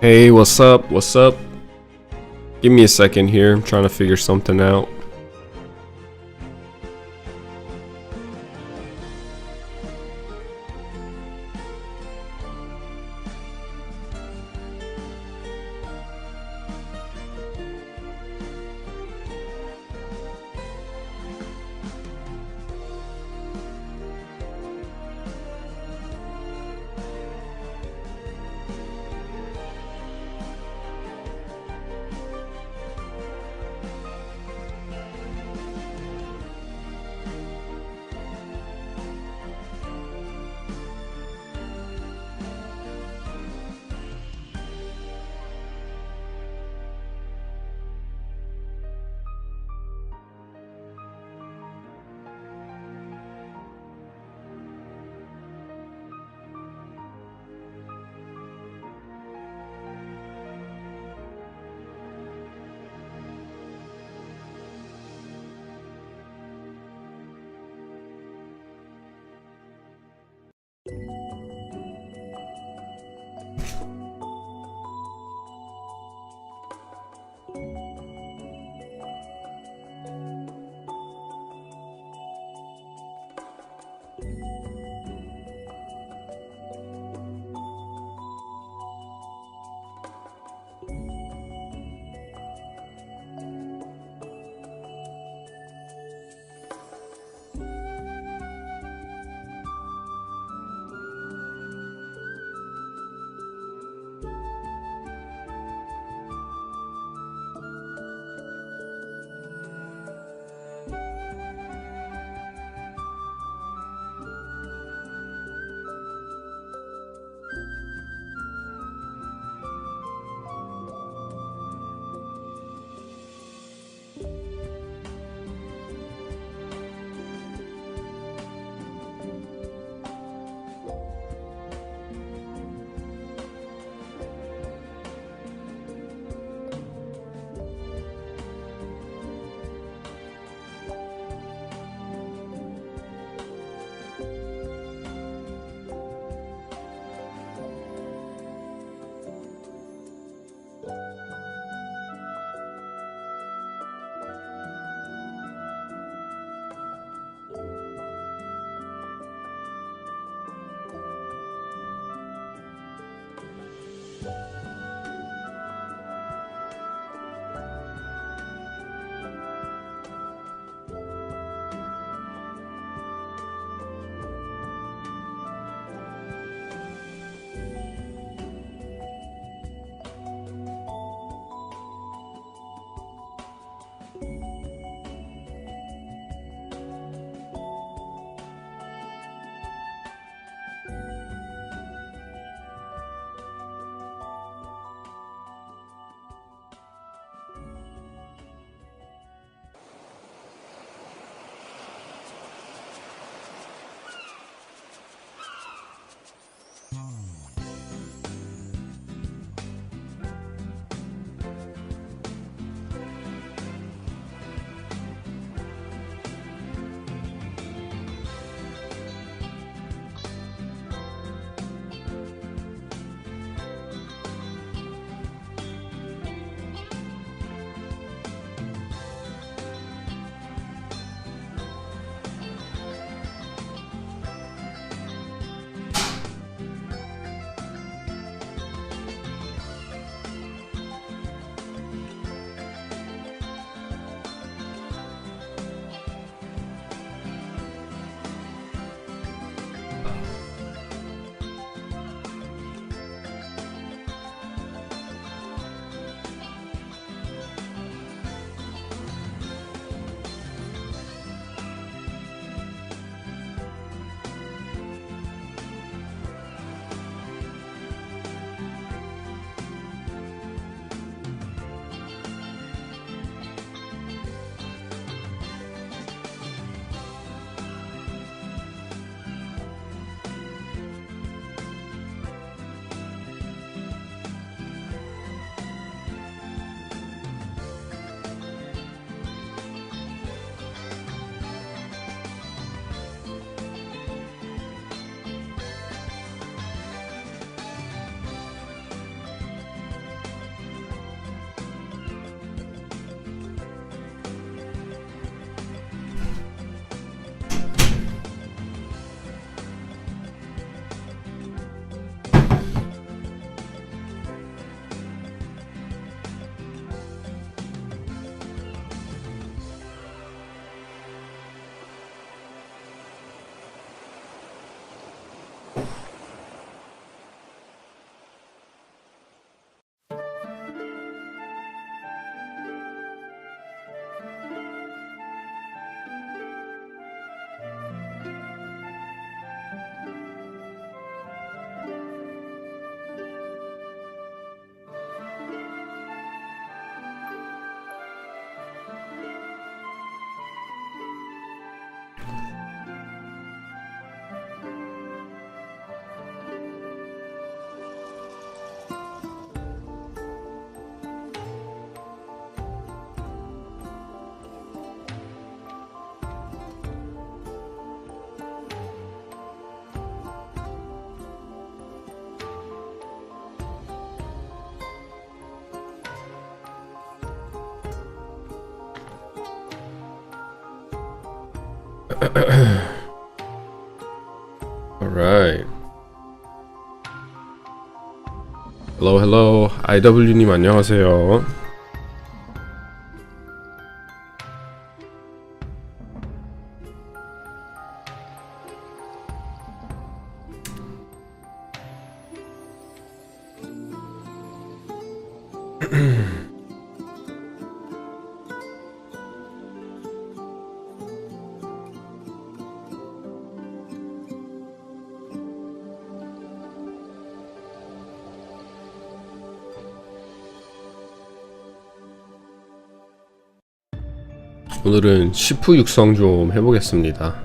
Hey, what's up? What's up? Give me a second here. I'm trying to figure something out. Alright. Hello, hello. IW님 안녕하세요. 오늘은 시프 육성 좀 해보겠습니다.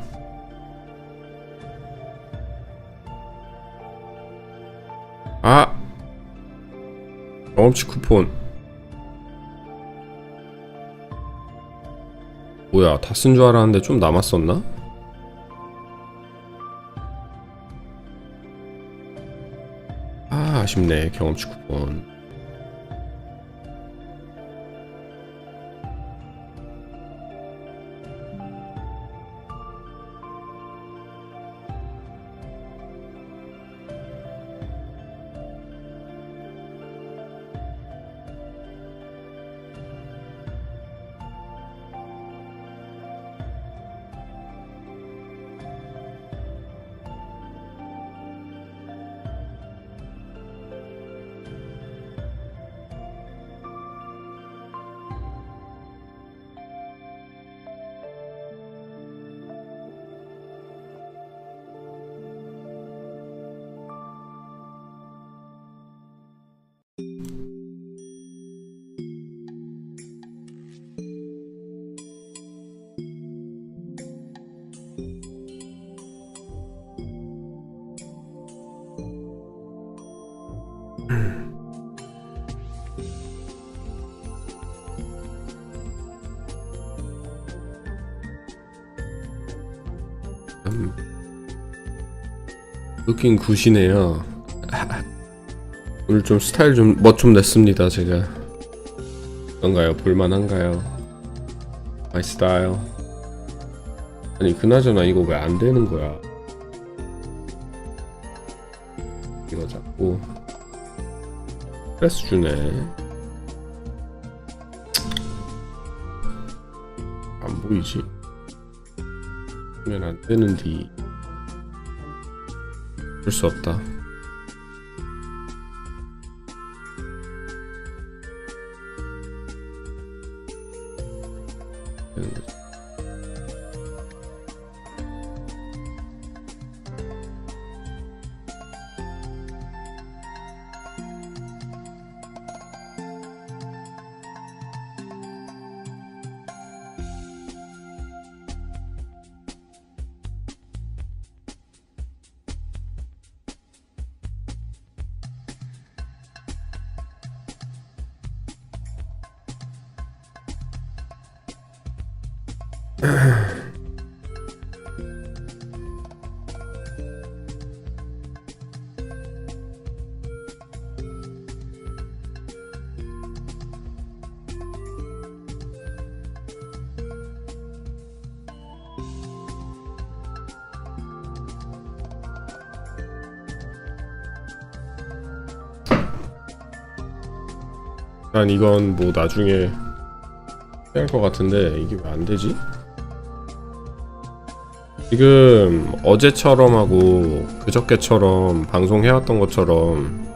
아! 경험치 쿠폰. 뭐야, 다 쓴 줄 알았는데 좀 남았었나? 아, 아쉽네, 경험치 쿠폰. looking 굿이네요. 오늘 좀 스타일 좀 멋 좀 냈습니다. 제가 어떤가요? 볼만한가요? My style. 아니 그나저나 이거 왜 안 되는 거야? 이거 자꾸 스트레스 주네. 안 보이지? 보면 안 되는디. 어쩔 수 없다. 되는 거지. 난 이건 뭐 나중에 해야 할 것 같은데 이게 왜 안 되지? 지금 어제처럼 하고 그저께처럼 방송해왔던 것처럼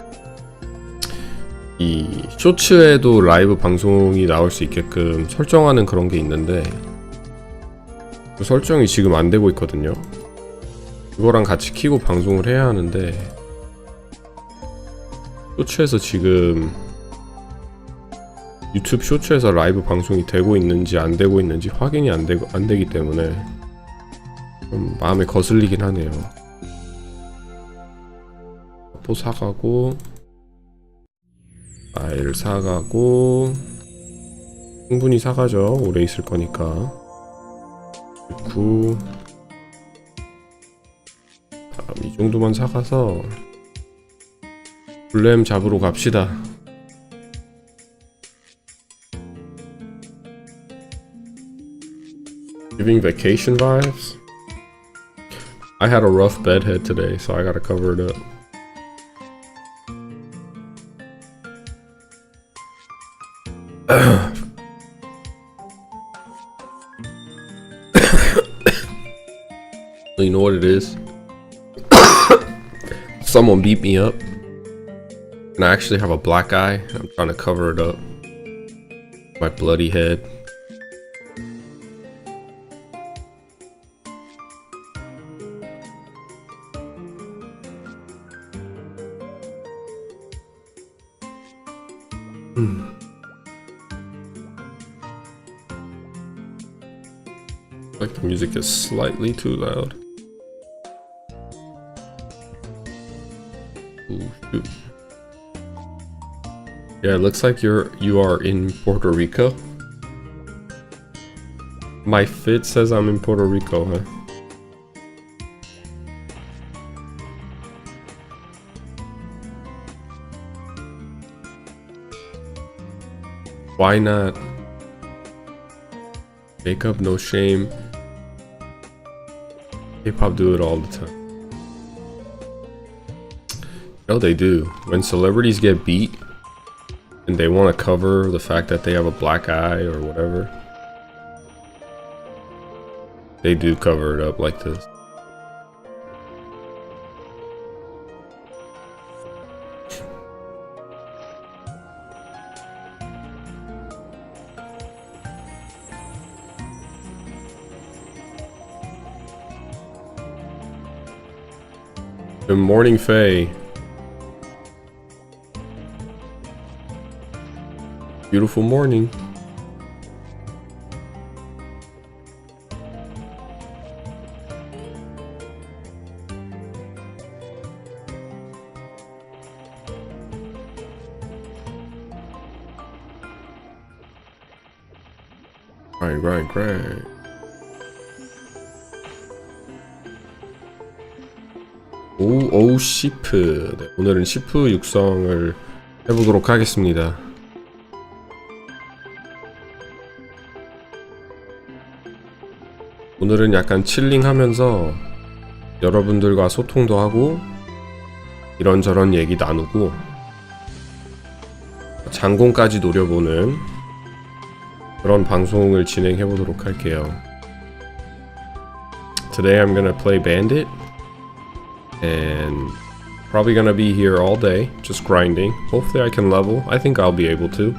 이 쇼츠에도 라이브 방송이 나올 수 있게끔 설정하는 그런 게 있는데 그 설정이 지금 안 되고 있거든요. 그거랑 같이 키고 방송을 해야 하는데 쇼츠에서 지금 유튜브 쇼츠에서 라이브 방송이 되고 있는지 안 되고 있는지 확인이 안 되기 때문에 좀 마음에 거슬리긴 하네요. 포 사가고 아이를 사가고 충분히 사가죠. 오래 있을 거니까. 그리고 이 정도만 사가서 블렘 잡으러 갑시다. Giving vacation vibes? I had a rough bedhead today, so I gotta cover it up. You know what it is? Someone beat me up, and I actually have a black eye. I'm trying to cover it up. My bloody head. Like the music is slightly too loud. Ooh, shoot. Yeah, it looks like you are in Puerto Rico. My fit says I'm in Puerto Rico, huh? Why not? Makeup, no shame. K-pop do it all the time. No, they do. When celebrities get beat and they want to cover the fact that they have a black eye or whatever, they do cover it up like this. Good morning, Faye. Beautiful morning. Right. 오, 시프. 네, 오늘은 시프 육성을 해보도록 하겠습니다. 오늘은 약간 칠링하면서 여러분들과 소통도 하고 이런저런 얘기 나누고 장공까지 노려보는 그런 방송을 진행해보도록 할게요. Today I'm gonna play Bandit and probably gonna be here all day just grinding. Hopefully I can level. I think I'll be able to.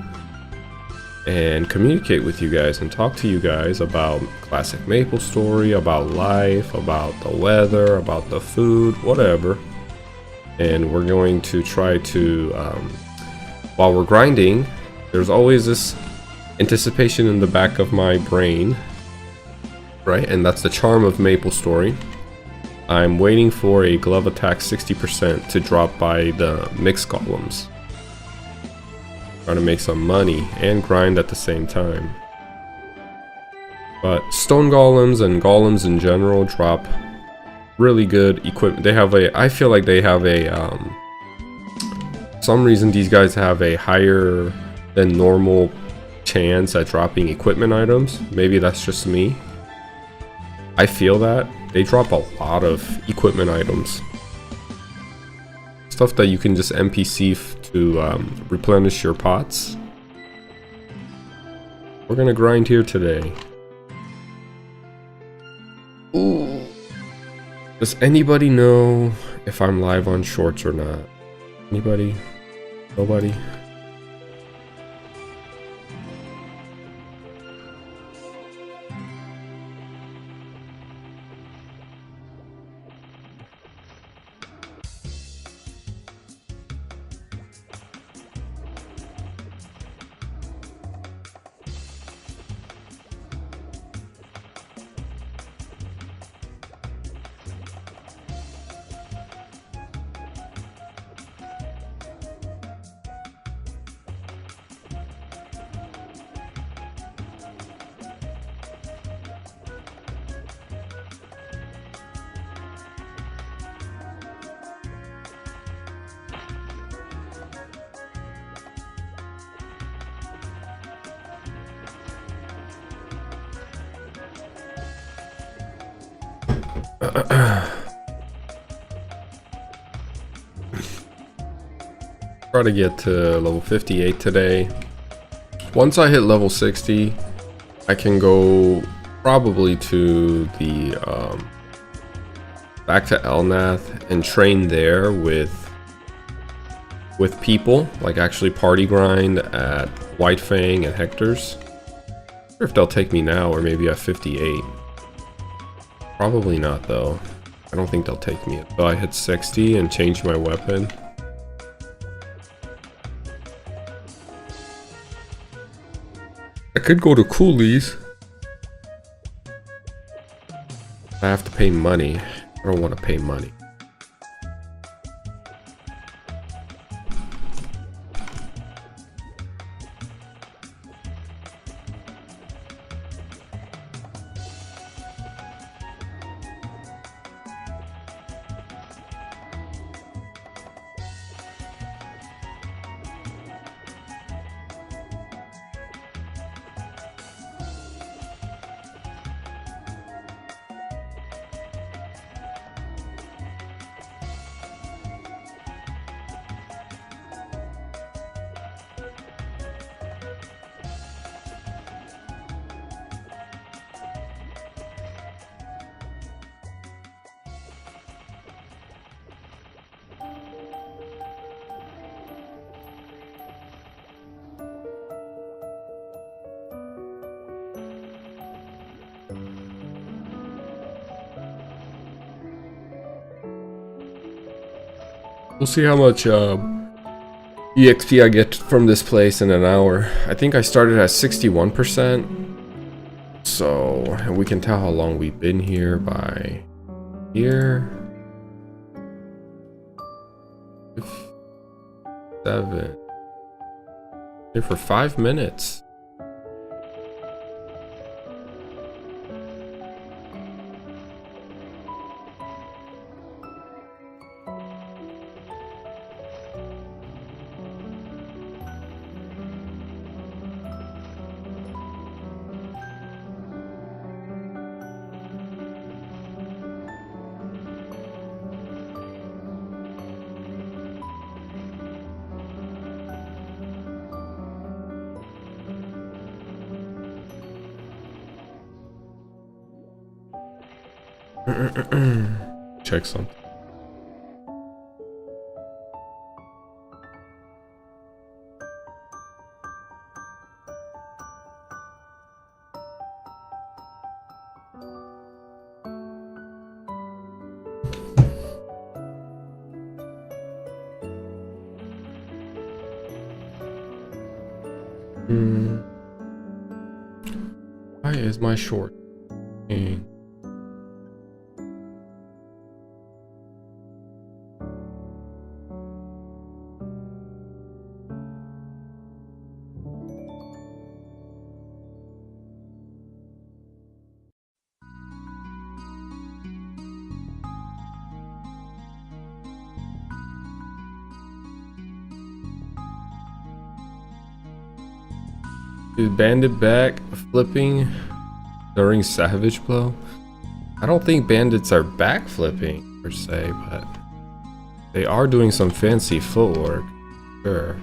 And communicate with you guys and talk to you guys about classic Maplestory, about life, about the weather, about the food, whatever. And we're going to try to, while we're grinding, there's always this anticipation in the back of my brain, right? And that's the charm of Maplestory. I'm waiting for a glove attack 60% to drop by the mix golems. Trying to make some money and grind at the same time. But stone golems and golems in general drop really good equipment. They have a, I feel like they have a, some reason these guys have a higher than normal chance at dropping equipment items. Maybe that's just me. I feel that. They drop a lot of equipment items. Stuff that you can just NPC to replenish your pots. We're gonna grind here today. Ooh. Does anybody know if I'm live on Shorts or not? Anybody? Nobody? Try to get to level 58 today. Once I hit level 60, I can go probably to the back to Elnath and train there with people, like actually party grind at White Fang and Hector's. I wonder if they'll take me now or maybe at 58. Probably not though. I don't think they'll take me until I hit 60 and change my weapon. I could go to Cooley's. I have to pay money. I don't want to pay money. We'll see how much EXP I get from this place in an hour. I think I started at 61%. So we can tell how long we've been here by here. 7. Here for 5 minutes. Check something. Why is my short? Is Bandit back flipping during Savage Blow? I don't think bandits are back flipping per se, but they are doing some fancy footwork. Sure.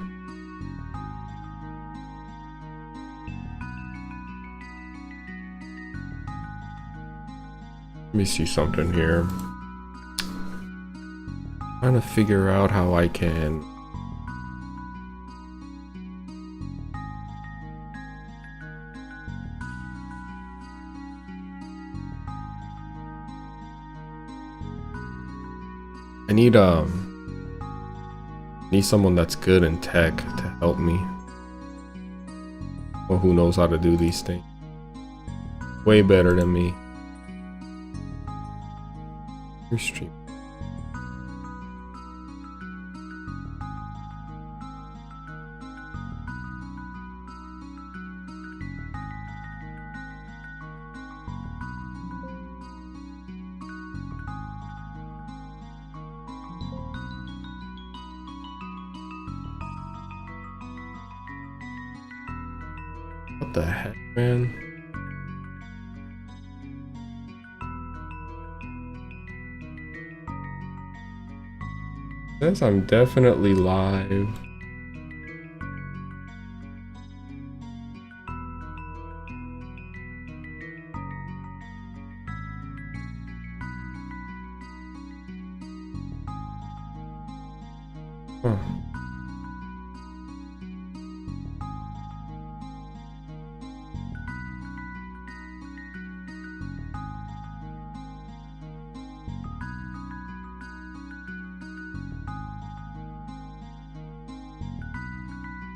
Let me see something here. Trying to figure out how I can need someone that's good in tech to help me, or who knows how to do these things way better than me. Your stream. What the heck, man? Says I'm definitely live.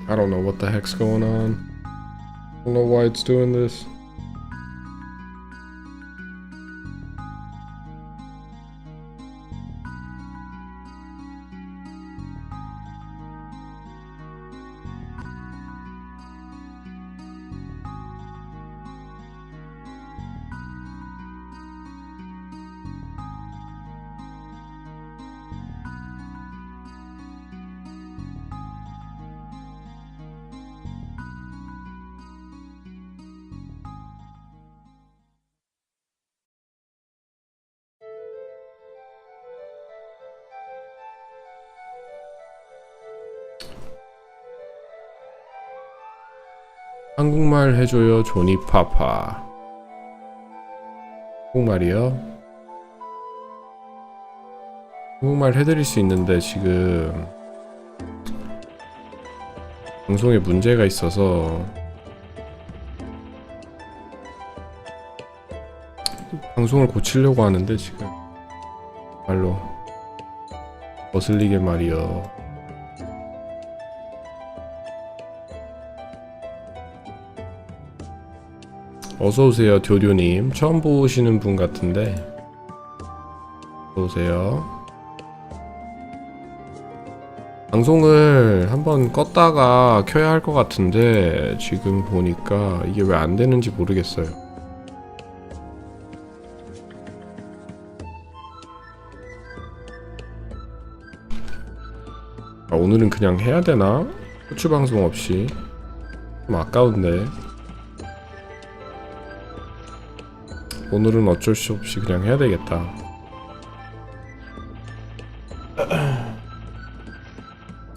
I don't know what the heck's going on. I don't know why it's doing this. 한국말 해줘요, 조니파파. 한국말이요? 한국말 해드릴 수 있는데 지금 방송에 문제가 있어서 방송을 고치려고 하는데 지금 말로 거슬리게 말이요. 어서오세요, 듀듀님. 처음 보시는 분 같은데 어서오세요. 방송을 한번 껐다가 켜야 할 것 같은데 지금 보니까 이게 왜 안 되는지 모르겠어요. 오늘은 그냥 해야 되나? 후추 방송 없이 좀 아까운데. 오늘은 어쩔 수 없이 그냥 해야 되겠다.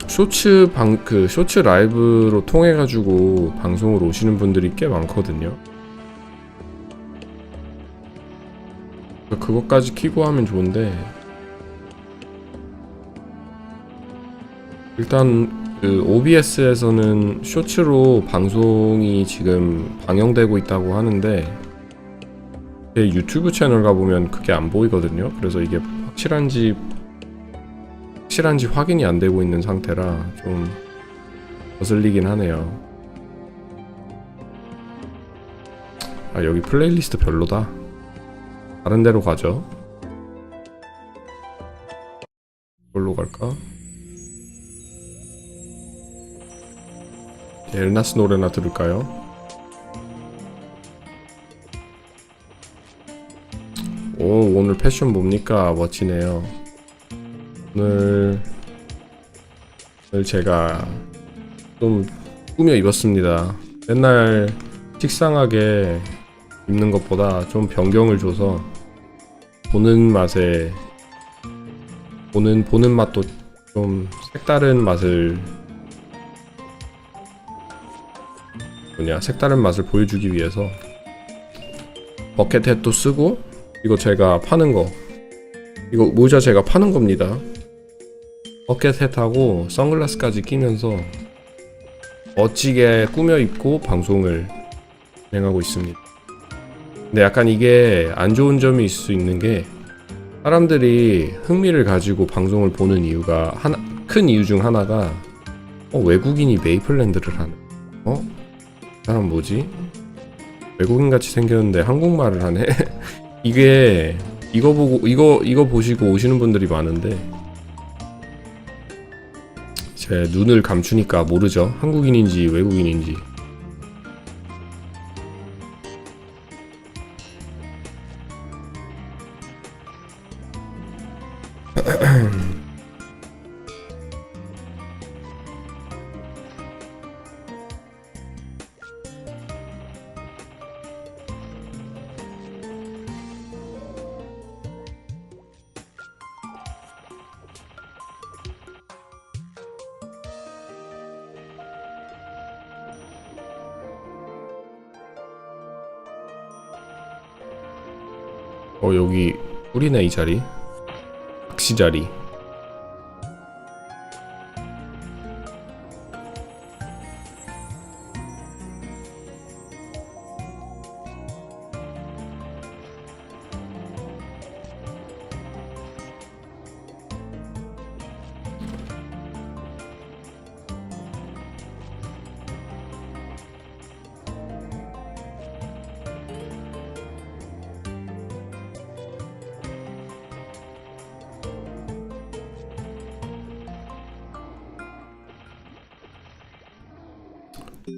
쇼츠 라이브로 통해 가지고 방송을 오시는 분들이 꽤 많거든요. 그것까지 키고 하면 좋은데 일단 그 OBS에서는 쇼츠로 방송이 지금 방영되고 있다고 하는데 제 유튜브 채널 가보면 그게 안 보이거든요. 그래서 이게 확실한지 확인이 안 되고 있는 상태라 좀 거슬리긴 하네요. 아, 여기 플레이리스트 별로다. 다른 데로 가죠. 뭘로 갈까? 엘나스 노래나 들을까요? 오, 오늘 패션 뭡니까? 멋지네요. 오늘 제가 좀 꾸며 입었습니다. 맨날 식상하게 입는 것보다 좀 변경을 줘서 보는 맛도 좀 색다른 맛을 보여주기 위해서 버켓햇도 쓰고, 이거 제가 파는 거, 이거 모자 제가 파는 겁니다. 버켓햇하고 선글라스까지 끼면서 멋지게 꾸며 입고 방송을 진행하고 있습니다. 근데 약간 이게 안 좋은 점이 있을 수 있는 게, 사람들이 흥미를 가지고 방송을 보는 이유가 큰 이유 중 하나가 외국인이 메이플랜드를 하는, 이 사람 뭐지? 외국인같이 생겼는데 한국말을 하네? 이거 보시고 오시는 분들이 많은데 제 눈을 감추니까 모르죠. 한국인인지 외국인인지. 여기 꿀이네, 이 자리. 낚시 자리.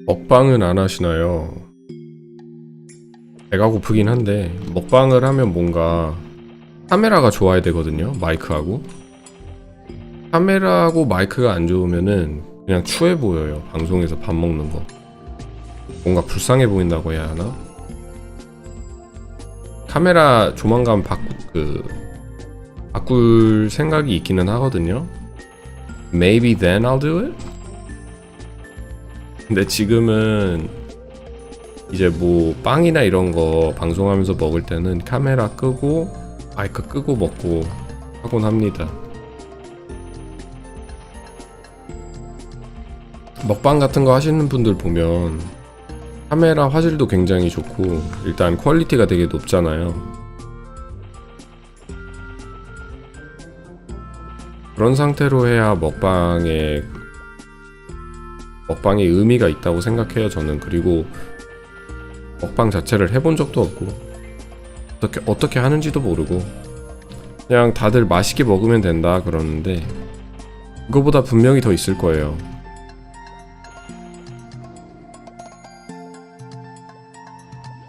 먹방은 안 하시나요? 배가 고프긴 한데 먹방을 하면 뭔가 카메라가 좋아야 되거든요. 마이크하고 카메라하고 마이크가 안 좋으면은 그냥 추해 보여요. 방송에서 밥 먹는 거 뭔가 불쌍해 보인다고 해야 하나? 카메라 조만간 바꿀 생각이 있기는 하거든요. Maybe then I'll do it? 근데 지금은 이제 뭐 빵이나 이런 거 방송하면서 먹을 때는 카메라 끄고 마이크 끄고 먹고 하곤 합니다. 먹방 같은 거 하시는 분들 보면 카메라 화질도 굉장히 좋고 일단 퀄리티가 되게 높잖아요. 그런 상태로 해야 먹방에 의미가 있다고 생각해요, 저는. 그리고 먹방 자체를 해본 적도 없고 어떻게 하는지도 모르고 그냥 다들 맛있게 먹으면 된다 그러는데 그거보다 분명히 더 있을 거예요.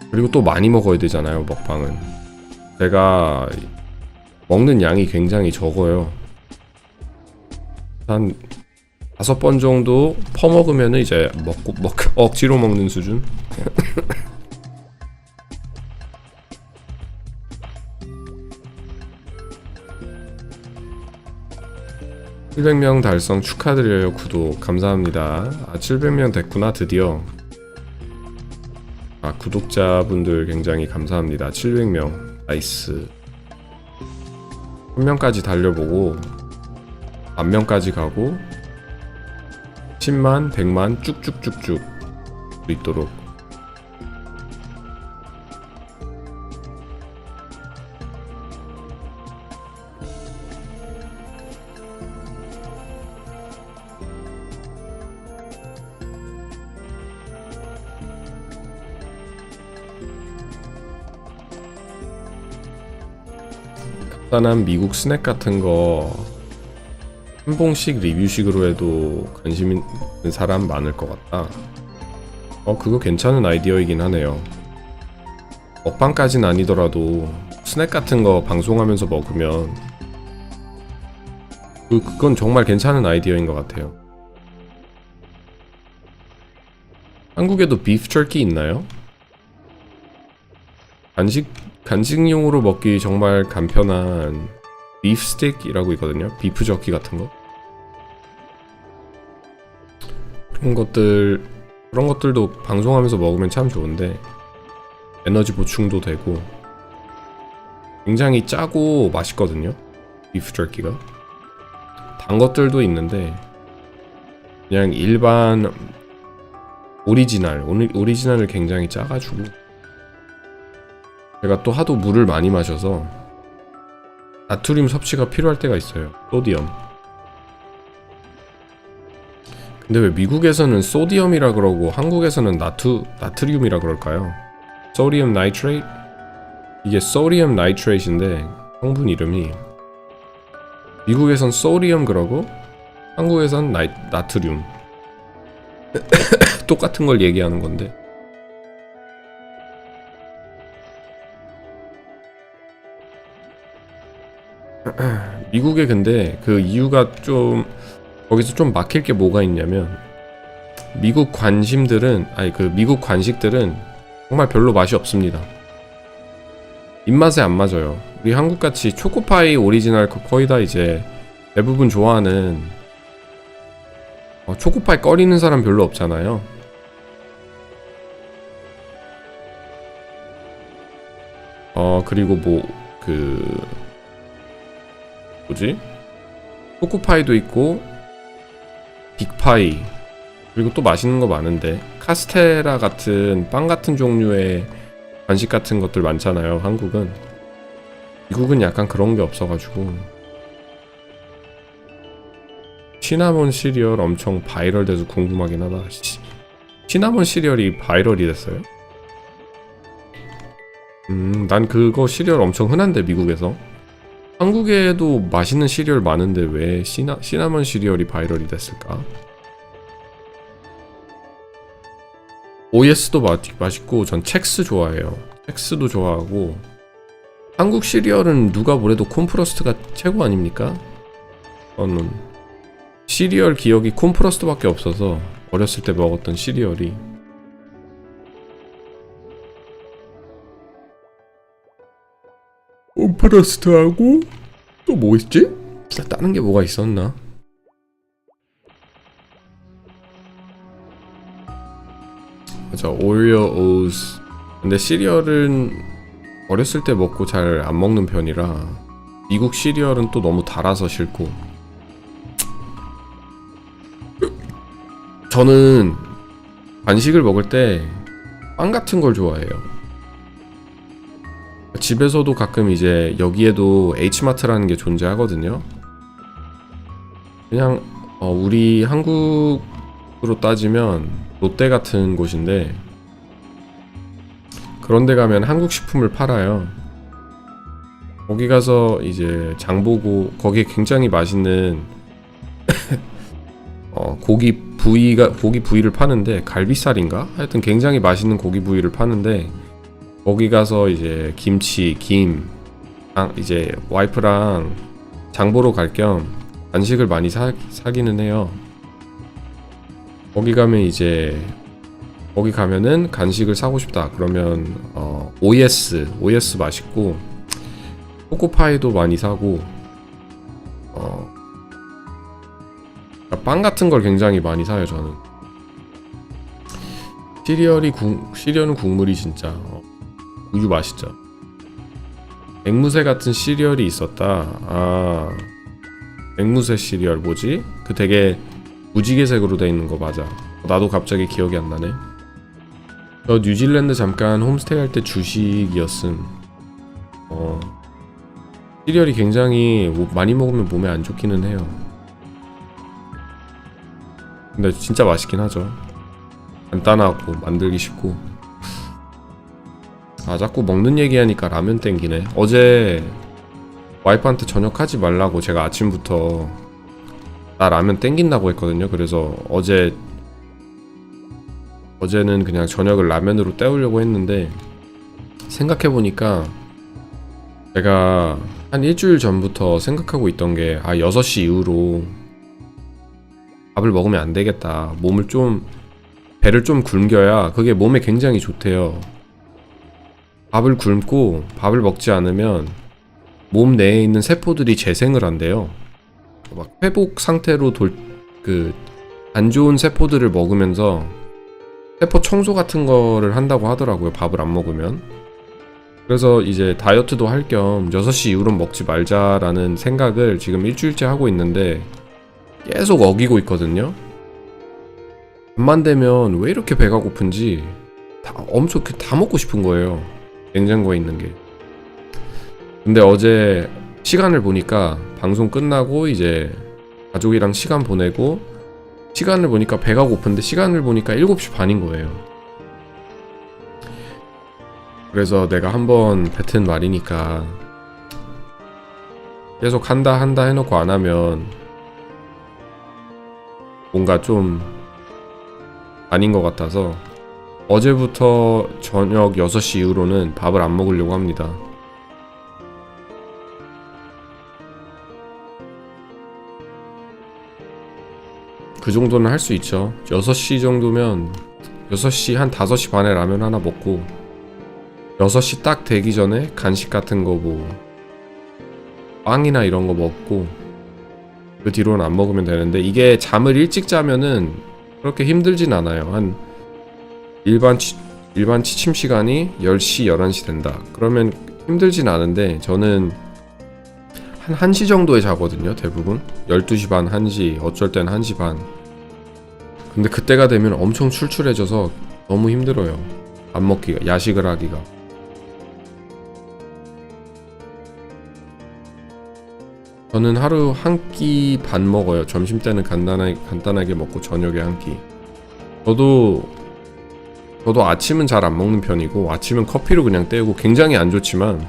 그리고 또 많이 먹어야 되잖아요, 먹방은. 제가 먹는 양이 굉장히 적어요. 한 5번 정도 퍼먹으면 이제 억지로 먹는 수준? 700명 달성 축하드려요. 구독 감사합니다. 700명 됐구나, 드디어. 구독자분들 굉장히 감사합니다. 700명 나이스. 1000명까지 달려보고 10,000명까지 가고 10만, 100만 쭉쭉쭉쭉 있도록. 간단한 미국 스낵 같은 거 한 봉씩 리뷰식으로 해도 관심 있는 사람 많을 것 같다. 그거 괜찮은 아이디어이긴 하네요. 먹방까진 아니더라도 스낵 같은 거 방송하면서 먹으면 그건 정말 괜찮은 아이디어인 것 같아요. 한국에도 비프 저키 있나요? 간식용으로 먹기 정말 간편한 비프 스틱이라고 있거든요. 비프 저키 같은 거. 그런 것들도 방송하면서 먹으면 참 좋은데 에너지 보충도 되고 굉장히 짜고 맛있거든요. 비프 저키가. 단 것들도 있는데 그냥 일반 오리지널을 굉장히 짜가지고 제가 또 하도 물을 많이 마셔서 나트륨 섭취가 필요할 때가 있어요. 소디엄. 근데 왜 미국에서는 소디엄이라 그러고 한국에서는 나트륨이라 그럴까요? 소디엄 나이트레이트? 이게 소디엄 나이트레이트인데 성분 이름이 미국에선 소디엄 그러고 한국에선 나트륨. 똑같은 걸 얘기하는 건데 미국에 근데 그 이유가 좀 거기서 좀 막힐 게 뭐가 있냐면 미국 간식들은 정말 별로 맛이 없습니다. 입맛에 안 맞아요. 우리 한국같이 초코파이 오리지널 거의 다 이제 대부분 좋아하는 초코파이 꺼리는 사람 별로 없잖아요. 그리고 초코파이도 있고 빅파이 그리고 또 맛있는 거 많은데 카스테라 같은 빵 같은 종류의 간식 같은 것들 많잖아요. 한국은. 미국은 약간 그런 게 없어가지고. 시나몬 시리얼 엄청 바이럴 돼서 궁금하긴 하다. 시나몬 시리얼이 바이럴이 됐어요? 난 그거 시리얼 엄청 흔한데 미국에서. 한국에도 맛있는 시리얼 많은데 왜 시나몬 시리얼이 바이럴이 됐을까? OS도 맛있고 전 첵스 좋아해요. 첵스도 좋아하고 한국 시리얼은 누가 뭐래도 콘프러스트가 최고 아닙니까? 저는 시리얼 기억이 콘프러스트밖에 없어서 어렸을 때 먹었던 시리얼이 콘프러스트하고 또 뭐 있지? 다른 게 뭐가 있었나? 맞아, 오리오 오즈. 근데 시리얼은 어렸을 때 먹고 잘 안 먹는 편이라 미국 시리얼은 또 너무 달아서 싫고. 저는 간식을 먹을 때 빵 같은 걸 좋아해요. 집에서도 가끔 이제 여기에도 H마트라는 게 존재하거든요. 그냥 우리 한국으로 따지면 롯데 같은 곳인데 그런 데 가면 한국 식품을 팔아요. 거기 가서 이제 장 보고 거기에 굉장히 맛있는 고기 부위를 파는데 갈비살인가? 하여튼 굉장히 맛있는 고기 부위를 파는데 거기 가서 이제 김치, 이제 와이프랑 장 보러 갈 겸 간식을 많이 사기는 해요. 거기 가면은 간식을 사고 싶다 그러면 OS 맛있고 초코파이도 많이 사고 빵 같은 걸 굉장히 많이 사요. 저는 시리얼은 국물이 진짜 우유 맛있죠. 앵무새 같은 시리얼이 있었다. 앵무새 시리얼 뭐지? 그 되게 무지개색으로 돼 있는 거 맞아. 나도 갑자기 기억이 안 나네. 저 뉴질랜드 잠깐 홈스테이 할 때 주식이었음. 시리얼이 굉장히 많이 먹으면 몸에 안 좋기는 해요. 근데 진짜 맛있긴 하죠. 간단하고 만들기 쉽고. 자꾸 먹는 얘기하니까 라면 땡기네. 어제 와이프한테 저녁 하지 말라고 제가 아침부터 나 라면 땡긴다고 했거든요. 그래서 어제는 그냥 저녁을 라면으로 때우려고 했는데 생각해보니까 제가 한 일주일 전부터 생각하고 있던 게 6시 이후로 밥을 먹으면 안 되겠다. 배를 좀 굶겨야 그게 몸에 굉장히 좋대요. 밥을 굶고 밥을 먹지 않으면 몸 내에 있는 세포들이 재생을 한대요. 막 회복 상태로 안 좋은 세포들을 먹으면서 세포 청소 같은 거를 한다고 하더라고요. 밥을 안 먹으면. 그래서 이제 다이어트도 할 겸 6시 이후로는 먹지 말자라는 생각을 지금 일주일째 하고 있는데 계속 어기고 있거든요. 밤만 되면 왜 이렇게 배가 고픈지 엄청 다 먹고 싶은 거예요. 냉장고에 있는 게. 근데 어제 시간을 보니까 방송 끝나고 이제 가족이랑 시간 보내고 시간을 보니까 배가 고픈데 시간을 보니까 7시 반인 거예요. 그래서 내가 한번 뱉은 말이니까 계속 한다 해놓고 안 하면 뭔가 좀 아닌 것 같아서 어제부터 저녁 6시 이후로는 밥을 안 먹으려고 합니다. 그 정도는 할 수 있죠. 6시 정도면 6시 한 5시 반에 라면 하나 먹고 6시 딱 되기 전에 간식 같은 거 빵이나 이런 거 먹고 그 뒤로는 안 먹으면 되는데 이게 잠을 일찍 자면은 그렇게 힘들진 않아요. 한 일반 취침 시간이 10시, 11시 된다. 그러면 힘들진 않은데 저는 한 1시 정도에 자거든요. 대부분 12시 반, 1시, 어쩔 땐 1시 반. 근데 그때가 되면 엄청 출출해져서 너무 힘들어요. 밥 먹기가, 야식을 하기가. 저는 하루 한 끼 반 먹어요. 점심때는 간단하게 먹고 저녁에 한 끼. 저도 아침은 잘 안 먹는 편이고 아침은 커피로 그냥 때우고 굉장히 안 좋지만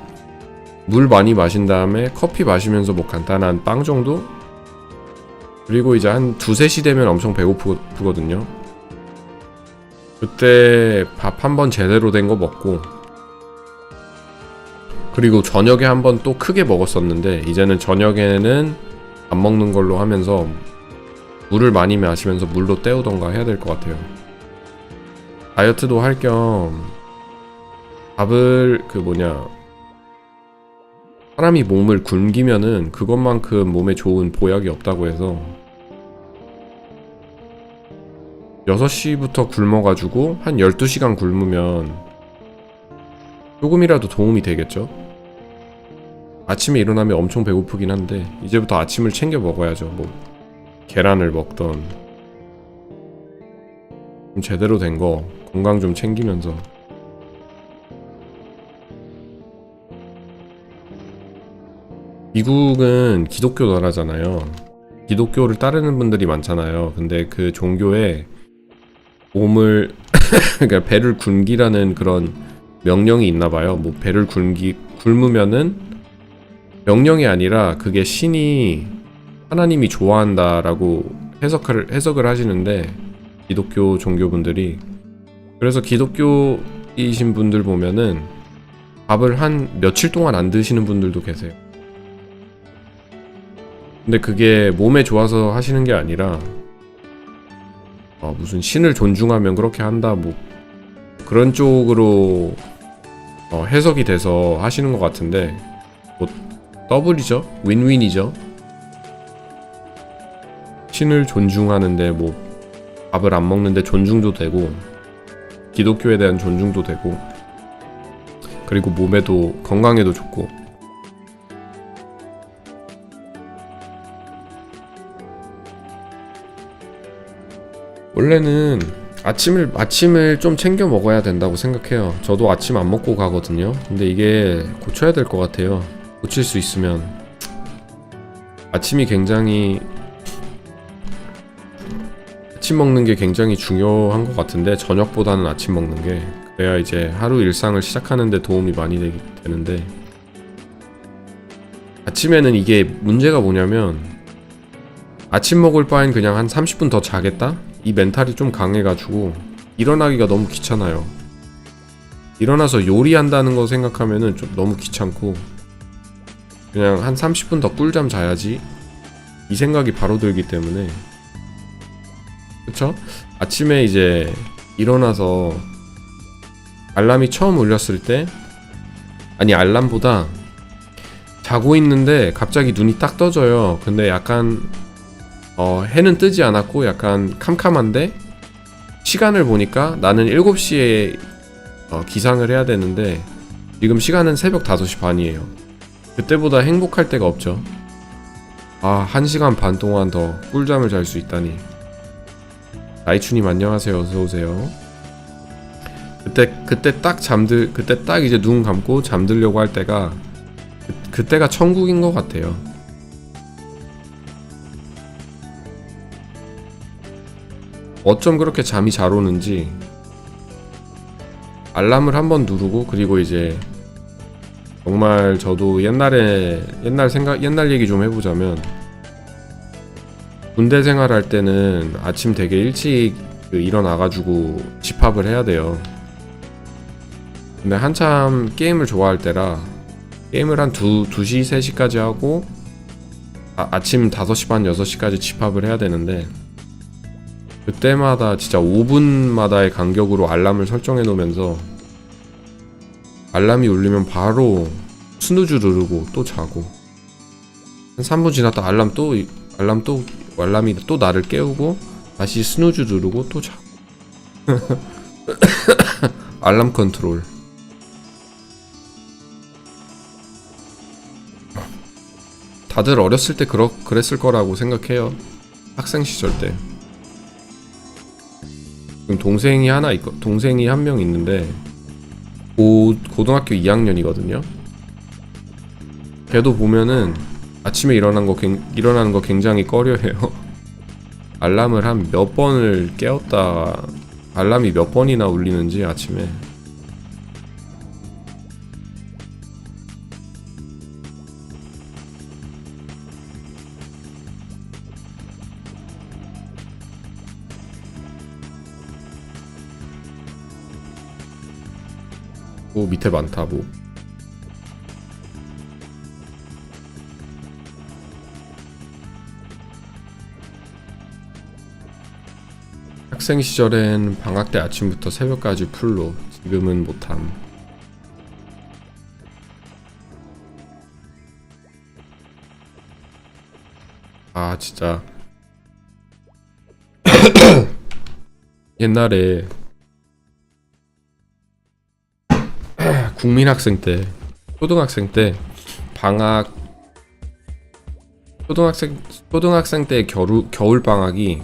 물 많이 마신 다음에 커피 마시면서 뭐 간단한 빵 정도? 그리고 이제 한 2, 3시 되면 엄청 배고프거든요. 그때 밥 한 번 제대로 된 거 먹고, 그리고 저녁에 한 번 또 크게 먹었었는데 이제는 저녁에는 안 먹는 걸로 하면서 물을 많이 마시면서 물로 때우던가 해야 될 것 같아요. 다이어트도 할 겸 밥을 사람이 몸을 굶기면은 그것만큼 몸에 좋은 보약이 없다고 해서 6시부터 굶어가지고 한 12시간 굶으면 조금이라도 도움이 되겠죠? 아침에 일어나면 엄청 배고프긴 한데 이제부터 아침을 챙겨 먹어야죠. 뭐 계란을 먹던 좀 제대로 된 거 건강 좀 챙기면서. 미국은 기독교 나라잖아요. 기독교를 따르는 분들이 많잖아요. 근데 그 종교에 몸을 그러니까 배를 굶기라는 그런 명령이 있나봐요. 뭐 배를 굶으면은 명령이 아니라 그게 신이 하나님이 좋아한다라고 해석을 하시는데, 기독교 종교분들이. 그래서 기독교이신 분들 보면은 밥을 한 며칠 동안 안 드시는 분들도 계세요. 근데 그게 몸에 좋아서 하시는 게 아니라 무슨 신을 존중하면 그렇게 한다 뭐 그런 쪽으로 해석이 돼서 하시는 것 같은데, 뭐 더블이죠. 윈윈이죠. 신을 존중하는데 뭐 밥을 안 먹는데 존중도 되고, 기독교에 대한 존중도 되고, 그리고 몸에도 건강에도 좋고. 원래는 아침을 좀 챙겨 먹어야 된다고 생각해요. 저도 아침 안 먹고 가거든요. 근데 이게 고쳐야 될 것 같아요. 고칠 수 있으면. 아침 먹는 게 굉장히 중요한 것 같은데, 저녁보다는 아침 먹는 게, 그래야 이제 하루 일상을 시작하는 데 도움이 많이 되는데, 아침에는 이게 문제가 뭐냐면 아침 먹을 바엔 그냥 한 30분 더 자겠다? 이 멘탈이 좀 강해가지고 일어나기가 너무 귀찮아요. 일어나서 요리한다는 거 생각하면은 좀 너무 귀찮고, 그냥 한 30분 더 꿀잠 자야지 이 생각이 바로 들기 때문에. 그쵸? 아침에 이제 일어나서 알람이 처음 울렸을 때, 아니 알람보다 자고 있는데 갑자기 눈이 딱 떠져요. 근데 약간 해는 뜨지 않았고 약간 캄캄한데, 시간을 보니까 나는 7시에 기상을 해야 되는데 지금 시간은 새벽 5시 반이에요. 그때보다 행복할 때가 없죠. 1시간 반 동안 더 꿀잠을 잘 수 있다니. 나이추님 안녕하세요. 어서오세요. 그때 딱 이제 눈 감고 잠들려고 할 때가 그때가 천국인 것 같아요. 어쩜 그렇게 잠이 잘 오는지. 알람을 한번 누르고, 그리고 이제 정말 저도 옛날 얘기 좀 해보자면, 군대 생활할 때는 아침 되게 일찍 일어나가지고 집합을 해야 돼요. 근데 한참 게임을 좋아할 때라 게임을 한 2시, 3시까지 하고 아침 5시 반, 6시까지 집합을 해야 되는데, 그때마다 진짜 5분마다의 간격으로 알람을 설정해 놓으면서 알람이 울리면 바로 스누즈 누르고 또 자고, 한 3분 지났다 알람이 또 나를 깨우고 다시 스누즈 누르고 또 자고. 알람 컨트롤. 다들 어렸을 때 그랬을 거라고 생각해요. 학생 시절 때. 지금 동생이 한 명 있는데 고등학교 2학년이거든요. 걔도 보면은 아침에 일어나는 거 굉장히 꺼려해요. 알람을 한 몇 번을 깨웠다, 알람이 몇 번이나 울리는지 아침에. 오, 밑에 많다. 뭐 학생 시절엔 방학 때 아침부터 새벽까지 풀로, 지금은 못함. 아 진짜 옛날에 국민학생 때, 초등학생 때 방학, 초등학생 때 겨울 방학이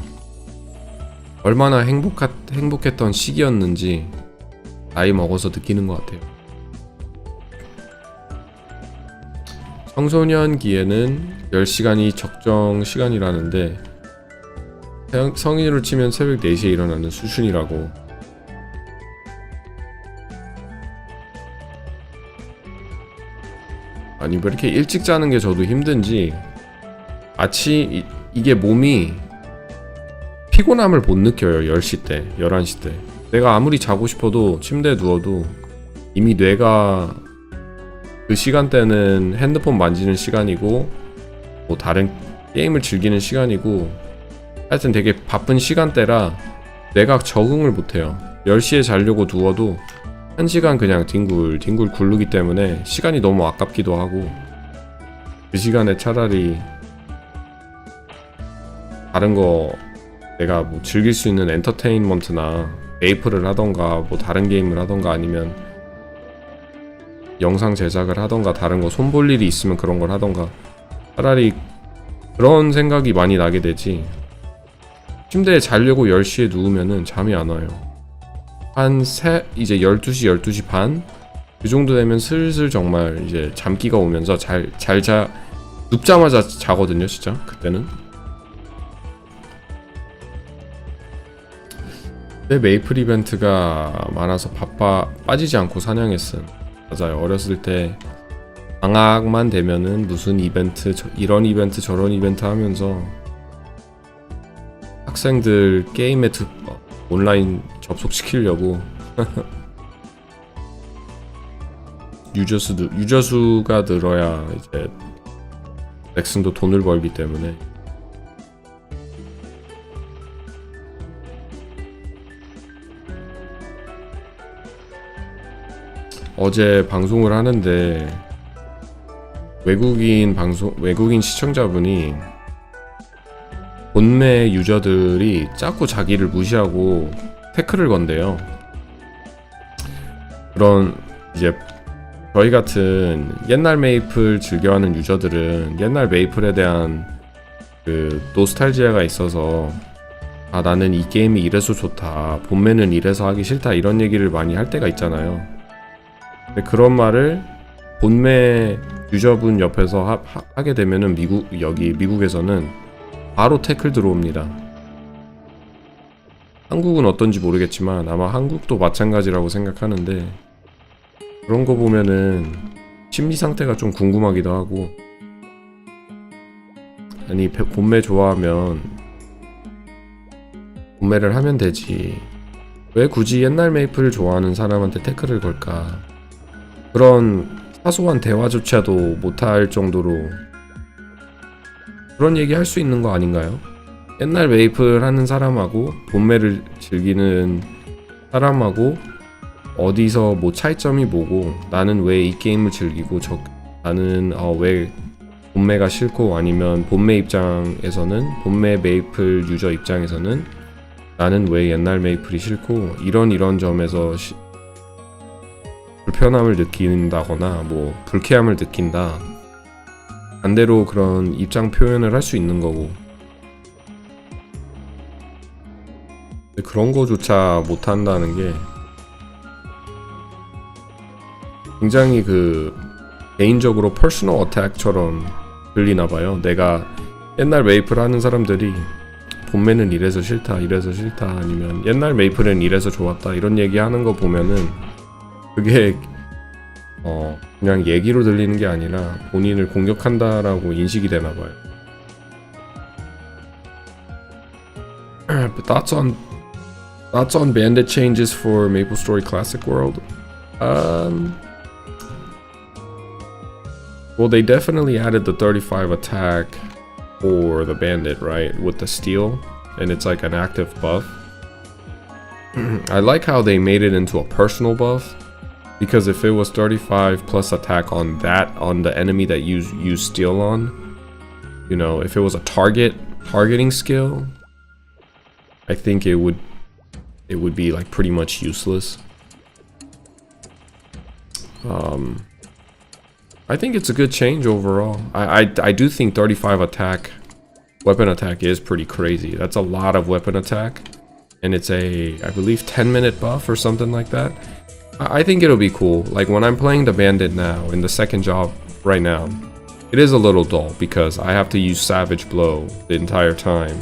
얼마나 행복했던 시기였는지 나이 먹어서 느끼는 것 같아요. 청소년기에는 10시간이 적정 시간이라는데 성인으로 치면 새벽 4시에 일어나는 수준이라고. 아니 왜 이렇게 일찍 자는 게 저도 힘든지 이게 몸이 피곤함을 못 느껴요. 10시 때, 11시 때 내가 아무리 자고 싶어도 침대에 누워도 이미 뇌가 그 시간대는 핸드폰 만지는 시간이고 뭐 다른 게임을 즐기는 시간이고 하여튼 되게 바쁜 시간대라 뇌가 적응을 못해요. 10시에 자려고 누워도 1시간 그냥 뒹굴 굴르기 때문에 시간이 너무 아깝기도 하고, 그 시간에 차라리 다른 거 내가 뭐 즐길 수 있는 엔터테인먼트나 메이플을 하던가 뭐 다른 게임을 하던가 아니면 영상 제작을 하던가 다른 거 손볼 일이 있으면 그런 걸 하던가 차라리 그런 생각이 많이 나게 되지. 침대에 자려고 10시에 누우면은 잠이 안 와요. 이제 12시, 12시 반? 그 정도 되면 슬슬 정말 이제 잠기가 오면서 눕자마자 자거든요, 진짜. 그때는. 내 메이플 이벤트가 많아서 빠지지 않고 사냥했음. 맞아요. 어렸을 때 방학만 되면은 무슨 이벤트, 이런 이벤트 저런 이벤트 하면서 학생들 게임에 온라인 접속시키려고 유저수가 늘어야 이제 넥슨도 돈을 벌기 때문에. 어제 방송을 하는데 외국인 시청자분이 본매 유저들이 자꾸 자기를 무시하고 태클을 건대요. 그런 이제 저희 같은 옛날 메이플 즐겨하는 유저들은 옛날 메이플에 대한 그 노스탈지아가 있어서 아 나는 이 게임이 이래서 좋다, 본매는 이래서 하기 싫다 이런 얘기를 많이 할 때가 있잖아요. 근데 그런 말을 본매 유저분 옆에서 하게 되면은 미국에서는 바로 태클 들어옵니다. 한국은 어떤지 모르겠지만 아마 한국도 마찬가지라고 생각하는데, 그런 거 보면은 심리 상태가 좀 궁금하기도 하고, 아니 본매 좋아하면 본매를 하면 되지 왜 굳이 옛날 메이플을 좋아하는 사람한테 태클을 걸까. 그런 사소한 대화조차도 못할 정도로 그런 얘기 할 수 있는 거 아닌가요? 옛날 메이플 하는 사람하고 본매를 즐기는 사람하고 어디서 뭐 차이점이 뭐고, 나는 왜 이 게임을 즐기고 나는 왜 본매가 싫고, 아니면 본매 입장에서는 본매 메이플 유저 입장에서는 나는 왜 옛날 메이플이 싫고, 이런 점에서 불편함을 느낀다거나 뭐 불쾌함을 느낀다, 반대로 그런 입장 표현을 할 수 있는 거고. 근데 그런 거조차 못한다는 게 굉장히 개인적으로 퍼스널 어택처럼 들리나봐요. 내가 옛날 메이플 하는 사람들이 본매는 이래서 싫다 아니면 옛날 메이플은 이래서 좋았다 이런 얘기 하는 거 보면은 그게 그냥 얘기로 들리는 게 아니라 본인을 공격한다라고 인식이 되나봐요. Thoughts on Bandit changes for Maplestory Classic World? Well, they definitely added the 35 attack for the Bandit, right? With the steel, and it's like an active buff. I like how they made it into a personal buff, because if it was 35 plus attack on the enemy that you use steel on, you know, if it was a targeting skill, I think it would be like pretty much useless. I think it's a good change overall. I do think 35 weapon attack is pretty crazy. That's a lot of weapon attack, and it's a, I believe, 10-minute buff or something like that. I think it'll be cool. Like when I'm playing the Bandit now in the second job right now, it is a little dull because I have to use Savage Blow the entire time,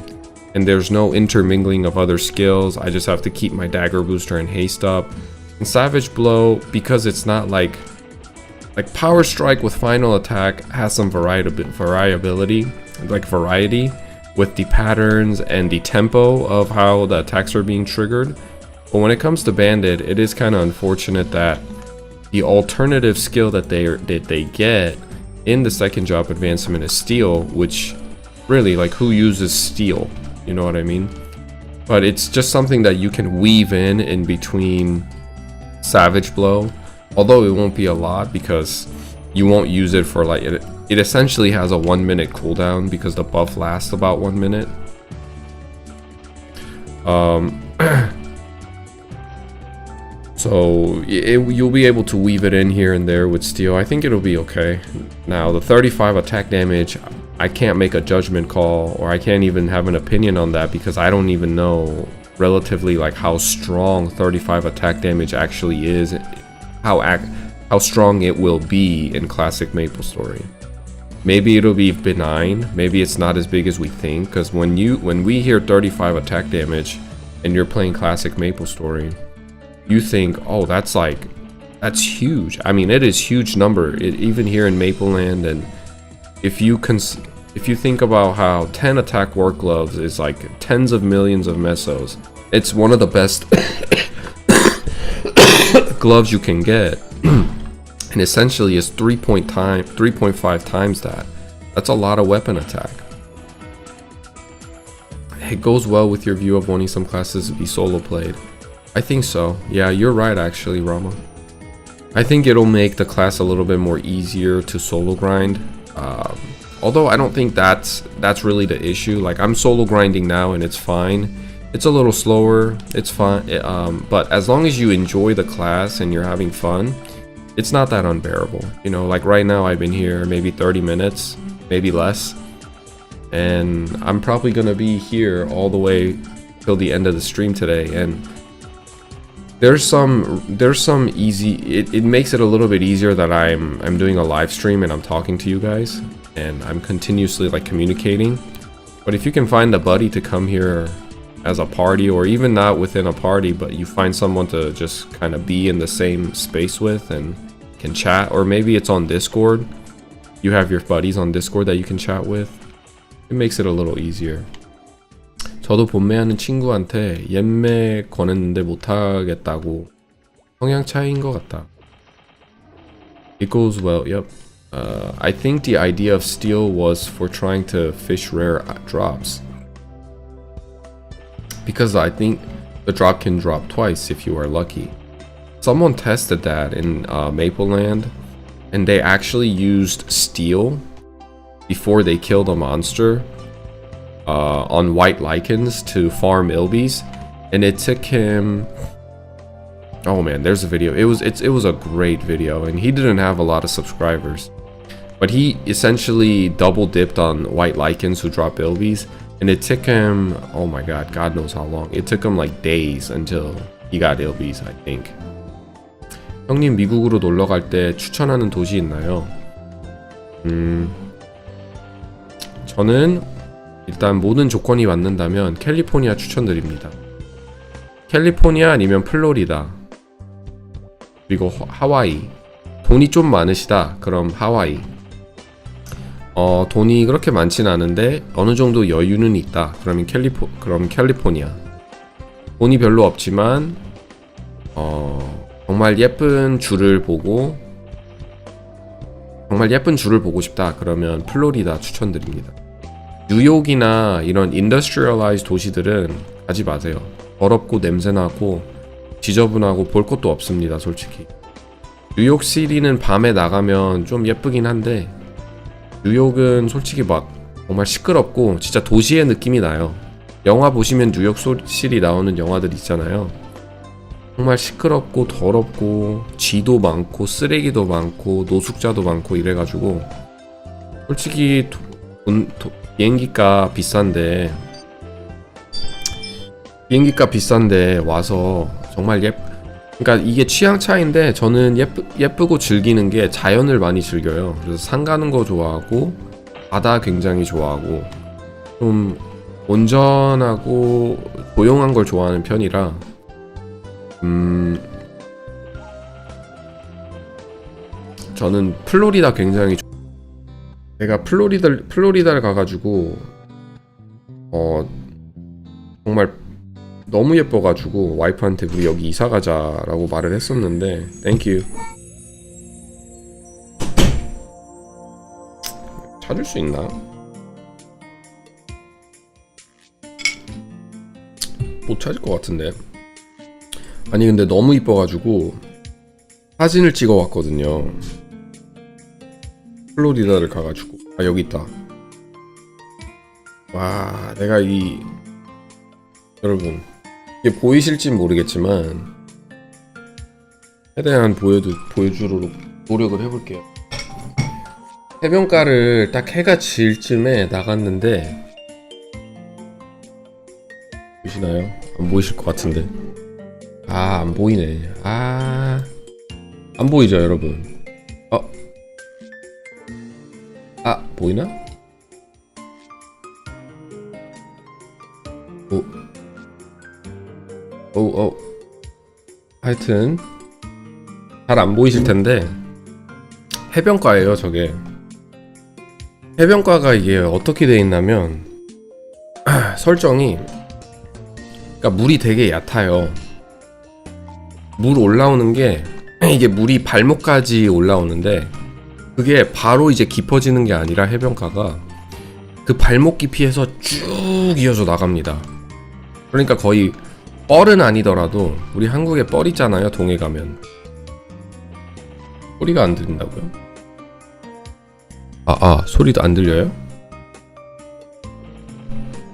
and there's no intermingling of other skills. I just have to keep my Dagger Booster and Haste up. And Savage Blow, because it's not like Power Strike with Final Attack, has some variability with the patterns and the tempo of how the attacks are being triggered. But when it comes to Bandit, it is kind of unfortunate that the alternative skill that they get in the second job advancement is Steel, which really, like, who uses Steel? You know what I mean? But it's just something that you can weave in between Savage Blow, although it won't be a lot because you won't use it for like it essentially has a 1-minute cooldown because the buff lasts about 1 minute. So you'll be able to weave it in here and there with Steel. I think it'll be okay. Now the 35 attack damage, I can't make a judgment call, or I can't even have an opinion on that because I don't even know relatively like how strong 35 attack damage actually is, how strong it will be in classic Maplestory. Maybe it'll be benign, maybe it's not as big as we think, because when we hear 35 attack damage and you're playing classic Maplestory, you think, oh, that's huge. I mean, it is huge number, even here in Mapleland. And if you think about how 10 attack Work Gloves is like tens of millions of mesos, it's one of the best gloves you can get. And essentially it's 3.5 times that. That's a lot of weapon attack. It goes well with your view of wanting some classes to be solo played. I think so. Yeah, you're right actually, Rama. I think it'll make the class a little bit more easier to solo grind. Although I don't think that's really the issue. Like, I'm solo grinding now and it's fine. It's a little slower, it's fine, but as long as you enjoy the class and you're having fun, it's not that unbearable. You know, like right now I've been here maybe 30 minutes, maybe less, and I'm probably gonna be here all the way till the end of the stream today. And there's some easy, it makes it a little bit easier that I'm doing a live stream and I'm talking to you guys and I'm continuously like communicating. But if you can find a buddy to come here as a party, or even not within a party, but you find someone to just kind of be in the same space with and can chat, or maybe it's on Discord, you have your buddies on Discord that you can chat with, it makes it a little easier. 저도 본매하는 친구한테 옌매 권했는데 못하겠다고. 성향 차이인 것 같다. It goes well, yep. I think the idea of Steel was for trying to fish rare drops, because I think the drop can drop twice if you are lucky. Someone tested that in Mapleland, and they actually used Steel before they killed a monster on white lichens to farm Ilbies, and it took him, oh man, there's a video. It was a great video, and he didn't have a lot of subscribers, but he essentially double dipped on white lichens who drop Ilbies. And it took him, oh my god, God knows how long. It took him like days until he got Ilbies, I think. 형님 미국으로 놀러 갈 때 추천하는 도시 있나요? 저는 일단 모든 조건이 맞는다면 캘리포니아 추천드립니다. 캘리포니아 아니면 플로리다, 그리고 하와이. 돈이 좀 많으시다, 그럼 하와이. 돈이 그렇게 많진 않은데 어느 정도 여유는 있다, 그럼 캘리포니아. 돈이 별로 없지만 정말 예쁜 줄을 보고 싶다 그러면 플로리다 추천드립니다. 뉴욕이나 이런 인더스트리얼라이즈 도시들은 가지 마세요. 더럽고 냄새나고 지저분하고 볼 것도 없습니다, 솔직히. 뉴욕시티는 밤에 나가면 좀 예쁘긴 한데 뉴욕은 솔직히 막 정말 시끄럽고 진짜 도시의 느낌이 나요. 영화 보시면 뉴욕시티 나오는 영화들 있잖아요. 정말 시끄럽고 더럽고 쥐도 많고 쓰레기도 많고 노숙자도 많고 이래가지고 솔직히 비행기값 비싼데 와서 정말 그러니까 이게 취향 차이인데 저는 예쁘고 즐기는 게 자연을 많이 즐겨요. 그래서 산 가는 거 좋아하고 바다 굉장히 좋아하고 좀 온전하고 조용한 걸 좋아하는 편이라 저는 플로리다 굉장히 제가 플로리다를 가가지고 정말 너무 예뻐가지고 와이프한테 우리 여기 이사가자라고 말을 했었는데 땡큐. 찾을 수 있나? 못 찾을 것 같은데. 아니 근데 너무 이뻐가지고 사진을 찍어 왔거든요. 플로리다를 가가지고. 아 여기 있다. 와 내가 여러분 이게 보이실진 모르겠지만 최대한 보여주도록 노력을 해볼게요. 해변가를 딱 해가 질 쯤에 나갔는데 보시나요? 안 보이실 것 같은데. 아, 안 보이네. 안 보이죠, 여러분? 보이나? 하여튼 잘 안 보이실 텐데 해변가예요, 저게. 해변가가 이게 어떻게 돼 있냐면 설정이 그러니까 물이 되게 얕아요. 물 올라오는 게 이게 물이 발목까지 올라오는데 그게 바로 이제 깊어지는 게 아니라 해변가가 그 발목 깊이에서 쭉 이어져 나갑니다. 그러니까 거의 뻘은 아니더라도 우리 한국에 뻘 있잖아요, 동해 가면. 소리가 안 들린다고요? 소리도 안 들려요?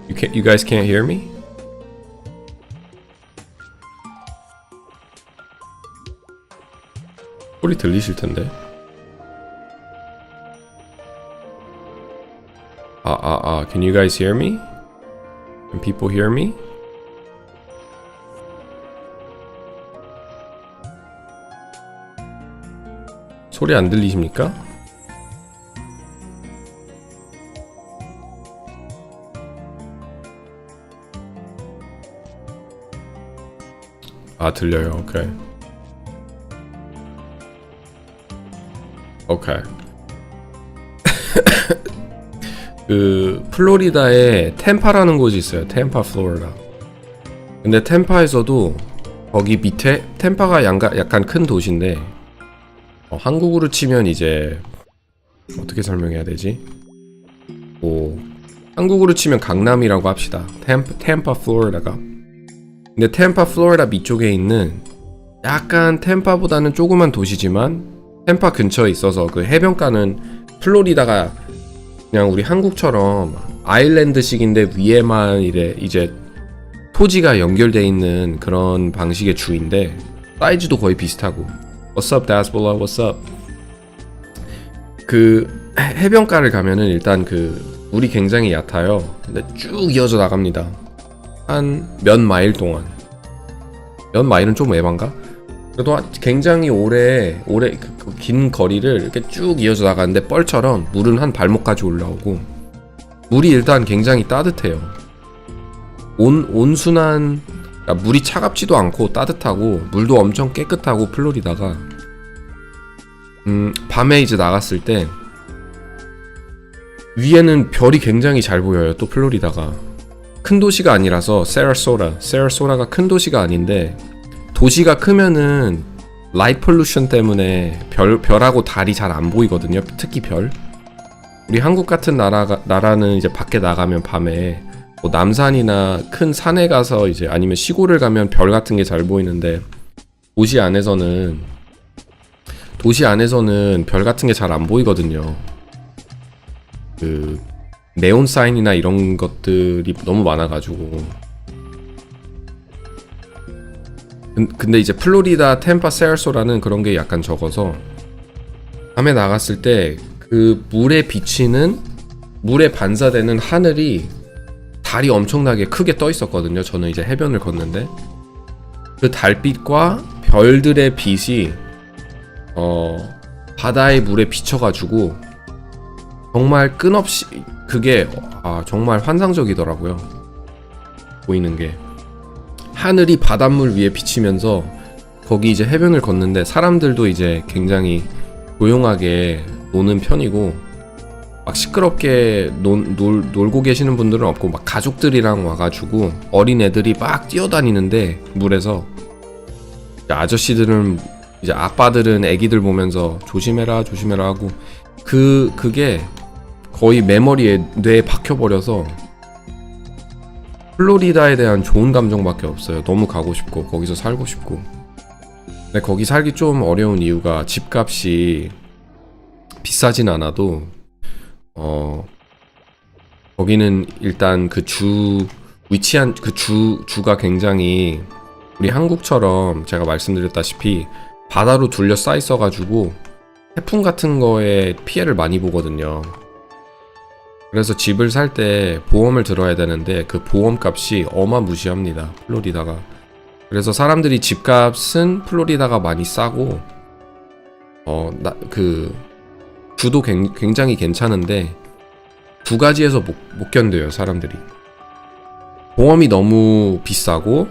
You guys can't hear me? 소리 들리실 텐데. Can you guys hear me? Can people hear me? 소리 안 들리십니까? 들려요. 오케이. 그 플로리다에 템파라는 곳이 있어요. 템파, 플로리다. 근데 템파에서도 거기 밑에 템파가 약간 큰 도시인데 한국으로 치면 이제 어떻게 설명해야 되지? 한국으로 치면 강남이라고 합시다. 템파, 플로리다가. 근데 템파, 플로리다 밑쪽에 있는 약간 템파보다는 조그만 도시지만 템파 근처에 있어서 그 해변가는 플로리다가 그냥 우리 한국처럼 아일랜드식인데 위에만 이제 토지가 연결돼 있는 그런 방식의 주인데 사이즈도 거의 비슷하고. What's up, Dasbola? What's up? 그 해변가를 가면은 일단 그 물이 굉장히 얕아요. 근데 쭉 이어져 나갑니다. 한 몇 마일 동안. 몇 마일은 좀 에반가? 그래도 굉장히 오래 그 긴 거리를 이렇게 쭉 이어져 나가는데 뻘처럼 물은 한 발목까지 올라오고 물이 일단 굉장히 따뜻해요. 온순한 그러니까 물이 차갑지도 않고 따뜻하고 물도 엄청 깨끗하고 플로리다가 밤에 이제 나갔을 때 위에는 별이 굉장히 잘 보여요. 또 플로리다가 큰 도시가 아니라서 세라소라가 큰 도시가 아닌데 도시가 크면은 라이트 폴루션 때문에 별하고 달이 잘 안 보이거든요. 특히 별. 우리 한국 같은 나라는 이제 밖에 나가면 밤에 뭐 남산이나 큰 산에 가서 이제 아니면 시골을 가면 별 같은 게 잘 보이는데 도시 안에서는 별 같은 게 잘 안 보이거든요. 그 네온 사인이나 이런 것들이 너무 많아가지고. 근데 이제 플로리다 템파 세알소라는 그런 게 약간 적어서 밤에 나갔을 때 그 물에 비치는, 물에 반사되는 하늘이 달이 엄청나게 크게 떠 있었거든요. 저는 이제 해변을 걷는데 그 달빛과 별들의 빛이 바다의 물에 비쳐가지고 정말 끝없이 그게 정말 환상적이더라고요. 보이는 게 하늘이 바닷물 위에 비치면서 거기 이제 해변을 걷는데 사람들도 이제 굉장히 조용하게 노는 편이고 막 시끄럽게 놀고 계시는 분들은 없고 막 가족들이랑 와가지고 어린 애들이 막 뛰어다니는데 물에서 이제 아저씨들은 이제 아빠들은 애기들 보면서 조심해라 하고 그게 거의 메모리에 뇌에 박혀버려서 플로리다에 대한 좋은 감정밖에 없어요. 너무 가고 싶고 거기서 살고 싶고. 근데 거기 살기 좀 어려운 이유가 집값이 비싸진 않아도 거기는 일단 그 위치한 그 주가 굉장히 우리 한국처럼 제가 말씀드렸다시피 바다로 둘러싸여 있어가지고 태풍 같은 거에 피해를 많이 보거든요. 그래서 집을 살 때 보험을 들어야 되는데 그 보험값이 어마무시합니다. 플로리다가. 그래서 사람들이 집값은 플로리다가 많이 싸고 주도 굉장히 괜찮은데 두 가지에서 못 견뎌요. 사람들이 보험이 너무 비싸고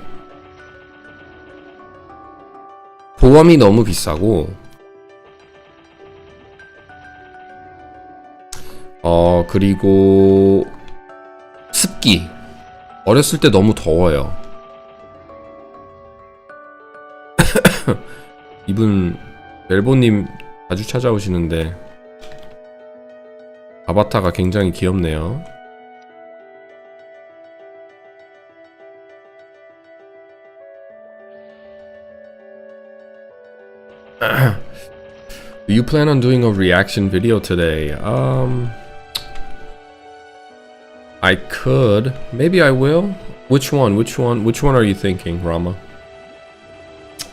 그리고 습기. 어렸을 때 너무 더워요. 이분 멜보님 자주 찾아오시는데 아바타가 굉장히 귀엽네요. Do you plan on doing a reaction video today? I could. Maybe I will. Which one are you thinking, Rama?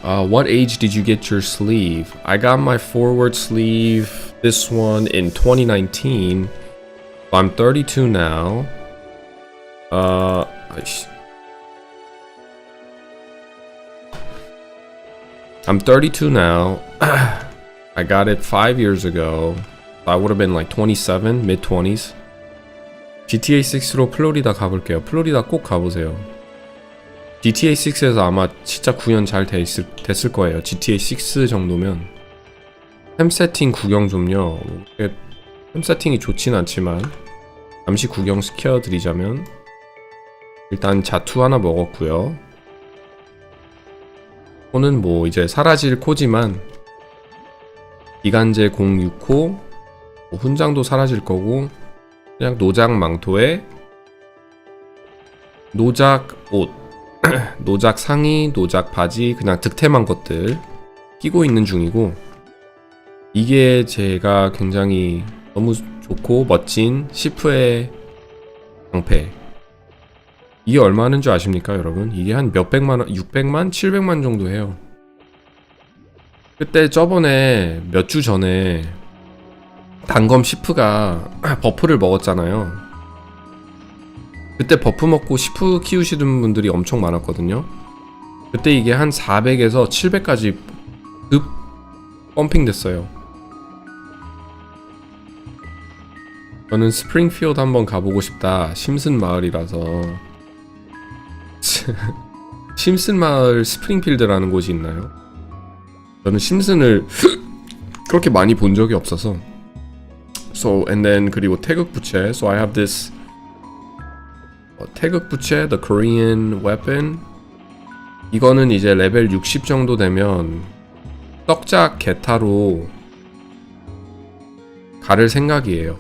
What age did you get your sleeve? I got my forward sleeve, this one, in 2019. I'm 32 now. I'm 32 now. I got it 5 years ago. I would have been like 27, mid-20s. GTA 6로 플로리다 가볼게요. 플로리다 꼭 가보세요. GTA 6에서 아마 진짜 구현 잘 됐을 거예요. GTA 6 정도면. 템 세팅 구경 좀요. 템 세팅이 좋진 않지만 잠시 구경 시켜드리자면 일단 자투 하나 먹었고요. 코는 뭐 이제 사라질 코지만 기간제 06코, 뭐 훈장도 사라질 거고 그냥 노작 망토에 노작 옷, 노작 상의, 노작 바지, 그냥 득템한 것들 끼고 있는 중이고, 이게 제가 굉장히 너무 좋고 멋진 시프의 방패. 이게 얼마 하는 줄 아십니까, 여러분? 이게 한 몇백만원, 600만? 700만 정도 해요. 그때 저번에 몇 주 전에 단검 시프가 버프를 먹었잖아요. 그때 버프 먹고 시프 키우시는 분들이 엄청 많았거든요. 그때 이게 한 400에서 700까지 급 펌핑 됐어요. 저는 스프링필드 한번 가보고 싶다. 심슨 마을이라서. 심슨 마을 스프링필드라는 곳이 있나요? 저는 심슨을 그렇게 많이 본 적이 없어서. So, and then 그리고 태극 부채. So I have this 태극 부채, the Korean weapon. 이거는 이제 레벨 60 정도 되면 떡작 게타로 갈을 생각이에요.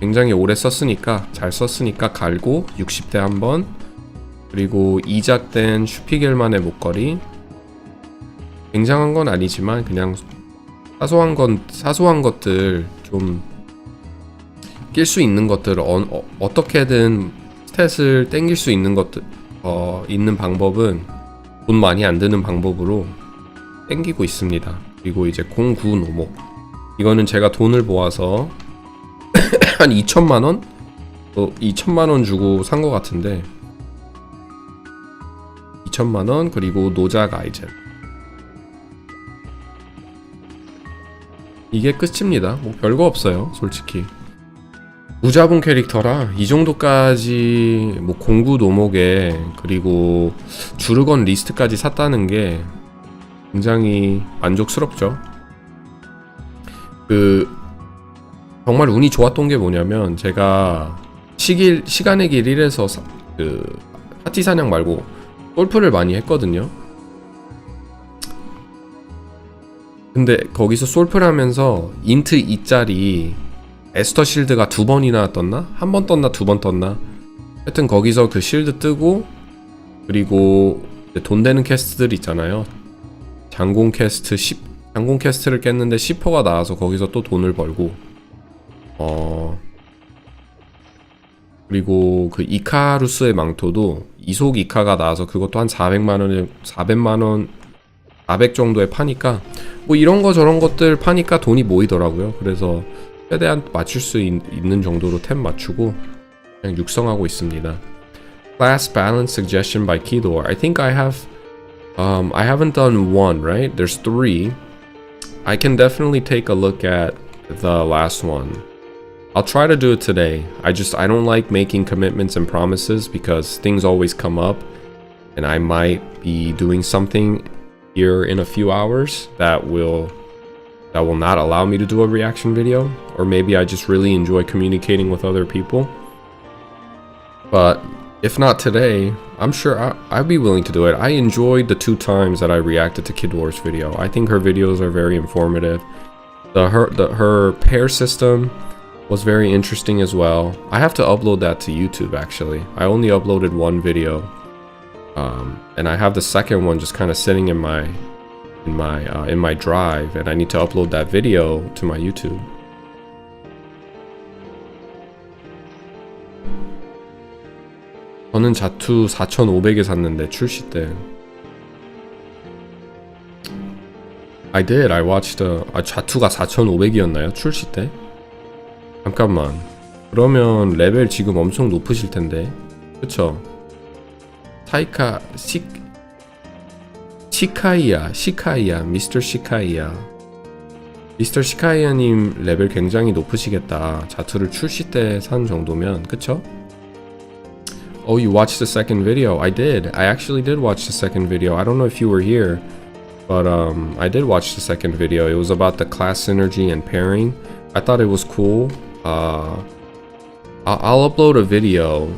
굉장히 오래 썼으니까, 잘 썼으니까 갈고 60대 한번, 그리고 이작된 슈피겔만의 목걸이. 굉장한 건 아니지만 그냥 사소한 것들, 좀 낄 수 있는 것들, 어떻게든 스탯을 땡길 수 있는 것들, 있는 방법은 돈 많이 안 드는 방법으로 땡기고 있습니다. 그리고 이제 09 노목, 이거는 제가 돈을 모아서 한 2천만원? 2천만원 주고 산 것 같은데, 2천만원. 그리고 노작 아이젠, 이게 끝입니다. 뭐 별거 없어요 솔직히. 무자본 캐릭터라 이 정도까지 뭐 공구 노목에, 그리고 주르건 리스트까지 샀다는 게 굉장히 만족스럽죠. 정말 운이 좋았던 게 뭐냐면, 제가 시간의 길 1에서 파티 사냥 말고 골프를 많이 했거든요. 근데 거기서 솔플 하면서 인트 2짜리 에스터 실드가 2번이나 떴나? 한 번 떴나? 2번 떴나? 하여튼 거기서 그 실드 뜨고, 그리고 돈 되는 캐스트들 있잖아요. 장공 캐스트를 깼는데 10호가 나와서 거기서 또 돈을 벌고, 그리고 그 이카루스의 망토도 이속 이카가 나와서 그것도 한 400 정도에 파니까, 뭐 이런 거 저런 것들 파니까 돈이 모이더라고요. 그래서 최대한 맞출 수 있는 정도로 템 맞추고 그냥 육성하고 있습니다. Class balance suggestion by Keydoor. I think I haven't done one, right? There's 3. I can definitely take a look at the last one. I'll try to do it today. I don't like making commitments and promises because things always come up, and I might be doing something here in a few hours that will not allow me to do a reaction video, or maybe I just really enjoy communicating with other people. But if not today, I'm sure I'd be willing to do it. I enjoyed the 2 times that I reacted to Keydoor's video. I think her videos are very informative. Her pair system was very interesting as well. I have to upload that to YouTube actually. I only uploaded 1 video. And I have the second one just kind of sitting in my drive, and I need to upload that video to my YouTube. 저는 자투 4,500에 샀는데 출시 때. I watched 자투가 4,500이었나요? 출시 때? 잠깐만. 그러면 레벨 지금 엄청 높으실 텐데. 그쵸? 시카이야, 미스터 시카이야님 레벨 굉장히 높으시겠다. 자투를 출시 때 산 정도면, 그쵸? Oh, you watched the second video? I did. I actually did watch the second video. I don't know if you were here, but I did watch the second video. It was about the class synergy and pairing. I thought it was cool. I'll upload a video.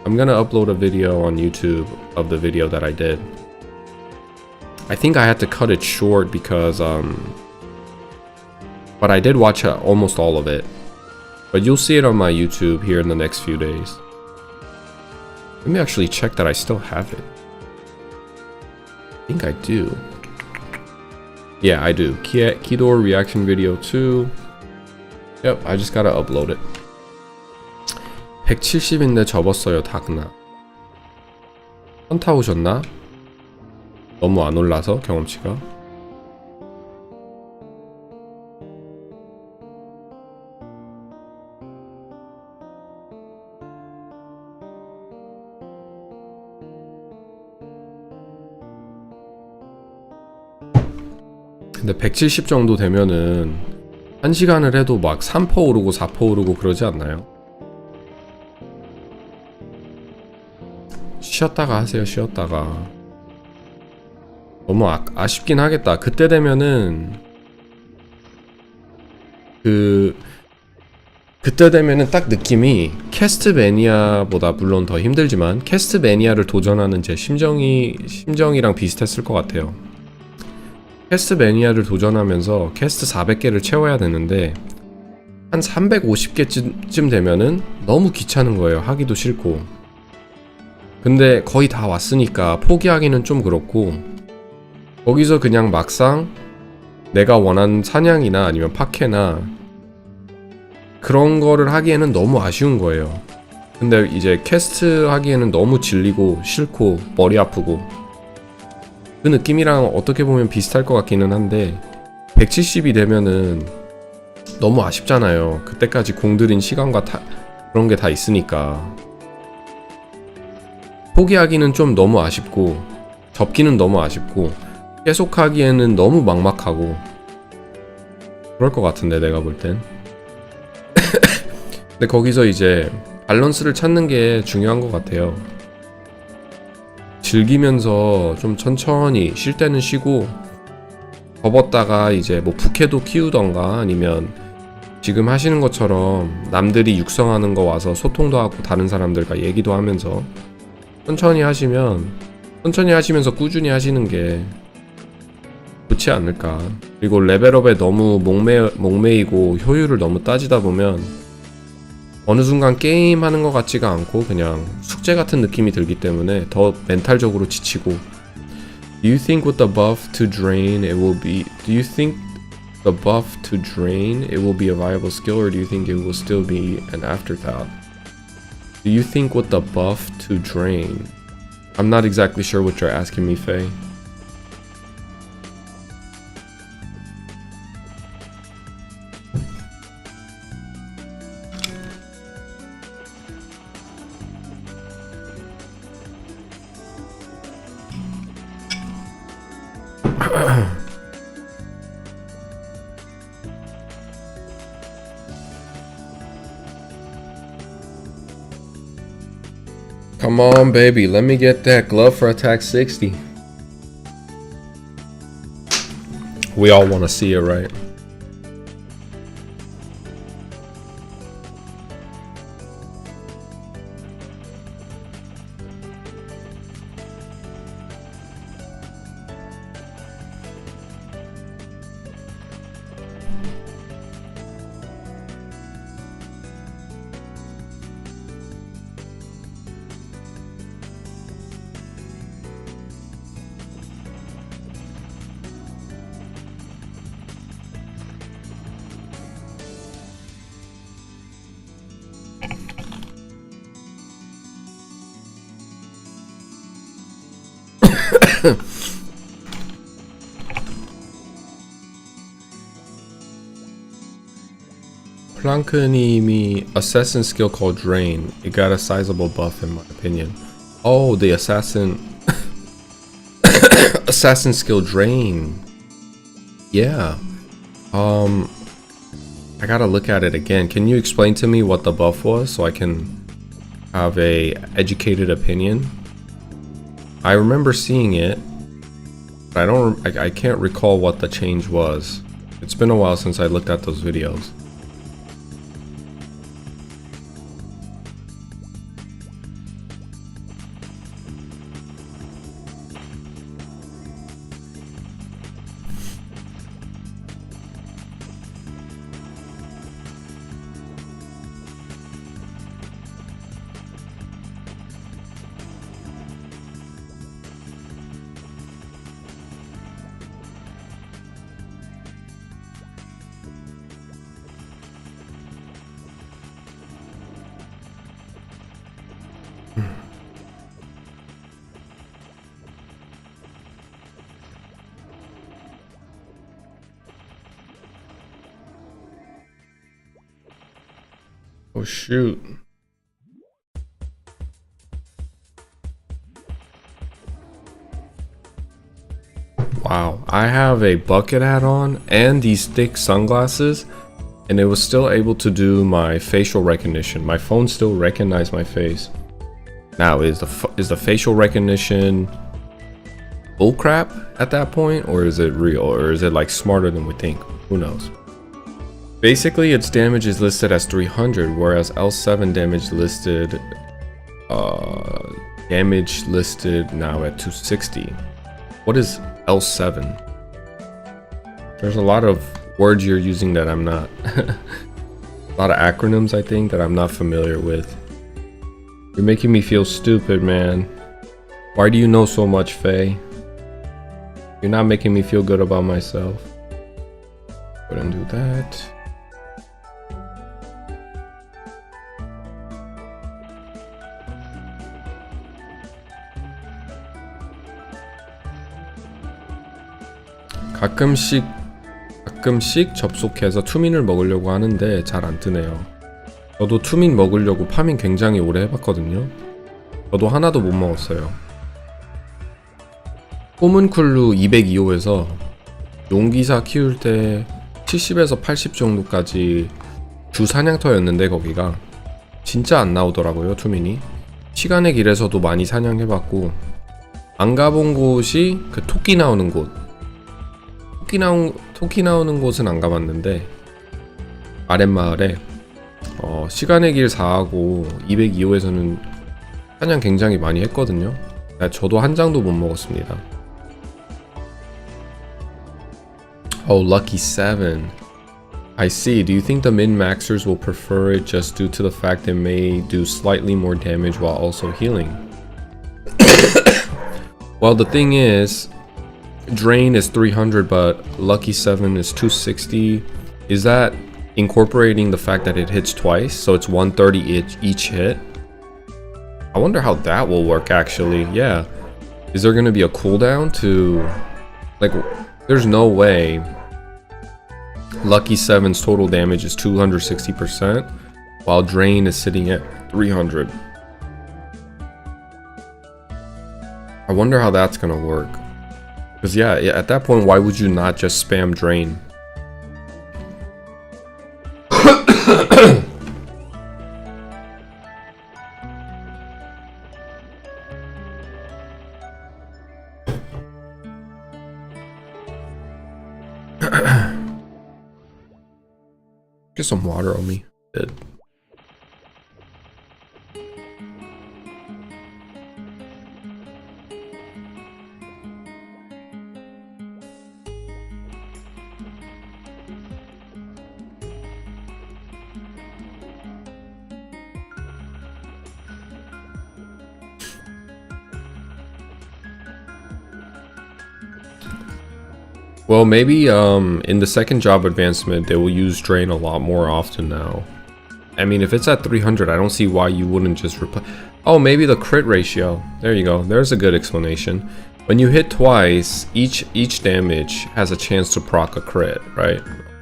I'm gonna upload a video on YouTube of the video that I did. I think I had to cut it short because but I did watch almost all of it. But you'll see it on my YouTube here in the next few days. Let me actually check that I still have it. I think I do. Yeah, I do. Keydoor reaction video 2. Yep, I just gotta upload it. 170인데 접었어요, 다그나. 현타 오셨나? 너무 안 올라서 경험치가. 근데 170 정도 되면은 1시간을 해도 막 3% 오르고 4% 오르고 그러지 않나요? 쉬었다가 하세요. 쉬었다가. 너무 아쉽긴 하겠다. 그때 되면은 그때 되면은 딱 느낌이 캐스트매니아보다 물론 더 힘들지만 캐스트매니아를 도전하는 제 심정이랑 비슷했을 것 같아요. 퀘스트 매니아를 도전하면서 퀘스트 400개를 채워야 되는데 한 350개쯤 되면은 너무 귀찮은 거예요. 하기도 싫고. 근데 거의 다 왔으니까 포기하기는 좀 그렇고, 거기서 그냥 막상 내가 원하는 사냥이나 아니면 파케나 그런 거를 하기에는 너무 아쉬운 거예요. 근데 이제 퀘스트 하기에는 너무 질리고 싫고 머리 아프고, 그 느낌이랑 어떻게 보면 비슷할 것 같기는 한데 170이 되면은 너무 아쉽잖아요. 그때까지 공들인 시간과 그런 게 다 있으니까. 포기하기는 좀 너무 아쉽고, 접기는 너무 아쉽고, 계속 하기에는 너무 막막하고 그럴 것 같은데, 내가 볼 땐. 근데 거기서 이제 밸런스를 찾는 게 중요한 것 같아요. 즐기면서 좀 천천히 쉴 때는 쉬고, 접었다가 이제 뭐 부캐도 키우던가 아니면 지금 하시는 것처럼 남들이 육성하는 거 와서 소통도 하고 다른 사람들과 얘기도 하면서 천천히 하시면서 꾸준히 하시는 게 좋지 않을까. 그리고 레벨업에 너무 목매이고 효율을 너무 따지다 보면 어느 순간 게임 하는 것 같지가 않고 그냥 숙제 같은 느낌이 들기 때문에 더 멘탈적으로 지치고. Do you think with the buff to drain it will be a viable skill, or do you think it will still be an afterthought? Do you think with the buff to drain? I'm not exactly sure what you're asking me, Faye. Come on, baby, let me get that glove for attack 60. We all want to see it, right? Plank님이 assassin skill called Drain. It got a sizable buff in my opinion. Oh, the assassin assassin skill Drain. Yeah. I gotta look at it again. Can you explain to me what the buff was so I can have a educated opinion? I remember seeing it, but I can't recall what the change was. It's been a while since I looked at those videos. Oh shoot. Wow, I have a bucket hat on and these thick sunglasses, and it was still able to do my facial recognition. My phone still recognized my face. Now, is the facial recognition bullcrap at that point, or is it real, or is it like smarter than we think? Who knows? Basically, its damage is listed as 300, whereas L7 damage listed now at 260. What is L7? There's a lot of words you're using that I'm not. A lot of acronyms, I think, that I'm not familiar with. You're making me feel stupid, man. Why do you know so much, Faye? You're not making me feel good about myself. Go ahead and do that. 가끔씩 접속해서 투민을 먹으려고 하는데 잘 안 뜨네요. 저도 투민 먹으려고 파밍 굉장히 오래 해봤거든요. 저도 하나도 못 먹었어요. 호문쿨루 202호에서 용기사 키울 때 70에서 80 정도까지 주 사냥터였는데 거기가 진짜 안 나오더라고요, 투민이. 시간의 길에서도 많이 사냥해봤고 안 가본 곳이 그 토끼 나오는 곳. 토끼 나오는 곳은 안 가봤는데 아랫마을에 시간의 길 4하고 202호에서는 사냥 굉장히 많이 했거든요. 저도 한 장도 못 먹었습니다. Oh, lucky 7. I see. Do you think the min-maxers will prefer it just due to the fact they may do slightly more damage while also healing? Well, the thing is, Drain is 300, but Lucky 7 is 260. Is that incorporating the fact that it hits twice, so it's 130 each hit? I wonder how that will work actually. Yeah. Is there gonna be a cooldown to... Like, there's no way Lucky 7's total damage is 260%, while Drain is sitting at 300. I wonder how that's gonna work. Because yeah, at that point, why would you not just spam Drain? Get some water on me. Dead. Well, maybe in the second job advancement, they will use Drain a lot more often now. I mean, if it's at 300, I don't see why you wouldn't just replace... Oh, maybe the crit ratio. There you go. There's a good explanation. When you hit twice, each damage has a chance to proc a crit, right?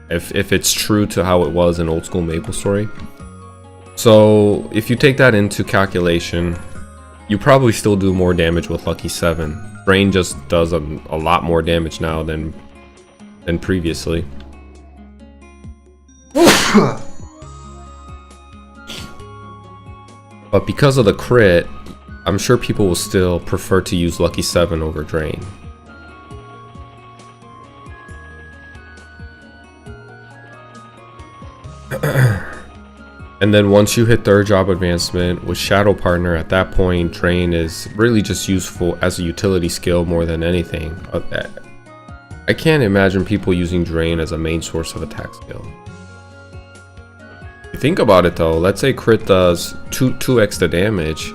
If it's true to how it was in old school Maplestory. So, if you take that into calculation, you probably still do more damage with Lucky 7. Drain just does a lot more damage now than previously. But because of the crit, I'm sure people will still prefer to use Lucky 7 over Drain. And then once you hit third job advancement with Shadow Partner, at that point Drain is really just useful as a utility skill more than anything. I can't imagine people using Drain as a main source of attack skill. You think about it though, let's say crit does 2x the damage,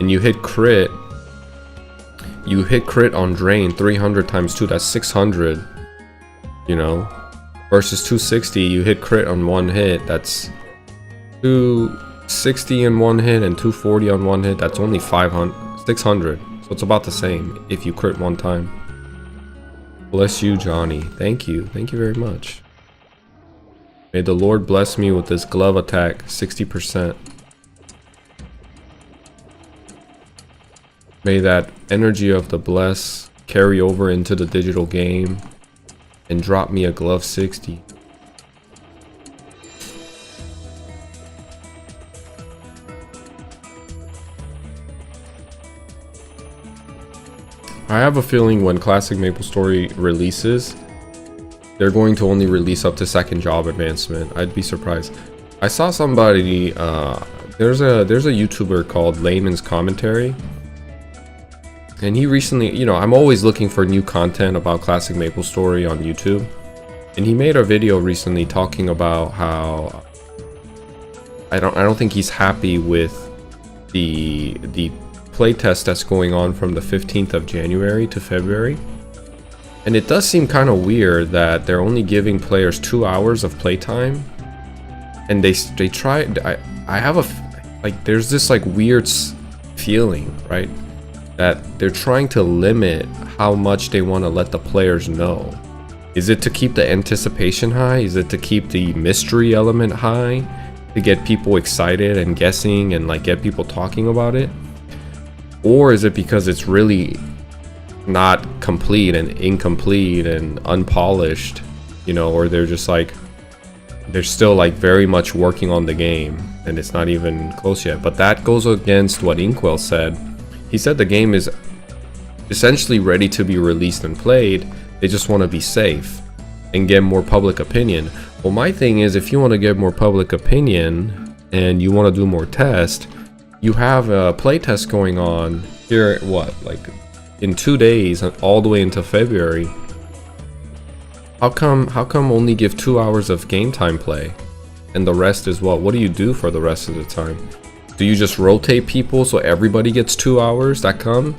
and you hit crit on Drain 300 times 2, that's 600, you know, versus 260, you hit crit on one hit, that's 260 in one hit and 240 on one hit, that's only 600, so it's about the same if you crit one time. Bless you, Johnny. Thank you very much. May the Lord bless me with this glove attack, 60%. May that energy of the bless carry over into the digital game and drop me a glove 60. I have a feeling when Classic Maplestory releases, they're going to only release up to second job advancement. I'd be surprised. I saw somebody, there's a YouTuber called Layman's Commentary, and he recently, you know, I'm always looking for new content about Classic Maplestory on YouTube, and he made a video recently talking about how I don't think he's happy with the playtest that's going on from the 15th of January to February. And it does seem kind of weird that they're only giving players 2 hours of playtime, and they try. I have there's this like weird feeling, right, that they're trying to limit how much they want to let the players know. Is it to keep the anticipation high? Is it to keep the mystery element high, to get people excited and guessing and like get people talking about it? Or is it because it's really not complete and incomplete and unpolished, you know, or they're just like, they're still like very much working on the game and it's not even close yet? But that goes against what Inkwell said. He said the game is essentially ready to be released and played. They just want to be safe and get more public opinion. Well, my thing is, if you want to get more public opinion and you want to do more tests, you have a playtest going on here, what, like in 2 days, all the way into February. How come only give 2 hours of game time play, and the rest is what do you do for the rest of the time? Do you just rotate people so everybody gets 2 hours that come?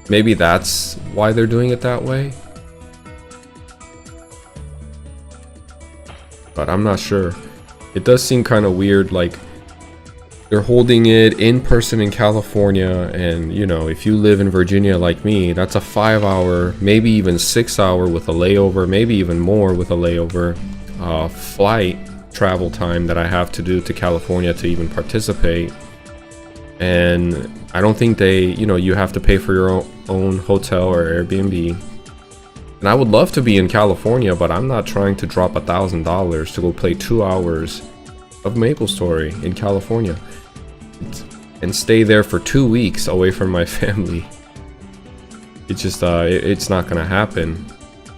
Maybe that's why they're doing it that way, but I'm not sure. It does seem kind of weird, like they're holding it in person in California, and you know, if you live in Virginia like me, that's a 5 hour, maybe even 6 hour with a layover, maybe even more with a layover, flight travel time that I have to do to California to even participate. And I don't think you have to pay for your own hotel or Airbnb. And I would love to be in California, but I'm not trying to drop $1,000 to go play 2 hours of Maplestory in California and stay there for 2 weeks away from my family. It's just it's not gonna happen.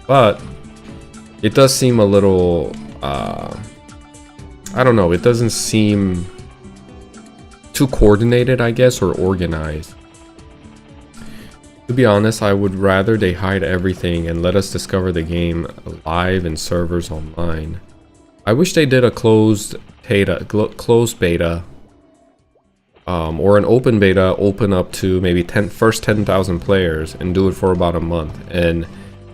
But it does seem a little I don't know, it doesn't seem too coordinated, I guess, or organized. To be honest, I would rather they hide everything and let us discover the game live in servers online. I wish they did a closed beta, or an open beta, open up to maybe first 10,000 players and do it for about a month, and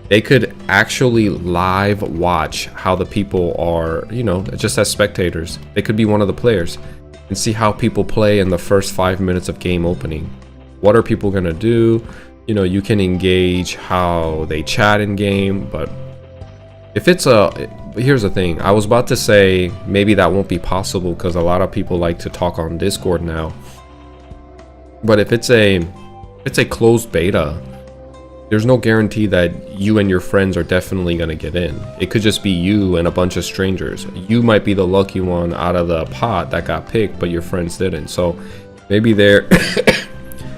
they could actually live watch how the people are, you know, just as spectators. They could be one of the players and see how people play in the first 5 minutes of game opening. What are people gonna do? You know, you can engage how they chat in game, but if it's here's the thing. I was about to say maybe that won't be possible because a lot of people like to talk on Discord now. But if it's a closed beta, there's no guarantee that you and your friends are definitely gonna get in. It could just be you and a bunch of strangers. You might be the lucky one out of the pot that got picked, but your friends didn't. So maybe they're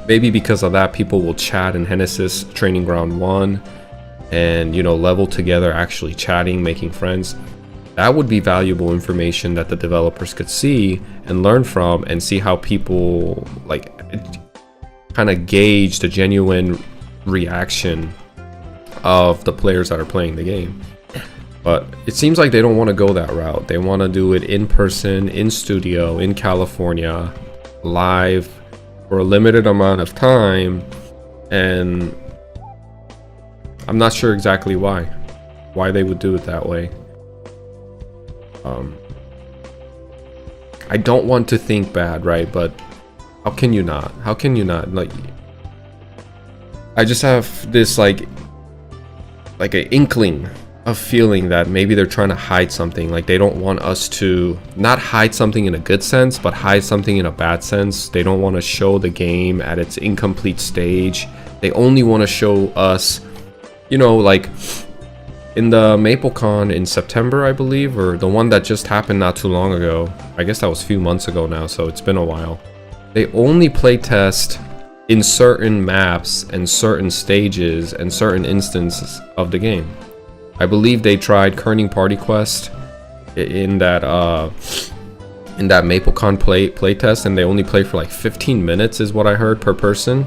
maybe because of that, people will chat in Genesis Training Ground 1 and, you know, level together, actually chatting, making friends. That would be valuable information that the developers could see and learn from, and see how people like kind of gauge the genuine reaction of the players that are playing the game. But it seems like they don't want to go that route. They want to do it in person, in studio, in California, live, for a limited amount of time, and I'm not sure exactly why they would do it that way. I don't want to think bad, right? But how can you not? How can you not? Like, I just have this like an inkling of feeling that maybe they're trying to hide something. Like, they don't want us to not hide something in a good sense, but hide something in a bad sense. They don't want to show the game at its incomplete stage. They only want to show us, you know, like in the MapleCon in September, I believe, or the one that just happened not too long ago. I guess that was a few months ago now, so it's been a while. They only play test in certain maps and certain stages and certain instances of the game. I believe they tried Kerning Party Quest in that MapleCon playtest, and they only play for like 15 minutes is what I heard per person.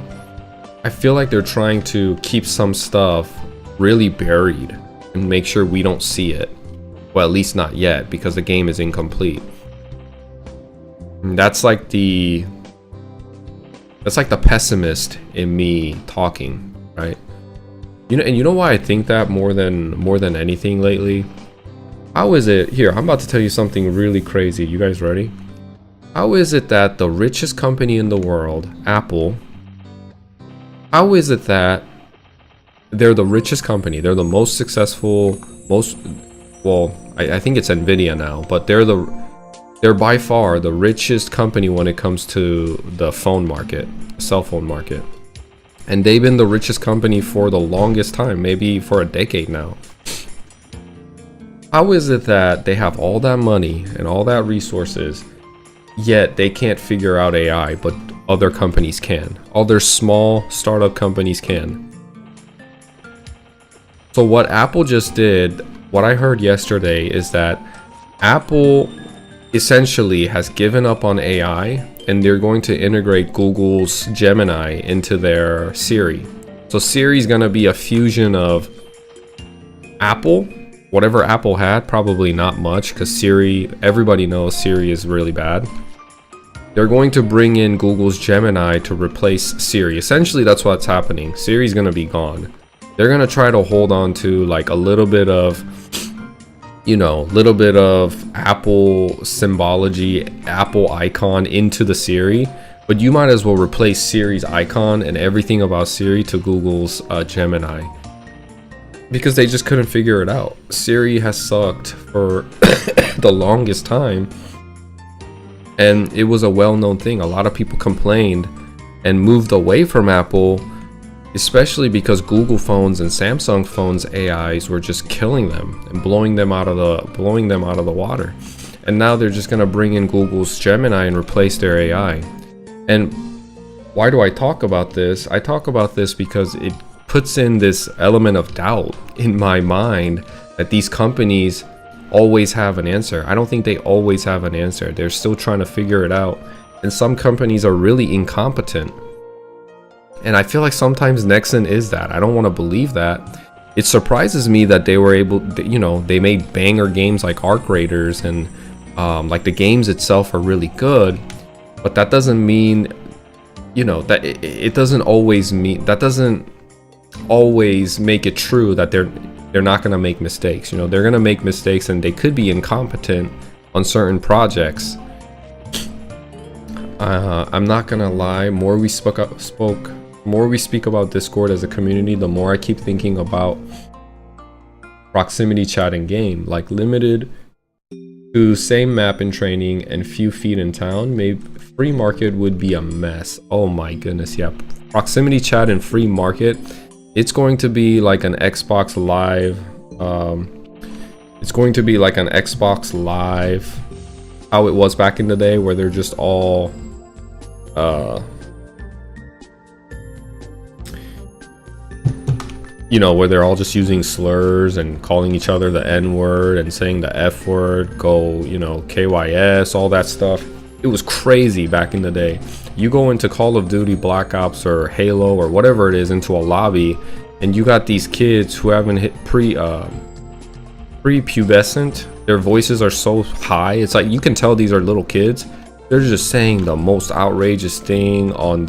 I feel like they're trying to keep some stuff really buried and make sure we don't see it. Well, at least not yet, because the game is incomplete. That's like the pessimist in me talking, right? You know why I think that more than anything lately? How is it, here, I'm about to tell you something really crazy. You guys ready? How is it that the richest company in the world, Apple, how is it that they're the richest company, they're the most successful, I think it's Nvidia now, but they're by far the richest company when it comes to the phone market, cell phone market. And they've been the richest company for the longest time, maybe for a decade now. How is it that they have all that money and all that resources, yet they can't figure out AI, but other companies can? Other small startup companies can. So what Apple just did, what I heard yesterday, is that Apple essentially has given up on AI, and they're going to integrate Google's Gemini into their Siri. So Siri is going to be a fusion of Apple, whatever Apple had, probably not much, because Siri, everybody knows Siri is really bad. They're going to bring in Google's Gemini to replace Siri. Essentially, that's what's happening. Siri's going to be gone. They're going to try to hold on to like a little bit of Apple symbology, Apple icon into the Siri, but you might as well replace Siri's icon and everything about Siri to Google's Gemini, because they just couldn't figure it out. Siri has sucked for the longest time, and it was a well-known thing. A lot of people complained and moved away from Apple, especially because Google phones and Samsung phones AIs were just killing them and blowing them out of the water. And now they're just going to bring in Google's Gemini and replace their AI. And why do I talk about this? I talk about this because it puts in this element of doubt in my mind that these companies always have an answer. I don't think they always have an answer. They're still trying to figure it out. And some companies are really incompetent. And I feel like sometimes Nexon is that. I don't want to believe that. It surprises me that they were able, they made banger games like Arc Raiders, and like the games itself are really good. But that doesn't mean, that it doesn't always mean, that doesn't always make it true that they're not going to make mistakes. They're going to make mistakes, and they could be incompetent on certain projects. I'm not gonna lie, more we speak about Discord as a community, the more I keep thinking about proximity chat in game, like limited to same map in training and few feet in town. Maybe free market would be a mess. Oh my goodness, yeah. Proximity chat in free market, it's going to be like an Xbox Live. It's going to be like an Xbox Live, how it was back in the day, where they're just all where they're all just using slurs and calling each other the N-word and saying the F-word, KYS, all that stuff. It was crazy back in the day. You go into Call of Duty, Black Ops, or Halo, or whatever it is, into a lobby, and you got these kids who haven't hit pre-pubescent. Their voices are so high, it's like you can tell these are little kids. They're just saying the most outrageous thing on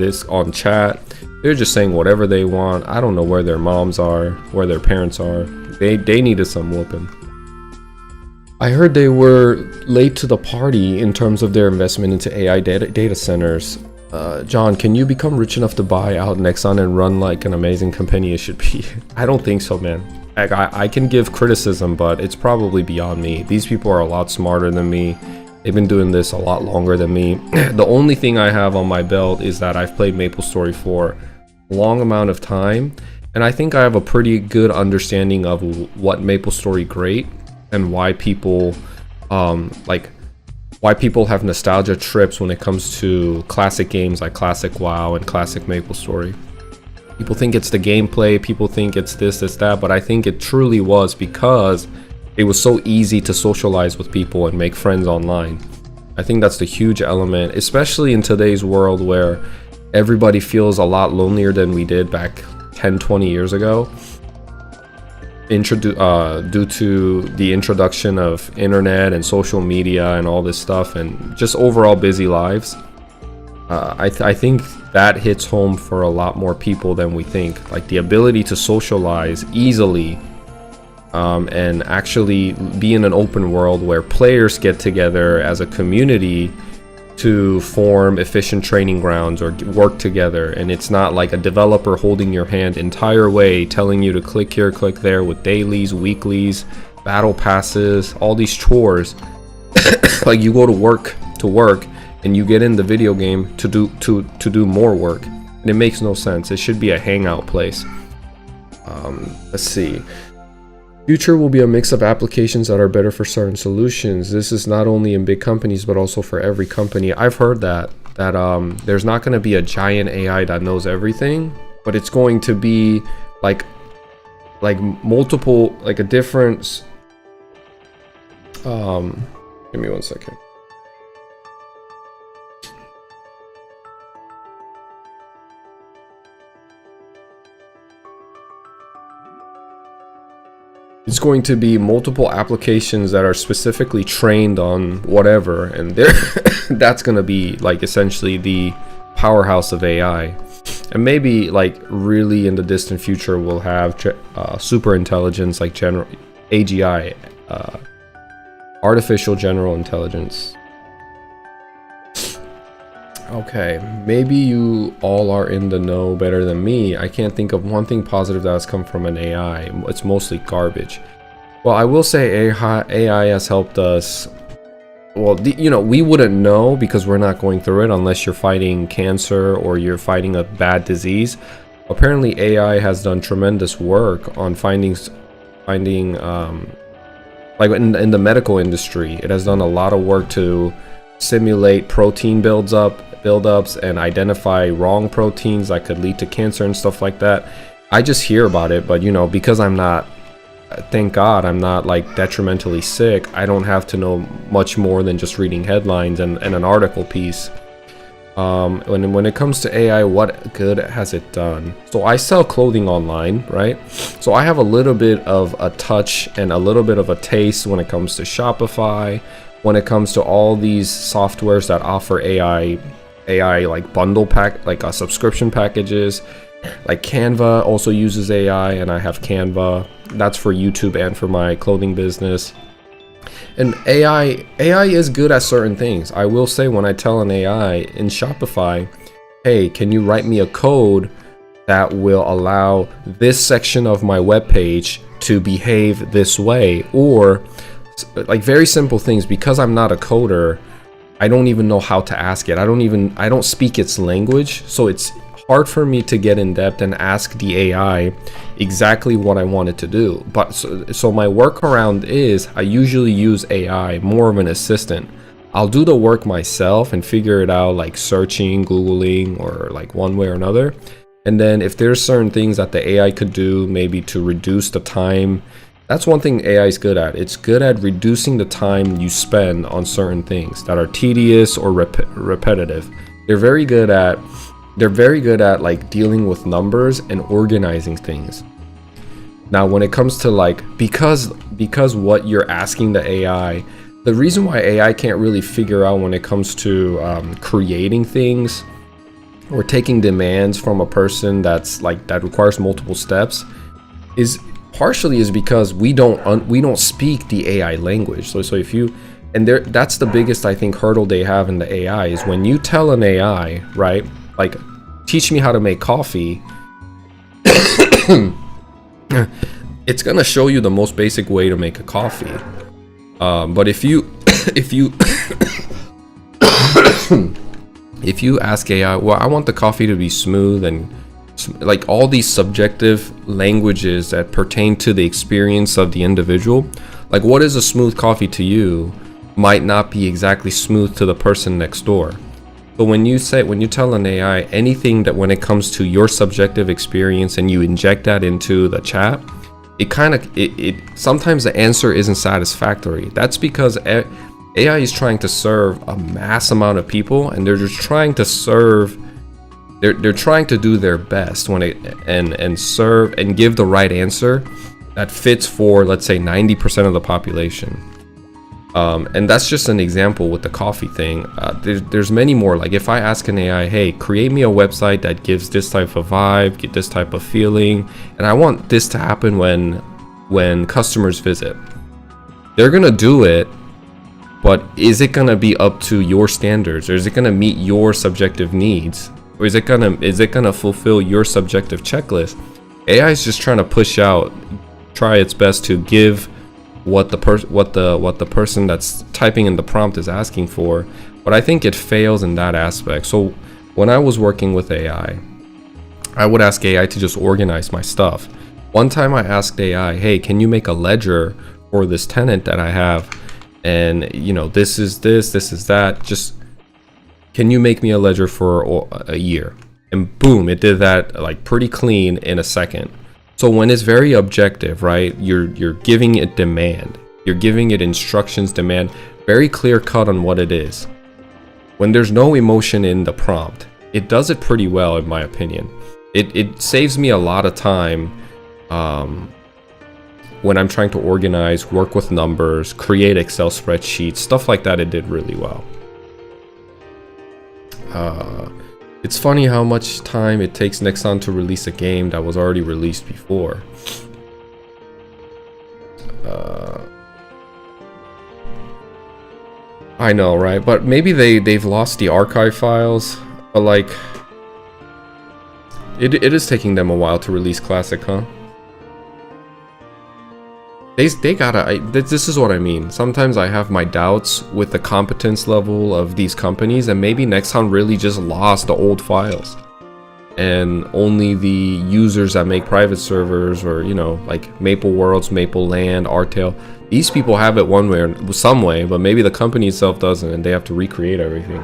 chat. They're just saying whatever they want. I don't know where their moms are, where their parents are. They needed some whooping. I heard they were late to the party in terms of their investment into AI data centers. John, can you become rich enough to buy out Nexon and run like an amazing company it should be? I don't think so, man. I can give criticism, but it's probably beyond me. These people are a lot smarter than me. They've been doing this a lot longer than me. The only thing I have on my belt is that I've played Maplestory for a long amount of time, and I think I have a pretty good understanding of what Maplestory great and why people why people have nostalgia trips when it comes to classic games like Classic WoW and Classic Maplestory. People think it's the gameplay, people think it's this, that, but I think it truly was because it was so easy to socialize with people and make friends online. I think that's the huge element, especially in today's world where everybody feels a lot lonelier than we did back 10-20 years ago. due to the introduction of internet and social media and all this stuff and just overall busy lives, I think that hits home for a lot more people than we think. Like the ability to socialize easily and actually be in an open world where players get together as a community to form efficient training grounds or work together, and it's not like a developer holding your hand entire way telling you to click here, click there with dailies, weeklies, battle passes, all these chores. Like you go to work and you get in the video game to do more work, and it makes no sense. It should be a hangout place. Let's see. Future will be a mix of applications that are better for certain solutions. This is not only in big companies, but also for every company. I've heard that there's not going to be a giant AI that knows everything, but it's going to be like multiple, like a difference. Give me 1 second. It's going to be multiple applications that are specifically trained on whatever, and that's going to be like essentially the powerhouse of AI. And maybe like really in the distant future we'll have super intelligence like general AGI, artificial general intelligence. Okay, maybe you all are in the know better than me. I can't think of one thing positive that has come from an AI. It's mostly garbage. Well, I will say AI has helped us. Well, we wouldn't know because we're not going through it unless you're fighting cancer or you're fighting a bad disease. Apparently, AI has done tremendous work on finding like in the medical industry. It has done a lot of work to simulate protein buildups and identify wrong proteins that could lead to cancer and stuff like that. I just hear about it, but because I'm not, thank God I'm not like detrimentally sick, I don't have to know much more than just reading headlines and an article piece. When it comes to AI, what good has it done? So I sell clothing online, right? So I have a little bit of a touch and a little bit of a taste when it comes to Shopify, when it comes to all these softwares that offer AI like bundle pack, like subscription packages. Like Canva also uses AI, and I have Canva. That's for YouTube and for my clothing business. And AI is good at certain things. I will say, when I tell an AI in Shopify, hey, can you write me a code that will allow this section of my webpage to behave this way, or like very simple things, because I'm not a coder, I don't even know how to ask it. I don't speak its language, so it's hard for me to get in depth and ask the AI exactly what I want it to do. But so my workaround is I usually use AI more of an assistant. I'll do the work myself and figure it out, like searching, Googling, or like one way or another. And then if there's certain things that the AI could do, maybe to reduce the time. That's one thing AI is good at. It's good at reducing the time you spend on certain things that are tedious or repetitive. They're very good at like dealing with numbers and organizing things. Now, when it comes to like, because what you're asking the AI, the reason why AI can't really figure out when it comes to creating things or taking demands from a person that requires multiple steps is because we don't speak the AI language. So if you, and that's the biggest, I think, hurdle they have in the AI is when you tell an AI, right, like, teach me how to make coffee, it's gonna show you the most basic way to make a coffee. But if you if you ask AI, well, I want the coffee to be smooth, and like all these subjective languages that pertain to the experience of the individual, like what is a smooth coffee to you might not be exactly smooth to the person next door. But when you tell an AI anything that when it comes to your subjective experience and you inject that into the chat, it sometimes the answer isn't satisfactory. That's because AI is trying to serve a mass amount of people, and they're just trying to serve. They're trying to do their best and serve and give the right answer that fits for, let's say, 90% of the population. And that's just an example with the coffee thing. There's many more. Like if I ask an AI, hey, create me a website that gives this type of vibe, get this type of feeling, and I want this to happen when customers visit. They're gonna do it, but is it gonna be up to your standards, or is it gonna meet your subjective needs, or is it gonna fulfill your subjective checklist? AI is just trying to try its best to give what the person that's typing in the prompt is asking for, but I think it fails in that aspect. So when I was working with AI, I would ask AI to just organize my stuff. One time I asked AI, hey, can you make a ledger for this tenant that I have, and you know, this is that, just can you make me a ledger for a year? And boom, it did that like pretty clean in a second. So when it's very objective, right, you're giving it demand, you're giving it instructions, demand, very clear cut on what it is. When there's no emotion in the prompt, it does it pretty well, in my opinion. It saves me a lot of time when I'm trying to organize, work with numbers, create Excel spreadsheets, stuff like that. It did really well. It's funny how much time it takes Nexon to release a game that was already released before. I know, right? But maybe they've lost the archive files. But like, it is taking them a while to release Classic, huh? They gotta, this is what I mean. Sometimes I have my doubts with the competence level of these companies, and maybe Nexon really just lost the old files. And only the users that make private servers, or, you know, like Maple Worlds, Maple Land, Artale, these people have it one way or some way, but maybe the company itself doesn't, and they have to recreate everything.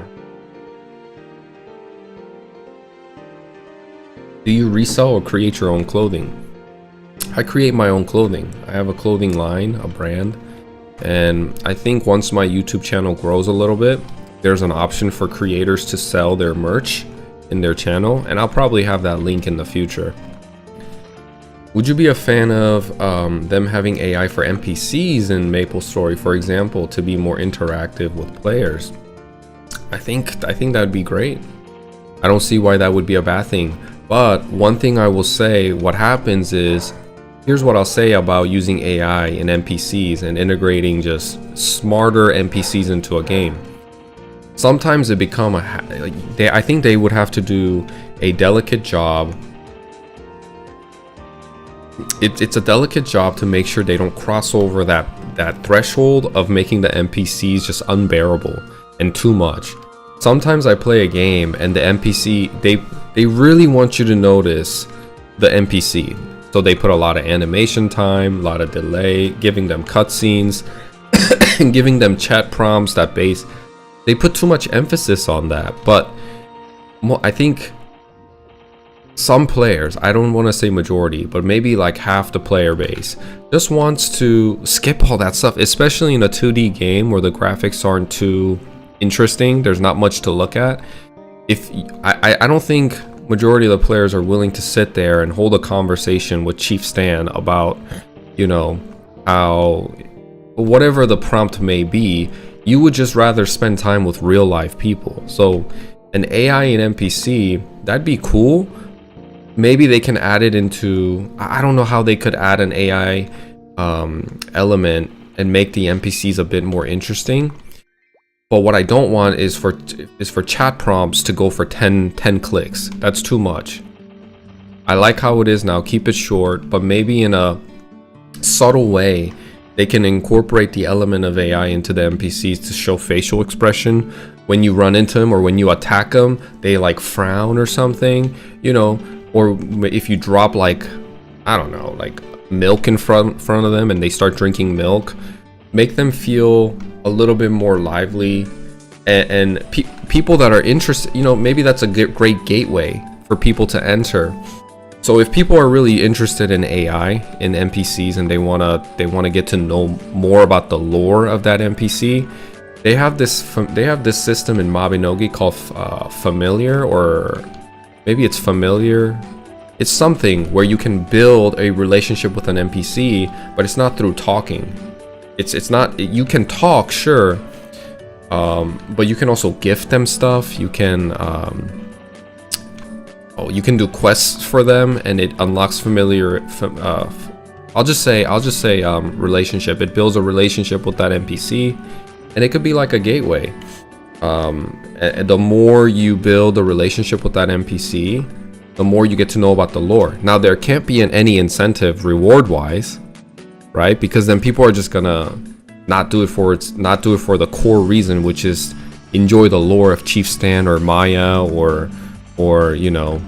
Do you resell or create your own clothing? I create my own clothing. I have a clothing line, a brand, and I think once my YouTube channel grows a little bit, there's an option for creators to sell their merch in their channel, and I'll probably have that link in the future. Would you be a fan of them having AI for NPCs in Maplestory, for example, to be more interactive with players? I think that would be great. I don't see why that would be a bad thing. But one thing I will say, what happens is, here's what I'll say about using AI in NPCs and integrating just smarter NPCs into a game. Sometimes it become I think they would have to do a delicate job. It's a delicate job to make sure they don't cross over that threshold of making the NPCs just unbearable and too much. Sometimes I play a game and the NPC, they really want you to notice the NPC. So they put a lot of animation time, a lot of delay, giving them cutscenes, and giving them chat prompts that they put too much emphasis on that. But I think some players, I don't want to say majority, but maybe like half the player base, just wants to skip all that stuff, especially in a 2D game where the graphics aren't too interesting. There's not much to look at. I don't think majority of the players are willing to sit there and hold a conversation with Chief Stan about, you know, how whatever the prompt may be, you would just rather spend time with real life people. So an AI and NPC, that'd be cool. Maybe they can add it into, I don't know how they could add an AI element and make the NPCs a bit more interesting. But what I don't want is for chat prompts to go for 10 clicks. That's too much. I like how it is now, keep it short, but maybe in a subtle way they can incorporate the element of AI into the NPCs to show facial expression. When you run into them or when you attack them, they like frown or something, you know. Or if you drop like, I don't know, like milk in front of them and they start drinking milk, make them feel a little bit more lively, and people that are interested, you know, maybe that's a great gateway for people to enter. So if people are really interested in AI, in NPCs, and they wanna get to know more about the lore of that NPC, they have this system in Mabinogi called Familiar, or maybe it's Familiar. it's something where you can build a relationship with an NPC, but it's not through talking. It's not, you can talk, sure, but you can also gift them stuff. You can you can do quests for them, and it unlocks I'll just say relationship. It builds a relationship with that NPC, and it could be like a gateway. And the more you build a relationship with that NPC, the more you get to know about the lore. Now, there can't be any incentive reward wise, right? Because then people are just gonna not do it for the core reason, which is enjoy the lore of Cheif Stan or Maya or you know,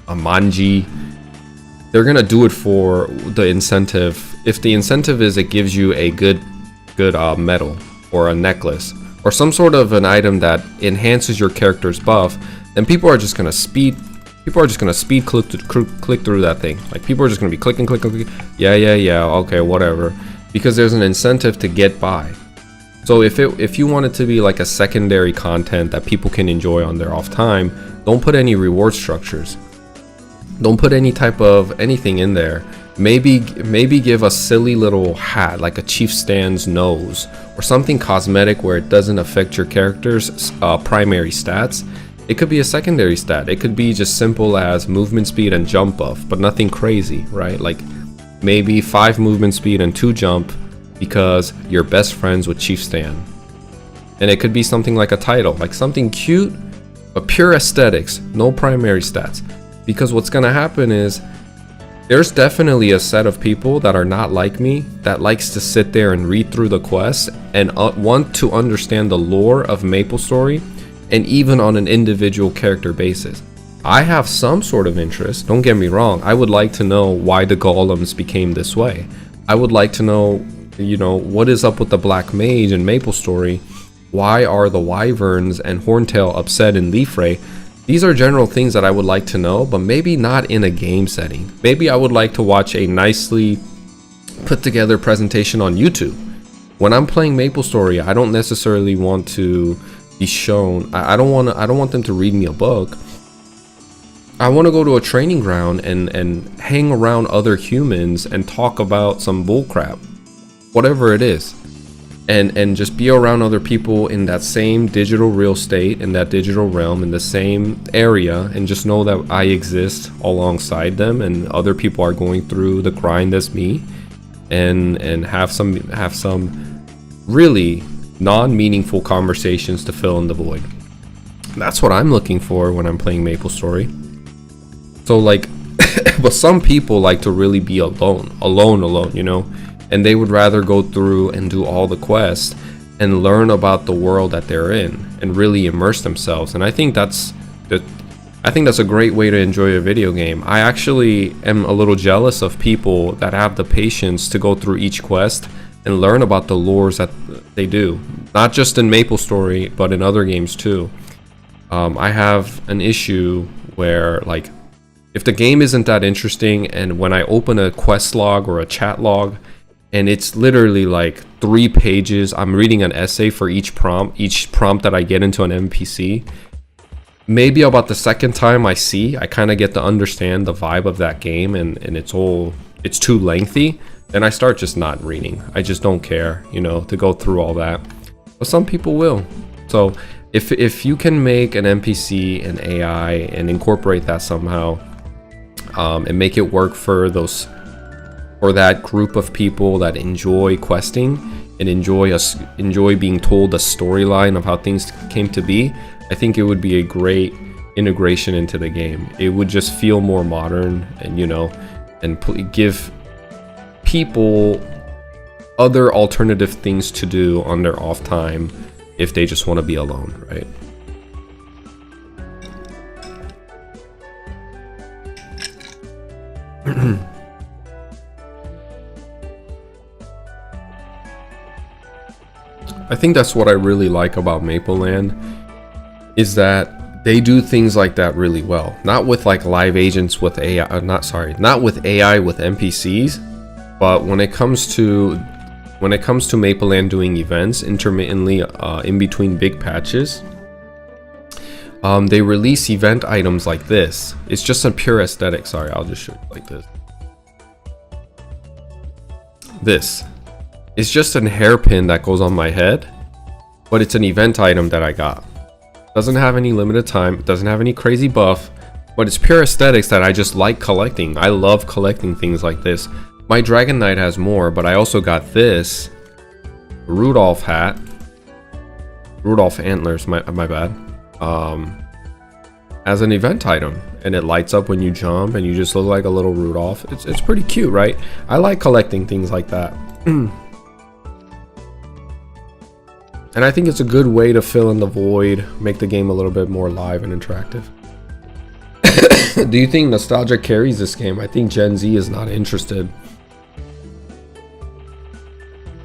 a Manji. They're gonna do it for the incentive. If the incentive is it gives you a good medal or a necklace or some sort of an item that enhances your character's buff, then people are just gonna speed click through that thing. Like, people are just gonna be clicking, yeah, okay, whatever, because there's an incentive to get by. So if you want it to be like a secondary content that people can enjoy on their off time, don't put any reward structures. Don't put any type of anything in there. Maybe give a silly little hat, like a Cheif Stan's nose, or something cosmetic where it doesn't affect your character's primary stats. It could be a secondary stat. It could be just simple as movement speed and jump buff, but nothing crazy, right? Like maybe 5 movement speed and 2 jump because you're best friends with Cheif Stan. And it could be something like a title, like something cute, but pure aesthetics, no primary stats. Because what's gonna happen is there's definitely a set of people that are not like me, that likes to sit there and read through the quests and want to understand the lore of Maplestory, and even on an individual character basis. I have some sort of interest, don't get me wrong. I would like to know why the golems became this way. I would like to know, you know, what is up with the Black Mage in Maplestory? Why are the Wyverns and Horntail upset in Leafray? These are general things that I would like to know, but maybe not in a game setting. Maybe I would like to watch a nicely put together presentation on YouTube. When I'm playing Maplestory, I don't necessarily want to be shown. I don't want them to read me a book. I want to go to a training ground and hang around other humans and talk about some bullcrap, whatever it is, and just be around other people in that same digital real estate, in that digital realm, in the same area, and just know that I exist alongside them, and other people are going through the grind as me, and have some really non-meaningful conversations to fill in the void. That's what I'm looking for when I'm playing Maplestory. So like, but some people like to really be alone, you know, and they would rather go through and do all the quests and learn about the world that they're in and really immerse themselves. And I think that's a great way to enjoy a video game. I actually am a little jealous of people that have the patience to go through each quest and learn about the lores that they do, not just in Maplestory, but in other games too. I have an issue where, like, if the game isn't that interesting, and when I open a quest log or a chat log, and it's literally like 3 pages, I'm reading an essay for each prompt that I get into an NPC. Maybe about the second time I kind of get to understand the vibe of that game, and it's too lengthy. Then I start just not reading. I just don't care, you know, to go through all that. But some people will. So if you can make an NPC an AI and incorporate that somehow, and make it work for that group of people that enjoy questing and enjoy being told a storyline of how things came to be, I think it would be a great integration into the game. It would just feel more modern, and, you know, and give people other alternative things to do on their off time if they just want to be alone, right? I think that's what I really like about Mapleland, is that they do things like that really well. Not with like live agents with AI, not with AI with NPCs, but when it comes to Mapleland doing events intermittently in between big patches, They release event items like this. It's just a pure aesthetic. Sorry, I'll just show you like this. This. It's just a hairpin that goes on my head, but it's an event item that I got. Doesn't have any limited time, doesn't have any crazy buff, but it's pure aesthetics that I just like collecting. I love collecting things like this. My Dragon Knight has more, but I also got this Rudolph hat. Rudolph antlers, my bad. As an event item, and it lights up when you jump and you just look like a little Rudolph. It's pretty cute, right? I like collecting things like that. And I think it's a good way to fill in the void, make the game a little bit more live and interactive. Do you think nostalgia carries this game? I think Gen Z is not interested.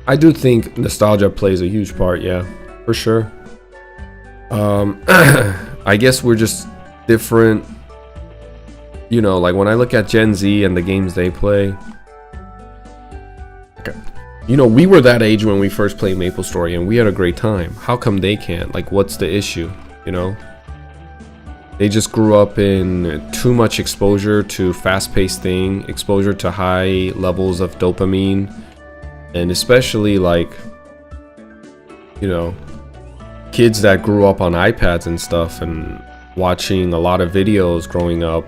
I do think nostalgia plays a huge part, yeah, for sure. I guess we're just different, you know, like when I look at Gen Z and the games they play, okay, you know, we were that age when we first played Maplestory and we had a great time. How come they can't? Like, what's the issue, you know? They just grew up in too much exposure to fast-paced thing, exposure to high levels of dopamine, and especially like, you know, kids that grew up on iPads and stuff and watching a lot of videos growing up,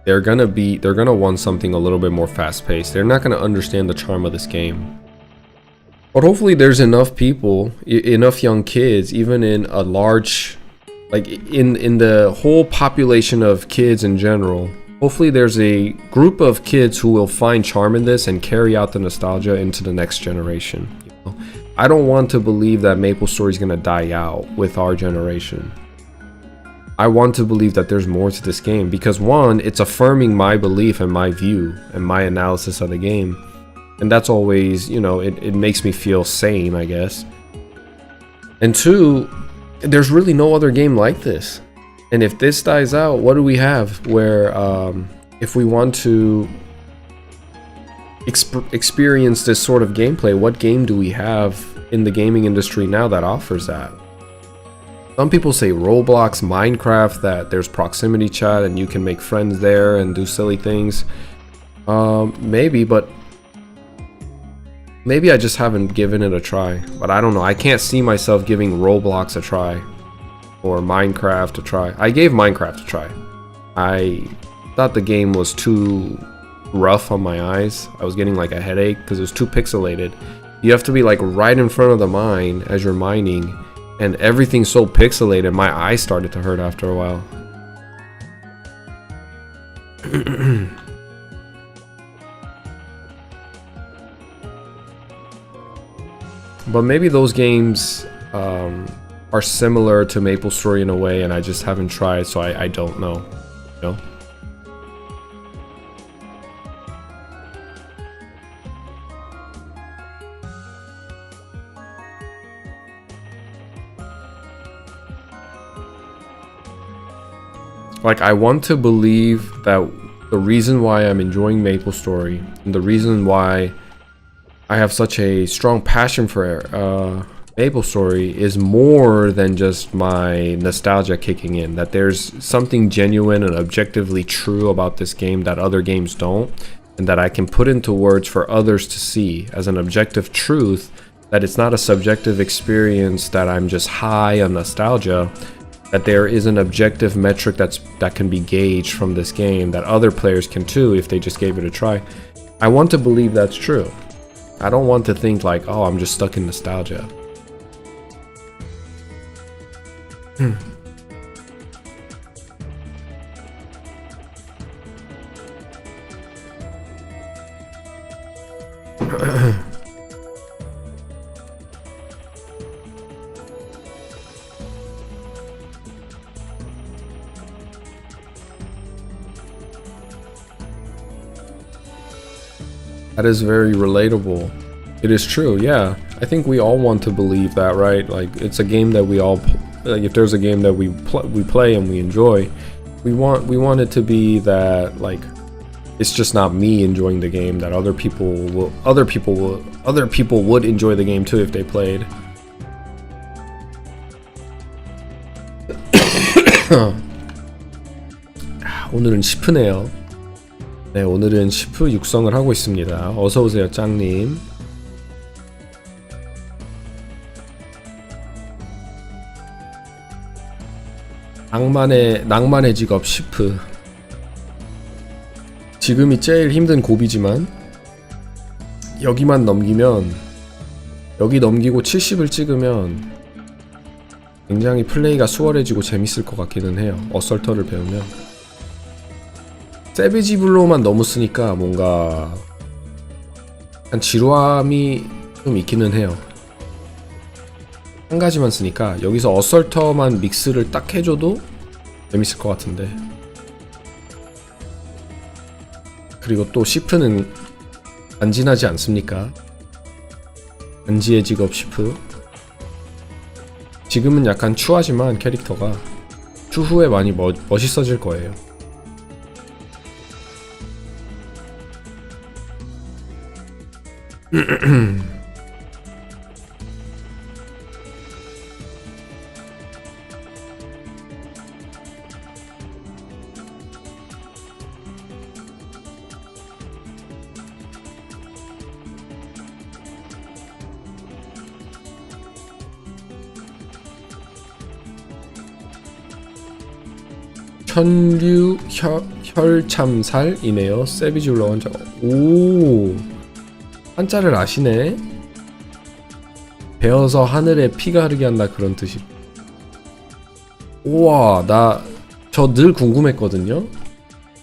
they're gonna want something a little bit more fast-paced. They're not gonna understand the charm of this game. But hopefully there's enough people, enough young kids, even in a large, like in the whole population of kids in general, hopefully there's a group of kids who will find charm in this and carry out the nostalgia into the next generation. You know? I don't want to believe that Maplestory is going to die out with our generation. I want to believe that there's more to this game because one, it's affirming my belief and my view and my analysis of the game. And that's always, you know, it makes me feel sane, I guess. And two, there's really no other game like this. And if this dies out, what do we have where if we want to experience this sort of gameplay, what game do we have in the gaming industry now that offers that? Some people say Roblox, Minecraft, that there's proximity chat and you can make friends there and do silly things. Maybe, but maybe I just haven't given it a try. But I don't know. I can't see myself giving Roblox a try or Minecraft a try. I gave Minecraft a try. I thought the game was too rough on my eyes. I was getting like a headache because it was too pixelated. You have to be like right in front of the mine as you're mining, and everything's so pixelated, my eyes started to hurt after a while. But maybe those games are similar to Maplestory in a way, and I just haven't tried, so I don't know. You know? Like, I want to believe that the reason why I'm enjoying Maplestory and the reason why I have such a strong passion for Maplestory is more than just my nostalgia kicking in. That there's something genuine and objectively true about this game that other games don't, and that I can put into words for others to see as an objective truth, that it's not a subjective experience, that I'm just high on nostalgia, that there is an objective metric that can be gauged from this game, that other players can too if they just gave it a try. I want to believe that's true. I don't want to think like, oh, I'm just stuck in nostalgia. That is very relatable. It is true, yeah. I think we all want to believe that, right? Like, it's a game that we all, like, if there's a game that we play and we enjoy, we want it to be that, like, it's just not me enjoying the game, that other people would enjoy the game too if they played. 오늘은 시프네요. 네, 오늘은 시프 육성을 하고 있습니다. 어서오세요, 짱님. 낭만의 직업 시프. 지금이 제일 힘든 고비지만 여기만 넘기면, 여기 넘기고 70을 찍으면 굉장히 플레이가 수월해지고 재밌을 것 같기는 해요. 어설터를 배우면. 세비지 블로우만 너무 쓰니까 뭔가 약간 지루함이 좀 있기는 해요. 한 가지만 쓰니까 여기서 어설터만 믹스를 딱 해줘도 재밌을 것 같은데. 그리고 또 시프는 간지나지 않습니까? 간지의 직업 시프. 지금은 약간 추하지만 캐릭터가 추후에 많이 멋있어질 거예요. 천류 혈참살이네요. 세비지 올라온 자. 오, 한자를 아시네. 베어서 하늘에 피가 흐르게 한다, 그런 뜻이. 우와, 저 늘 궁금했거든요.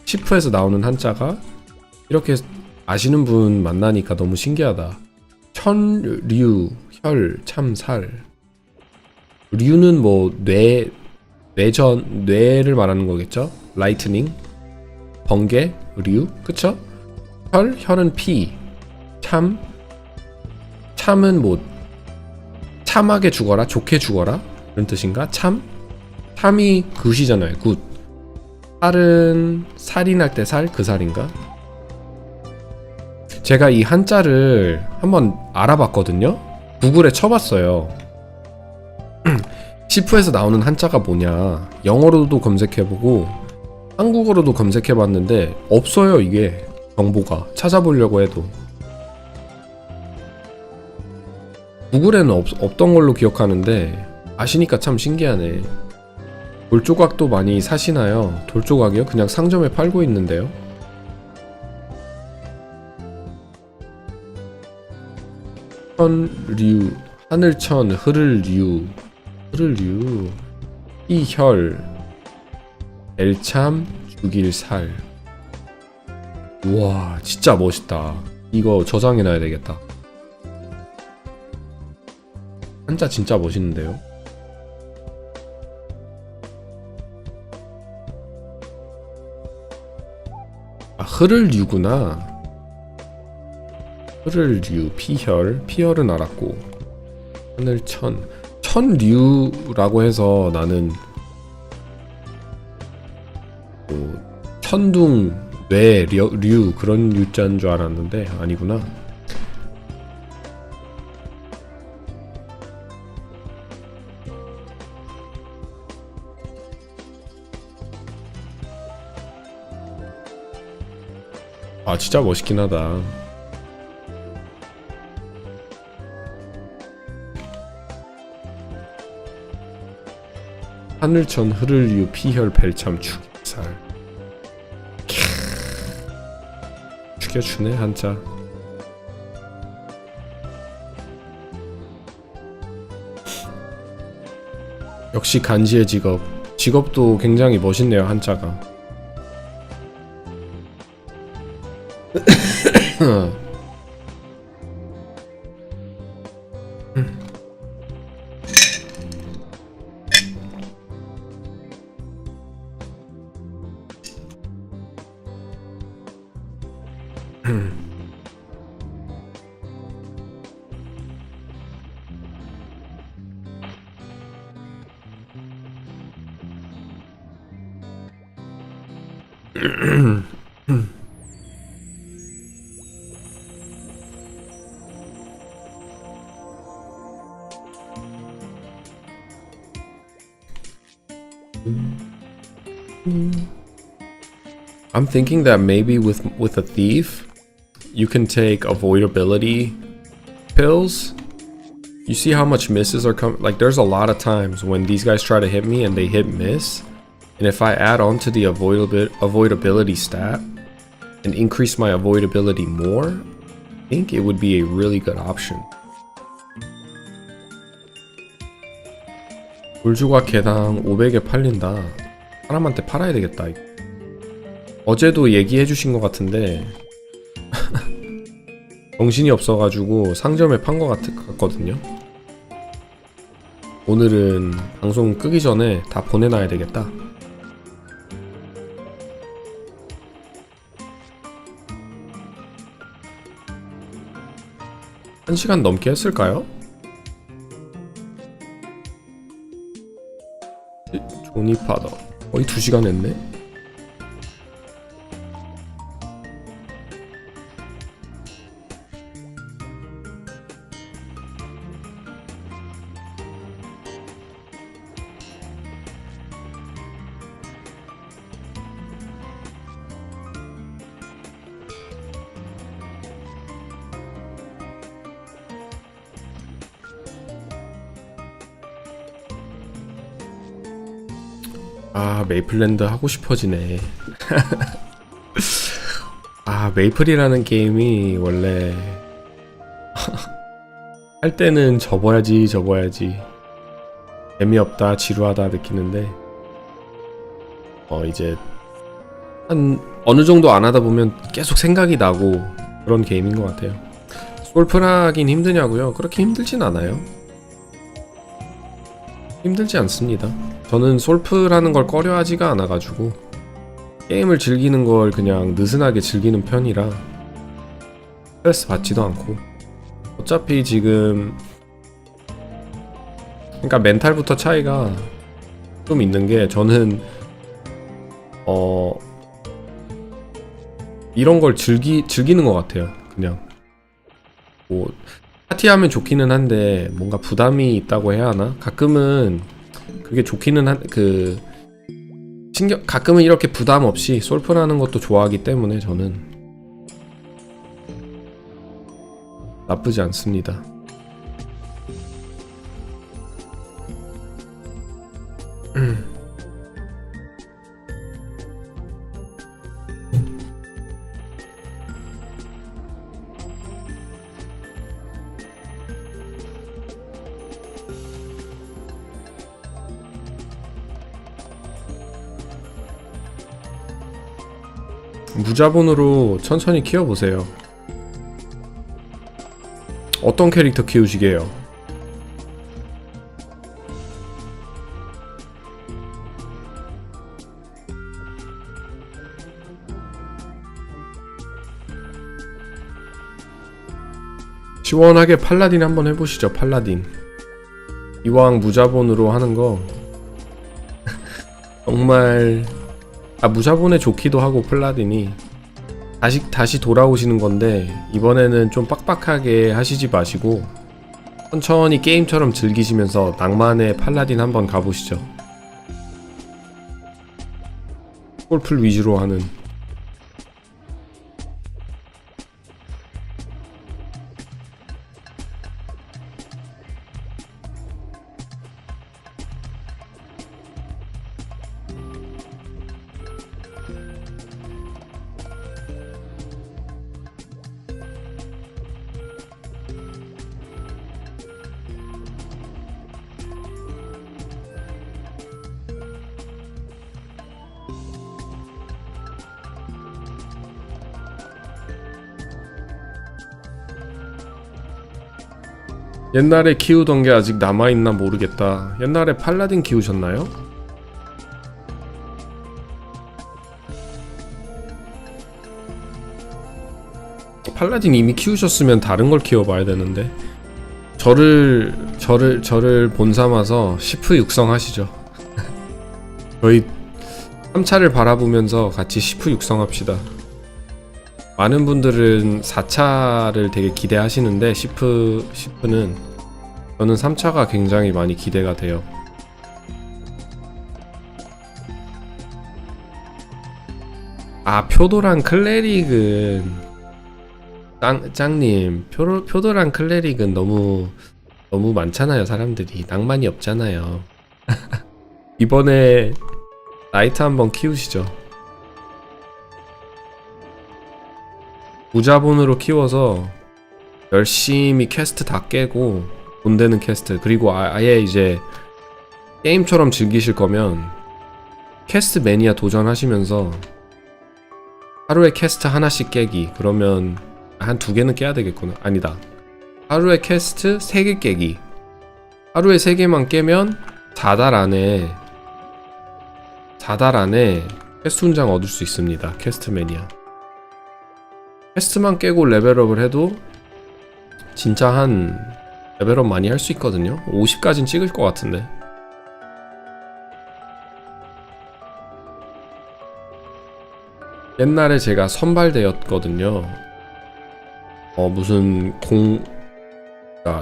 시프에서 나오는 한자가 이렇게 아시는 분 만나니까 너무 신기하다. 천류 혈참살. 류는 뭐 뇌를 말하는 거겠죠? 라이트닝, 번개, 류, 그쵸? 혈은 피, 참은 뭐 참하게 죽어라, 좋게 죽어라 이런 뜻인가? 참이 굿이잖아요. 굿. 살은 살인할 때 살, 그 살인가? 제가 이 한자를 한번 알아봤거든요. 구글에 쳐봤어요. 시프에서 나오는 한자가 뭐냐, 영어로도 검색해보고 한국어로도 검색해봤는데 없어요. 이게 정보가 찾아보려고 해도 구글에는 없던 걸로 기억하는데 아시니까 참 신기하네. 돌조각도 많이 사시나요? 돌조각이요? 그냥 상점에 팔고 있는데요. 천류, 하늘천, 흐를류, 이혈, 엘참, 죽일살. 우와, 진짜 멋있다. 이거 저장해놔야 되겠다. 한자 진짜 멋있는데요. 아, 흐를류구나. 흐를류, 피혈은 알았고, 하늘천. 천류라고 해서 나는 뭐 천둥, 뇌, 류 그런 유자인 줄 알았는데 아니구나. 아, 진짜 멋있긴 하다. 하늘천, 흐를류, 피혈, 벨참, 죽일살. 죽여주네 한자. 역시 간지의 직업도 굉장히 멋있네요, 한자가. I'm thinking that maybe with a thief, you can take avoidability pills. You see how much misses are coming? Like, there's a lot of times when these guys try to hit me and they hit miss. And if I add on to the avoidability stat and increase my avoidability more, I think it would be a really good option. 돌주가 개당 500에 팔린다. 사람한테 팔아야 되겠다. 어제도 얘기해 주신 것 같은데 정신이 없어가지고 상점에 판 것 같거든요. 오늘은 방송 끄기 전에 다 보내놔야 되겠다. 1시간 넘게 했을까요? 조니파더 거의 2시간 했네? 아, 메이플랜드 하고 싶어지네. 아, 메이플이라는 게임이 원래 할 때는 접어야지 재미없다 지루하다 느끼는데 이제 한 어느 정도 안 하다 보면 계속 생각이 나고 그런 게임인 것 같아요. 솔플하긴 힘드냐고요? 그렇게 힘들진 않아요. 힘들지 않습니다. 저는 솔플하는 걸 꺼려하지가 않아가지고 게임을 즐기는 걸 그냥 느슨하게 즐기는 편이라 스트레스 받지도 않고 어차피 지금 그러니까 멘탈부터 차이가 좀 있는 게 저는 이런 걸 즐기는 것 같아요. 그냥 뭐 파티하면 좋기는 한데 뭔가 부담이 있다고 해야 하나? 가끔은 그게 좋기는 가끔은 이렇게 부담 없이 솔플하는 것도 좋아하기 때문에 저는 나쁘지 않습니다. 무자본으로 천천히 키워보세요. 어떤 캐릭터 키우시게요? 시원하게 팔라딘 한번 해보시죠. 팔라딘 이왕 무자본으로 하는 거 정말 무자본에 좋기도 하고 플라딘이 다시 돌아오시는 건데 이번에는 좀 빡빡하게 하시지 마시고 천천히 게임처럼 즐기시면서 낭만의 팔라딘 한번 가보시죠. 골풀 위주로 하는. 옛날에 키우던 게 아직 남아있나 모르겠다. 옛날에 팔라딘 키우셨나요? 팔라딘 이미 키우셨으면 다른 걸 키워봐야 되는데 저를 본삼아서 시프 육성하시죠. 저희 3차를 바라보면서 같이 시프 육성합시다. 많은 분들은 4차를 되게 기대하시는데 시프는 저는 3차가 굉장히 많이 기대가 돼요. 표도랑 클레릭은 짱님 표도랑 클레릭은 너무 많잖아요. 사람들이 낭만이 없잖아요. 이번에 나이트 한번 키우시죠. 무자본으로 키워서 열심히 퀘스트 다 깨고 돈 되는 퀘스트, 그리고 아예 이제 게임처럼 즐기실 거면 퀘스트 매니아 도전하시면서 하루에 퀘스트 하나씩 깨기. 그러면 한 2개는 깨야 되겠구나. 아니다, 하루에 퀘스트 3개 깨기. 하루에 3개만 깨면 4달 안에 퀘스트 훈장 얻을 수 있습니다. 퀘스트 매니아. 퀘스트만 깨고 레벨업을 해도 진짜 한 레벨업 많이 할 수 있거든요. 50까진 찍을 것 같은데. 옛날에 제가 선발대였거든요. 무슨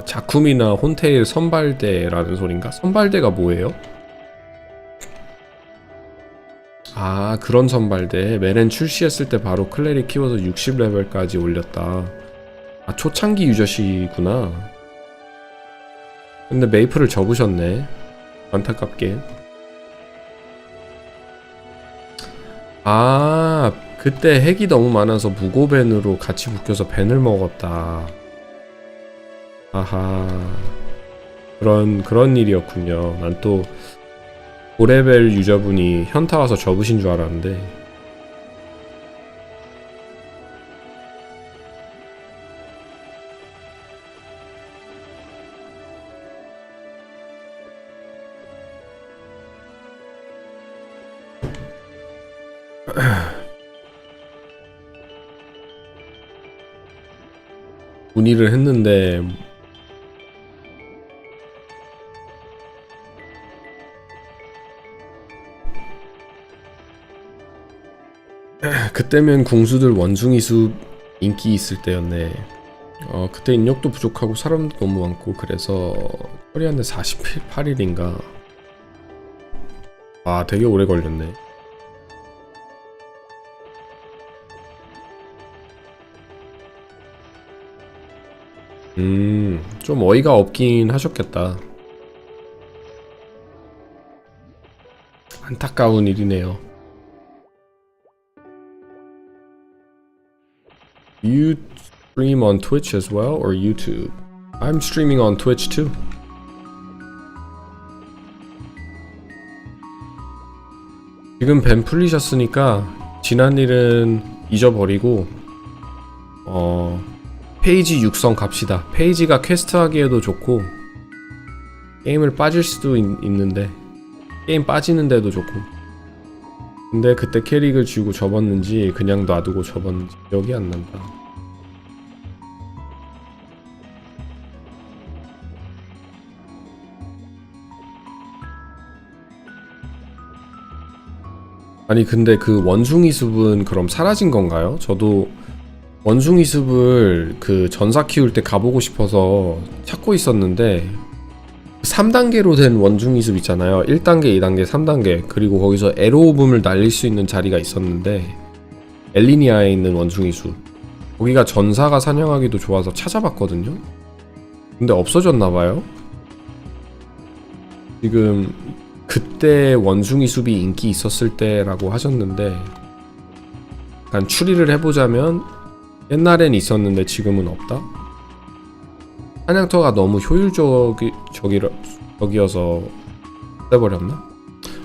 자쿠미나 혼테일 선발대라는 소린가? 선발대가 뭐예요? 그런 선발대. 메렌 출시했을 때 바로 클레릭 키워서 60레벨까지 올렸다. 초창기 유저시구나. 근데 메이플을 접으셨네, 안타깝게. 그때 핵이 너무 많아서 무고밴으로 같이 묶여서 밴을 먹었다. 아하, 그런 일이었군요. 난 또 고레벨 유저분이 현타 와서 접으신 줄 알았는데. 문의를 했는데 그때면 궁수들 원숭이 숲 인기 있을 때였네. 그때 인력도 부족하고 사람도 너무 많고 그래서 처리하는데 48일인가. 되게 오래 걸렸네. 좀 어이가 없긴 하셨겠다. 안타까운 일이네요. You stream on Twitch as well or YouTube? I'm streaming on Twitch too. 지금 밴 풀리셨으니까 지난 일은 잊어버리고 페이지 육성 갑시다. 페이지가 퀘스트 하기에도 좋고 게임을 빠질 수도 있는데 게임 빠지는데도 좋고. 근데 그때 캐릭을 쥐고 접었는지 그냥 놔두고 접었는지 기억이 안 난다. 아니 근데 그 원숭이 숲은 그럼 사라진 건가요? 저도 원숭이 숲을 그 전사 키울 때 가보고 싶어서 찾고 있었는데 3단계로 된 원숭이 숲 있잖아요. 1단계, 2단계, 3단계. 그리고 거기서 에로오붐을 날릴 수 있는 자리가 있었는데 엘리니아에 있는 원숭이 숲, 거기가 전사가 사냥하기도 좋아서 찾아봤거든요. 근데 없어졌나봐요. 지금 그때 원숭이 숲이 인기 있었을 때라고 하셨는데 약간 추리를 해보자면 옛날엔 있었는데 지금은 없다? 사냥터가 너무 효율적이어서 해버렸나?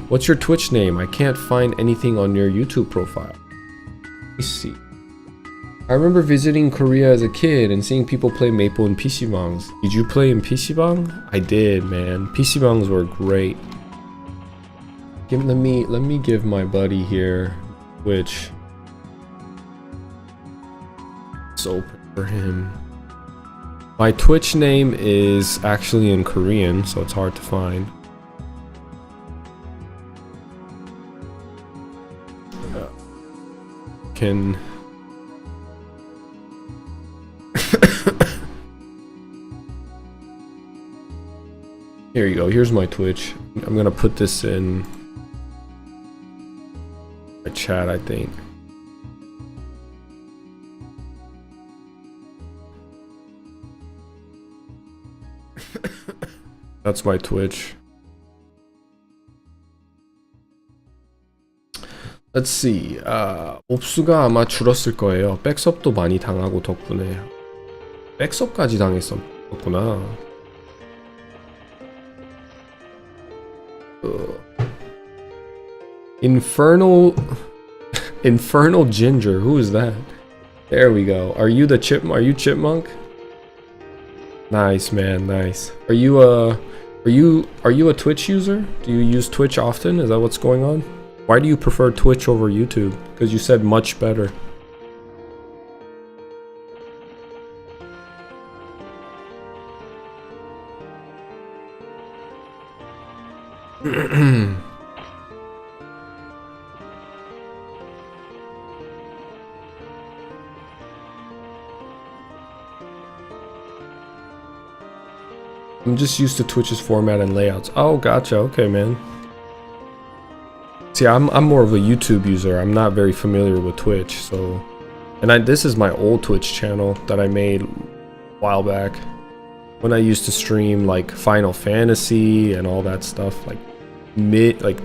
What's your Twitch name? I can't find anything on your YouTube profile. Let me see. I remember visiting Korea as a kid and seeing people play Maple in PC방s. Did you play in PC방? I did, man. PC방s were great. Let me give my buddy here Twitch. Let's open for him. My Twitch name is actually in Korean, so it's hard to find. Here you go. Here's my Twitch. I'm gonna put this in my chat, I think. That's my Twitch. Let's see. 옵수가 아마 줄었을 거예요. 백섭도 많이 당하고 덕분에. 백섭까지 당했었구나. Infernal Ginger. Who is that? There we go. Are you Chipmunk? Nice, man. Nice. Are you a Twitch user? Do you use Twitch often? Is that what's going on? Why do you prefer Twitch over YouTube? Because you said much better. I'm just used to Twitch's format and layouts. Oh, gotcha. Okay, man. See, I'm more of a YouTube user. I'm not very familiar with Twitch, so... And this is my old Twitch channel that I made a while back. When I used to stream, like, Final Fantasy and all that stuff. Like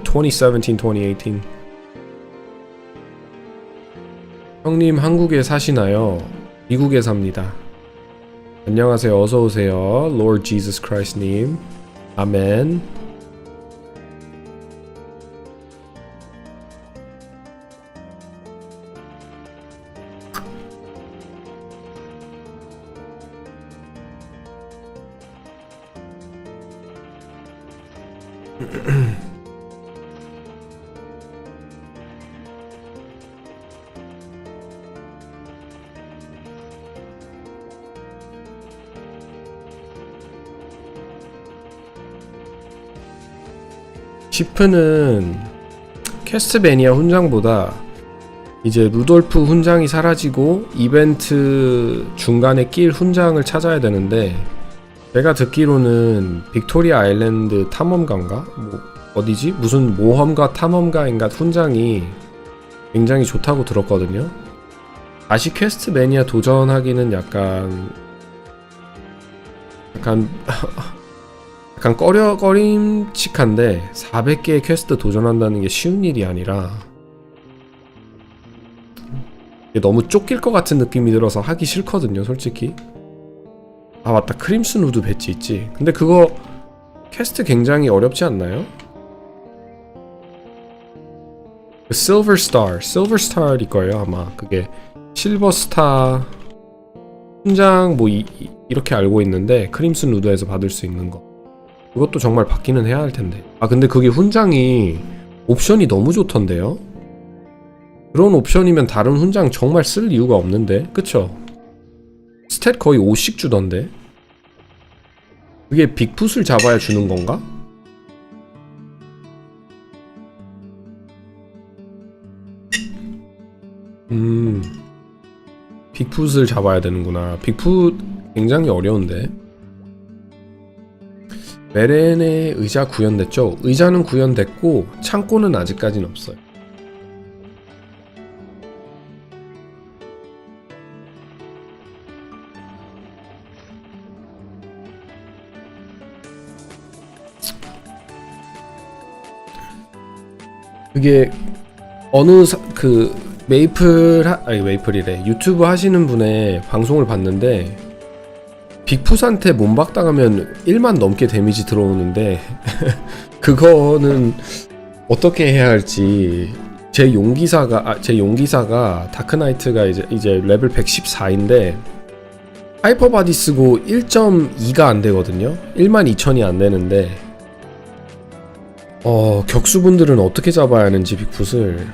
2017, 2018. 형님, 한국에 사시나요? 미국에 삽니다. 안녕하세요. 어서 오세요. Lord Jesus Christ 님. 아멘. 치프는 캐스트베니아 훈장보다 이제 루돌프 훈장이 사라지고 이벤트 중간에 낄 훈장을 찾아야 되는데, 제가 듣기로는 빅토리아 아일랜드 탐험가인가? 뭐 어디지? 무슨 모험가 탐험가인가 훈장이 굉장히 좋다고 들었거든요. 다시 퀘스트매니아 도전하기는 약간 꺼림칙한데 400개의 퀘스트 도전한다는 게 쉬운 일이 아니라 이게 너무 쫓길 것 같은 느낌이 들어서 하기 싫거든요, 솔직히. 아 맞다, 크림슨 우드 배지 있지. 근데 그거 퀘스트 굉장히 어렵지 않나요? 실버스타일 거예요 아마. 그게 실버스타 훈장 뭐 이렇게 알고 있는데, 크림슨 우드에서 받을 수 있는 거 그것도 정말 받기는 해야 할 텐데. 아 근데 그게 훈장이 옵션이 너무 좋던데요? 그런 옵션이면 다른 훈장 정말 쓸 이유가 없는데, 그쵸? 스탯 거의 5씩 주던데. 그게 빅풋을 잡아야 주는 건가? 빅풋을 잡아야 되는구나. 빅풋 굉장히 어려운데. 메렌의 의자 구현됐죠? 의자는 구현됐고 창고는 아직까지는 없어요. 그게 메이플이래. 유튜브 하시는 분의 방송을 봤는데 빅풋한테 몸박당하면 1만 넘게 데미지 들어오는데 그거는 어떻게 해야 할지. 제 용기사가 다크나이트가 이제 레벨 114인데 하이퍼바디 쓰고 1.2가 안 되거든요. 12,000이 안 되는데 격수분들은 어떻게 잡아야 하는지 빅풋을.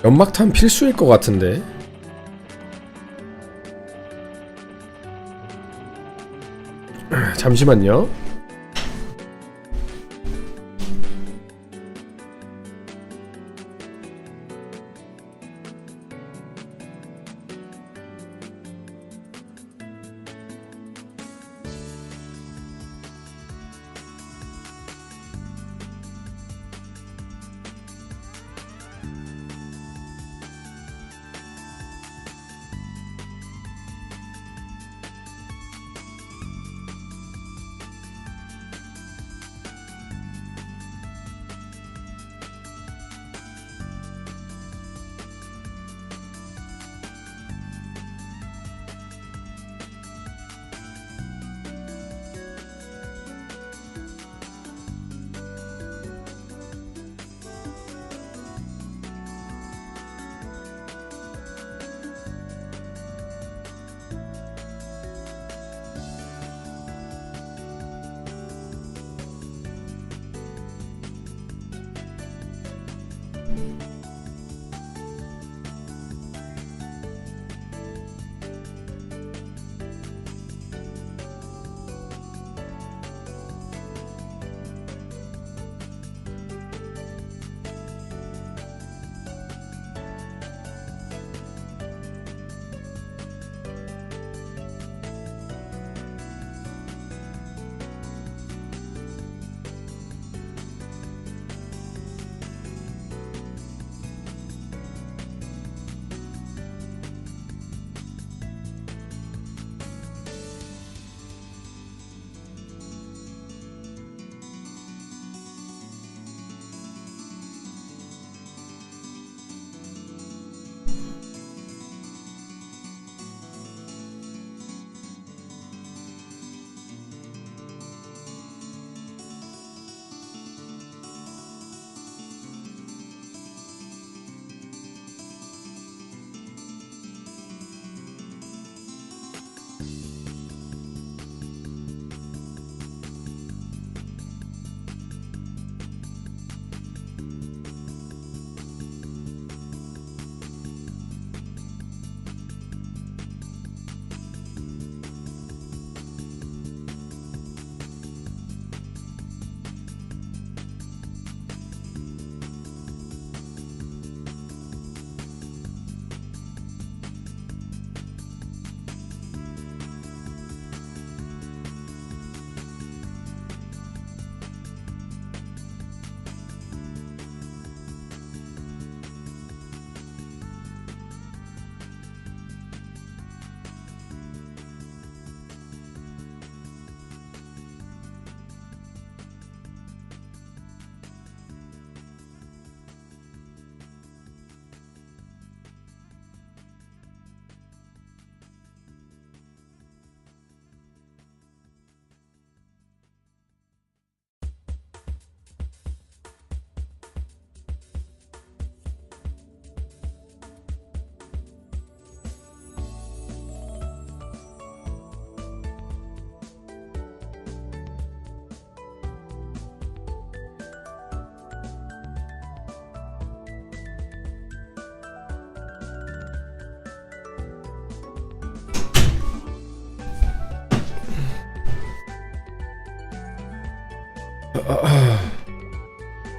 연막탄 필수일 것 같은데. 잠시만요.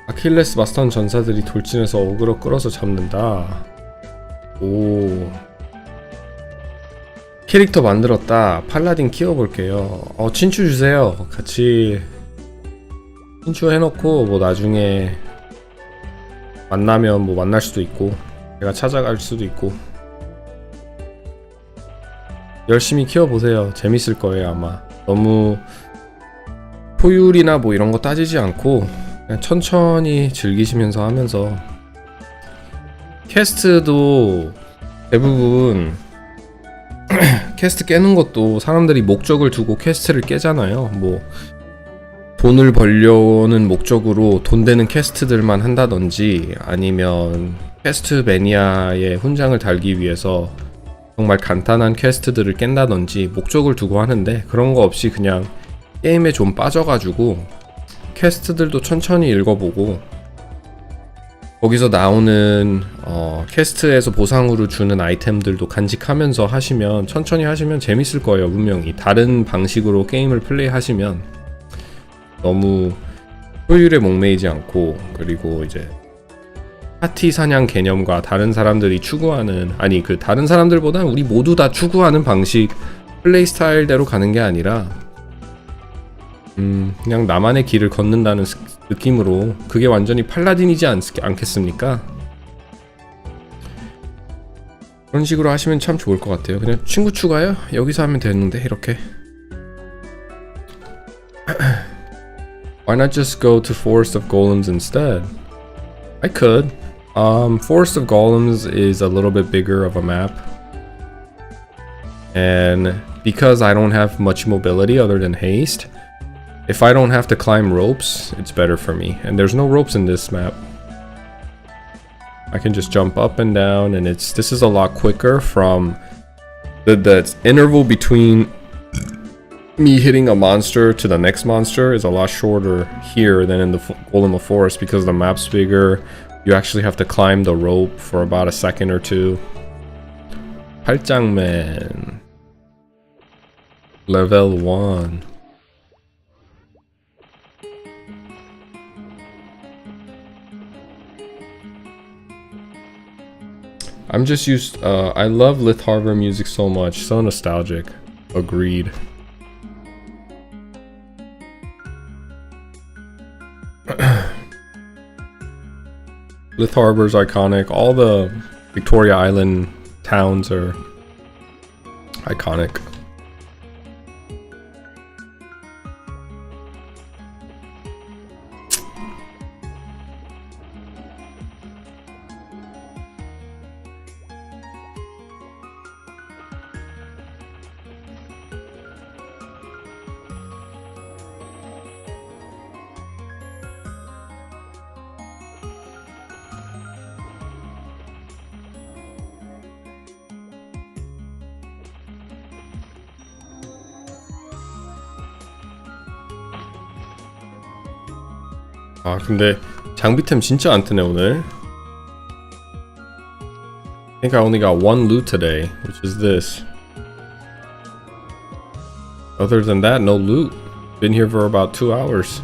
아킬레스 마스터는 전사들이 돌진해서 어그로 끌어서 잡는다. 오. 캐릭터 만들었다. 팔라딘 키워볼게요. 친추 주세요. 같이 친추 해놓고 뭐 나중에 만나면 뭐 만날 수도 있고 제가 찾아갈 수도 있고 열심히 키워보세요. 재밌을 거예요 아마. 너무 포율이나 뭐 이런 거 따지지 않고 그냥 천천히 즐기시면서 하면서 캐스트도 대부분 캐스트 깨는 것도 사람들이 목적을 두고 캐스트를 깨잖아요. 뭐 돈을 벌려는 목적으로 돈 되는 캐스트들만 한다든지 아니면 캐스트 매니아의 훈장을 달기 위해서 정말 간단한 퀘스트들을 깬다든지 목적을 두고 하는데 그런 거 없이 그냥 게임에 좀 빠져가지고 퀘스트들도 천천히 읽어보고 거기서 나오는 퀘스트에서 보상으로 주는 아이템들도 간직하면서 하시면 천천히 하시면 재밌을 거예요. 분명히 다른 방식으로 게임을 플레이하시면 너무 효율에 목매이지 않고 그리고 이제 파티 사냥 개념과 다른 사람들이 추구하는 그 다른 사람들보다 우리 모두 다 추구하는 방식 플레이 스타일대로 가는 게 아니라 그냥 나만의 길을 걷는다는 느낌으로 그게 완전히 팔라딘이지 않겠습니까? 그런 식으로 하시면 참 좋을 것 같아요. 그냥 친구 추가요? 여기서 하면 되는데 이렇게 Why not just go to Forest of Golems instead? I could. Forest of Golems is a little bit bigger of a map. And because I don't have much mobility other than haste, if I don't have to climb ropes, it's better for me. And there's no ropes in this map. I can just jump up and down and this is a lot quicker from the interval between me hitting a monster to the next monster is a lot shorter here than in the Golem of Forest because the map's bigger. You actually have to climb the rope for about a second or two. 팔짱맨 Level 1. I'm just used I love Lith Harbor music so much, so nostalgic. Agreed. Lith Harbor's iconic. All the Victoria Island towns are iconic. 아 근데 장비템 진짜 안 뜨네 오늘. I think I only got one loot today, which is this. Other than that, no loot. Been here for about 2 hours.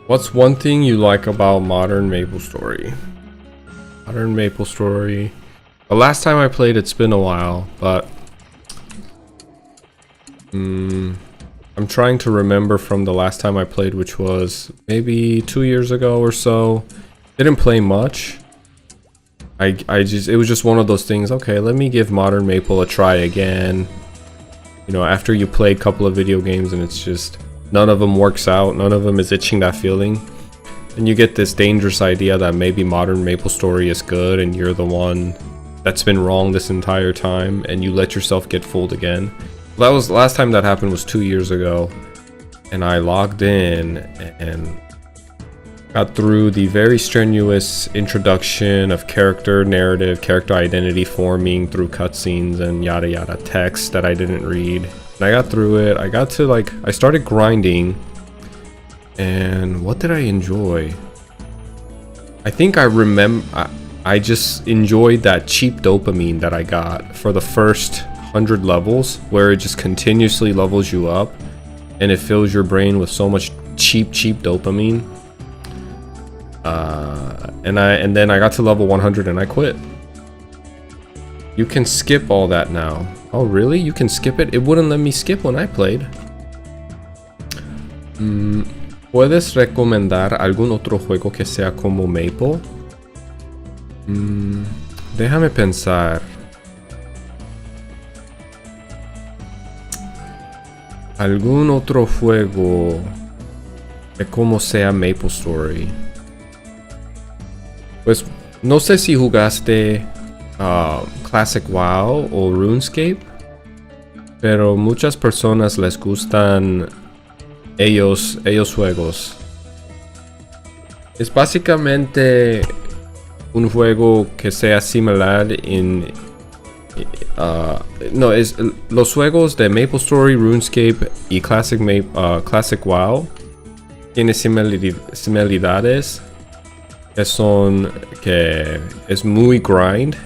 What's one thing you like about modern Maplestory? Modern Maplestory. The last time I played, it's been a while, but I'm trying to remember from the last time I played, which was maybe 2 years ago or so. Didn't play much. It was just one of those things. Okay, let me give Modern Maple a try again. You know, after you play a couple of video games and it's just none of them works out, none of them is itching that feeling, and you get this dangerous idea that maybe Modern Maplestory is good and you're the one that's been wrong this entire time, and you let yourself get fooled again. That was the last time that happened was 2 years ago. and I logged in and got through the very strenuous introduction of character narrative, character identity forming through cutscenes and yada yada text that I didn't read. And I got through it. I got to I started grinding. And what did I enjoy? I think I remember I just enjoyed that cheap dopamine that I got for the first 100 levels, where it just continuously levels you up and it fills your brain with so much cheap dopamine. And then I got to level 100 and I quit. You can skip all that now. Oh really? You can skip it? It wouldn't let me skip when I played. ¿Puedes recomendar algún otro juego que sea como Maple? Déjame pensar. Algún otro juego que como sea Maplestory. Pues no sé si jugaste Classic WoW o RuneScape, pero muchas personas les gustan ellos juegos. Es básicamente un juego que sea similar en los juegos de Maplestory, RuneScape y Classic WoW tienen similaridades que es muy grind.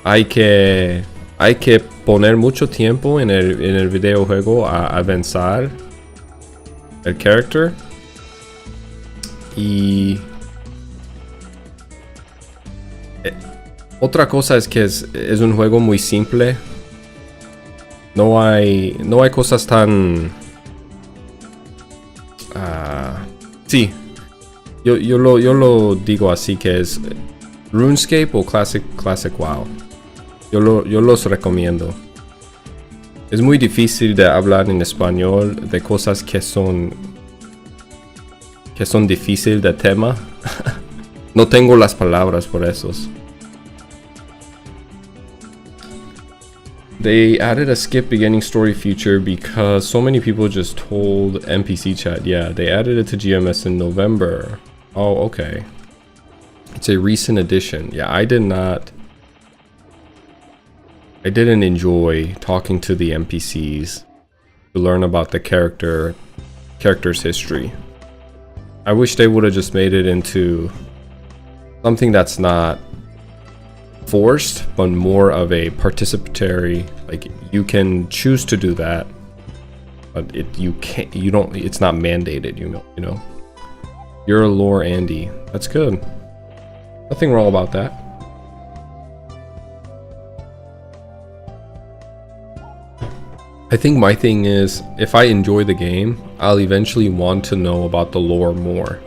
Hay que poner mucho tiempo en el videojuego a avanzar el character. Y otra cosa es que es un juego muy simple. No hay cosas tan sí, yo lo digo así, que es RuneScape o Classic WoW. Yo los recomiendo. Es muy difícil de hablar en español de cosas que son difíciles de tema. No tengo las palabras por esos. They added a skip beginning story feature because so many people just told NPC chat. Yeah, they added it to GMS in November. Oh, okay. It's a recent addition. Yeah, I didn't enjoy talking to the NPCs to learn about the character's history. I wish they would have just made it into something that's not forced, but more of a participatory, like you can choose to do that, but it's not mandated, you know. You're a lore Andy. That's good. Nothing wrong about that. I think my thing is, if I enjoy the game, I'll eventually want to know about the lore more.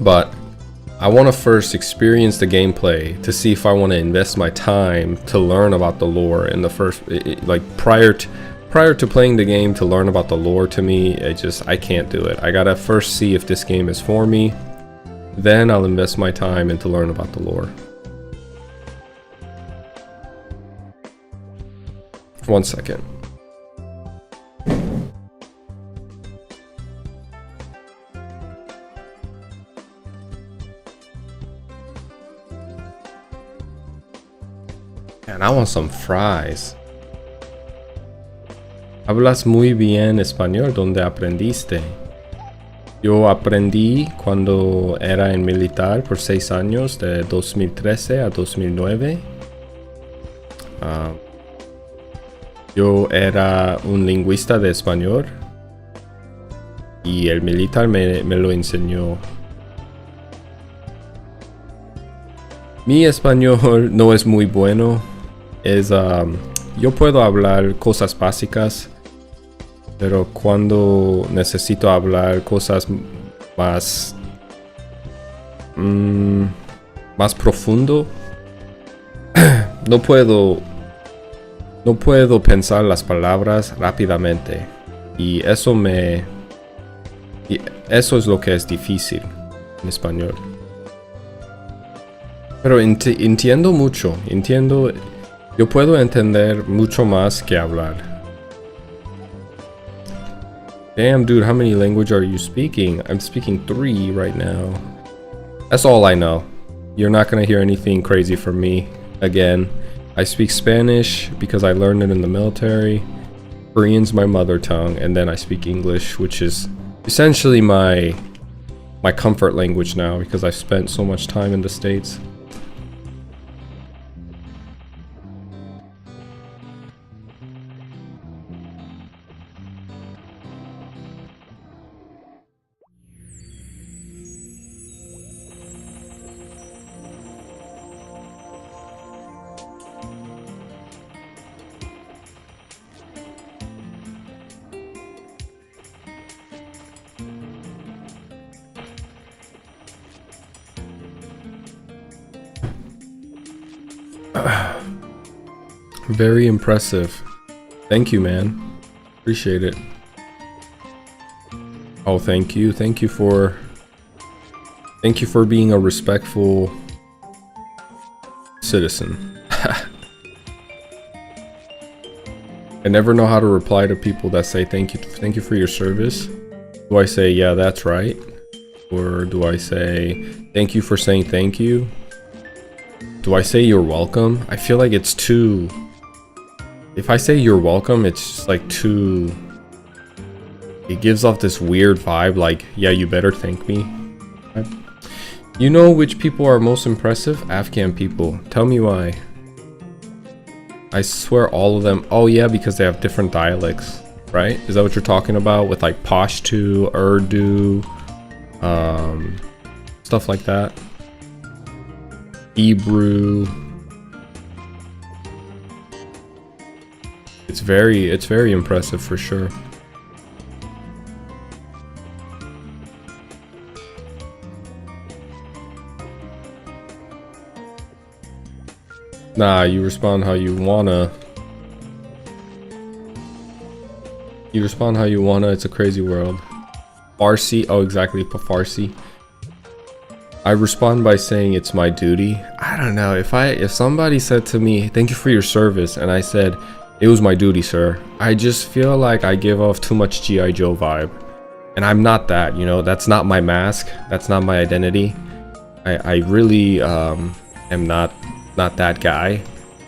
But I want to first experience the gameplay to see if I want to invest my time to learn about the lore in the first, like prior to playing the game, to learn about the lore. To me, I can't do it. I gotta first see if this game is for me, then I'll invest my time into learn about the lore. 1 second. Man, I want some fries. Hablas muy bien español. ¿Dónde aprendiste? Yo aprendí cuando era en militar por 6 años, de 2013 a 2009. Yo era un lingüista de español y el militar me lo enseñó. Mi español no es muy bueno. Yo puedo hablar cosas básicas, pero cuando necesito hablar cosas más profundo, no puedo pensar las palabras rápidamente, y eso es lo que es difícil en español. Pero entiendo mucho, yo puedo entender mucho más que hablar. Damn, dude, how many languages are you speaking? I'm speaking 3 right now. That's all I know. You're not gonna hear anything crazy from me again. I speak Spanish because I learned it in the military. Korean's my mother tongue, and then I speak English, which is essentially my comfort language now because I've spent so much time in the States. Very impressive. Thank you, man. Appreciate it. Oh, thank you. Thank you for being a respectful citizen. I never know how to reply to people that say thank you for your service. Do I say, yeah, that's right? Or do I say, thank you for saying thank you? Do I say you're welcome? I feel like it's too... If I say you're welcome, it's just like too... It gives off this weird vibe, like, yeah, you better thank me. You know which people are most impressive? Afghan people. Tell me why. I swear all of them... Oh yeah, because they have different dialects, right? Is that what you're talking about? With like Pashto, Urdu, stuff like that. Hebrew. It's very impressive for sure. Nah, you respond how you wanna. You respond how you wanna. It's a crazy world. Farsi. Oh, exactly. Farsi. I respond by saying it's my duty. I don't know. If somebody said to me, thank you for your service, and I said, it was my duty, sir, I just feel like I give off too much G.I. Joe vibe. And I'm not that, you know, that's not my mask. That's not my identity. I really am not that guy.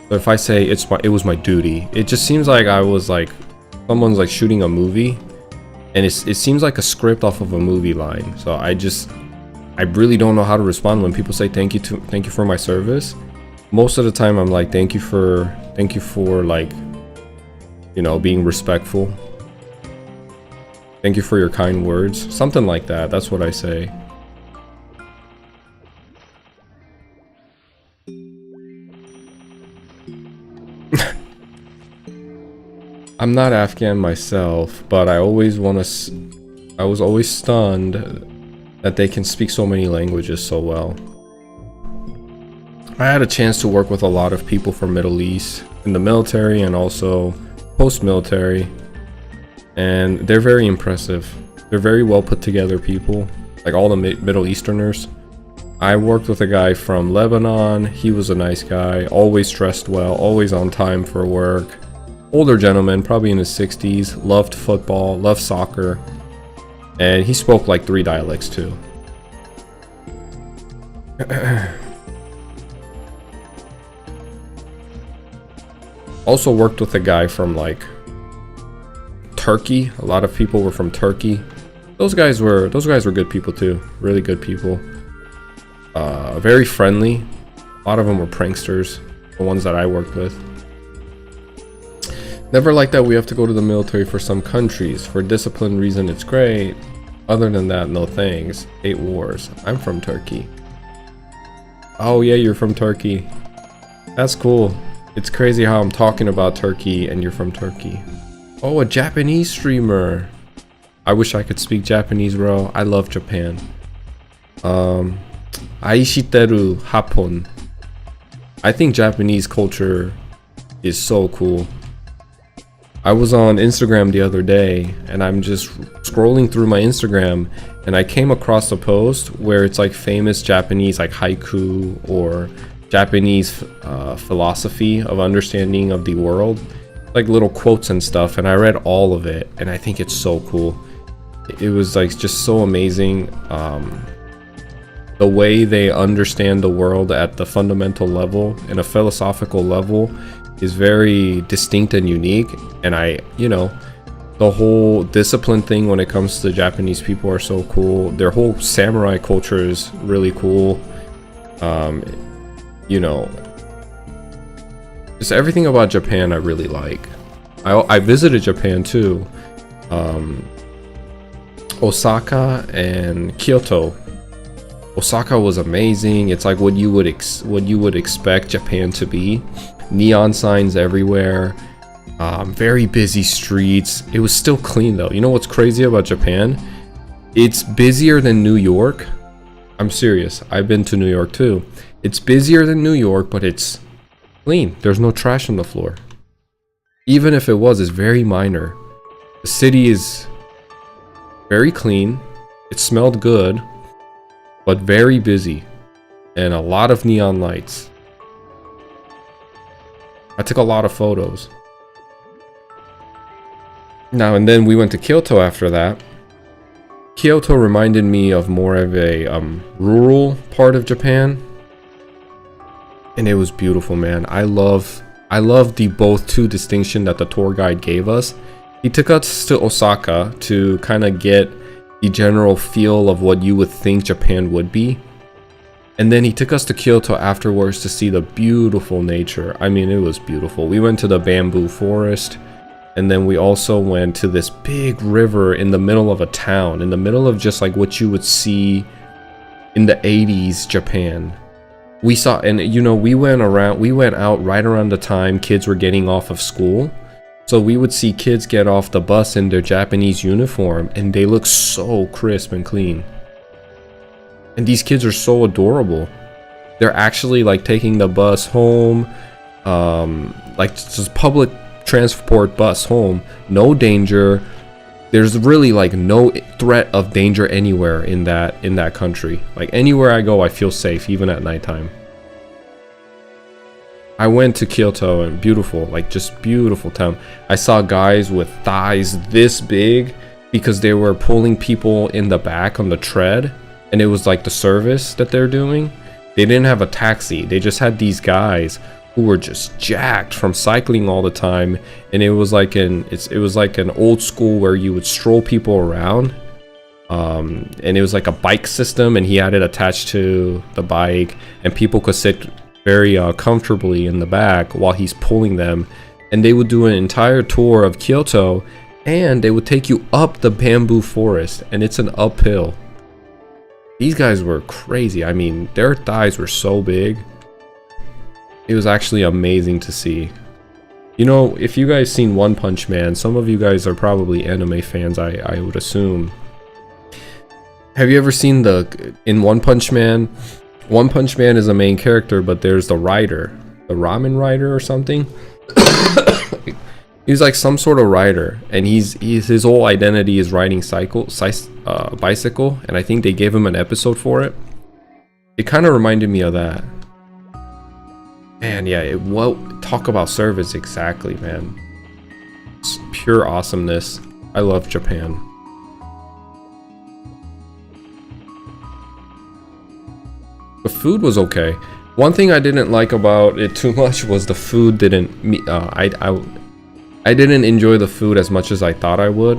But if I say it was my duty, it just seems like I was like, someone's like shooting a movie. And it seems like a script off of a movie line. So I really don't know how to respond when people say thank you for my service. Most of the time I'm like, thank you for like, you know, being respectful. Thank you for your kind words. Something like that. That's what I say. I'm not Afghan myself, but I was always stunned that they can speak so many languages so well. I had a chance to work with a lot of people from Middle East in the military and also post-military, and they're very impressive. They're very well put together people, like all the Middle Easterners. I worked with a guy from Lebanon. He was a nice guy, always dressed well, always on time for work. Older gentleman, probably in his 60s, loved football, loved soccer, and he spoke like 3 dialects too. Also worked with a guy from like Turkey. A lot of people were from Turkey. Those guys were good people too. Really good people. Very friendly. A lot of them were pranksters, the ones that I worked with. Never like that we have to go to the military for some countries. For discipline reason, it's great. Other than that, no thanks. Hate wars. I'm from Turkey. Oh yeah, you're from Turkey. That's cool. It's crazy how I'm talking about Turkey and you're from Turkey. Oh, a Japanese streamer. I wish I could speak Japanese, bro. I love Japan. Aishiteru Hapon. I think Japanese culture is so cool. I was on Instagram the other day and I'm just scrolling through my Instagram and I came across a post where it's like famous Japanese like haiku or Japanese philosophy of understanding of the world, like little quotes and stuff, and I read all of it and I think it's so cool. it was like just so amazing. The way they understand the world at the fundamental level and a philosophical level is very distinct and unique. And the whole discipline thing when it comes to Japanese people are so cool. Their whole samurai culture is really cool. Just everything about Japan I really like. I visited Japan too. Osaka and Kyoto. Osaka was amazing. It's like what you would expect Japan to be. Neon signs everywhere. Very busy streets. It was still clean though. You know what's crazy about Japan? It's busier than New York. I'm serious. I've been to New York too. It's busier than New York, but it's clean. There's no trash on the floor. Even if it was, it's very minor. The city is very clean. It smelled good, but very busy. And a lot of neon lights. I took a lot of photos. Now and then we went to Kyoto after that. Kyoto reminded me of more of a rural part of Japan. And it was beautiful, man. I love the both two distinction that the tour guide gave us. He took us to Osaka to kind of get the general feel of what you would think Japan would be. And then he took us to Kyoto afterwards to see the beautiful nature. I mean, it was beautiful. We went to the bamboo forest. And then we also went to this big river in the middle of a town. In the middle of just like what you would see in the 80s Japan. We saw, and we went out right around the time kids were getting off of school. So we would see kids get off the bus in their Japanese uniform, and they look so crisp and clean. And these kids are so adorable. They're actually like taking the bus home, like just public transport bus home. No danger. There's really like no threat of danger anywhere in that country. Like anywhere I go, I feel safe, even at nighttime. I went to Kyoto and beautiful, like just beautiful town. I saw guys with thighs this big because they were pulling people in the back on the tread, and it was like the service that they're doing. They didn't have a taxi. They just had these guys who were just jacked from cycling all the time, and it was like an old school where you would stroll people around, and it was like a bike system, and he had it attached to the bike, and people could sit very comfortably in the back while he's pulling them. And they would do an entire tour of Kyoto, and they would take you up the bamboo forest, and it's an uphill. These guys were crazy. I mean, their thighs were so big. It was actually amazing to see. If you guys seen One Punch Man, some of you guys are probably anime fans, I would assume. Have you ever seen in One Punch Man? One Punch Man is a main character, but there's the writer, the ramen writer or something. He's like some sort of writer, and his whole identity is riding bicycle, and I think they gave him an episode for it. It kind of reminded me of that. Man, yeah, talk about service exactly, man. It's pure awesomeness. I love Japan. The food was okay. One thing I didn't like about it too much was the food didn't. I didn't enjoy the food as much as I thought I would.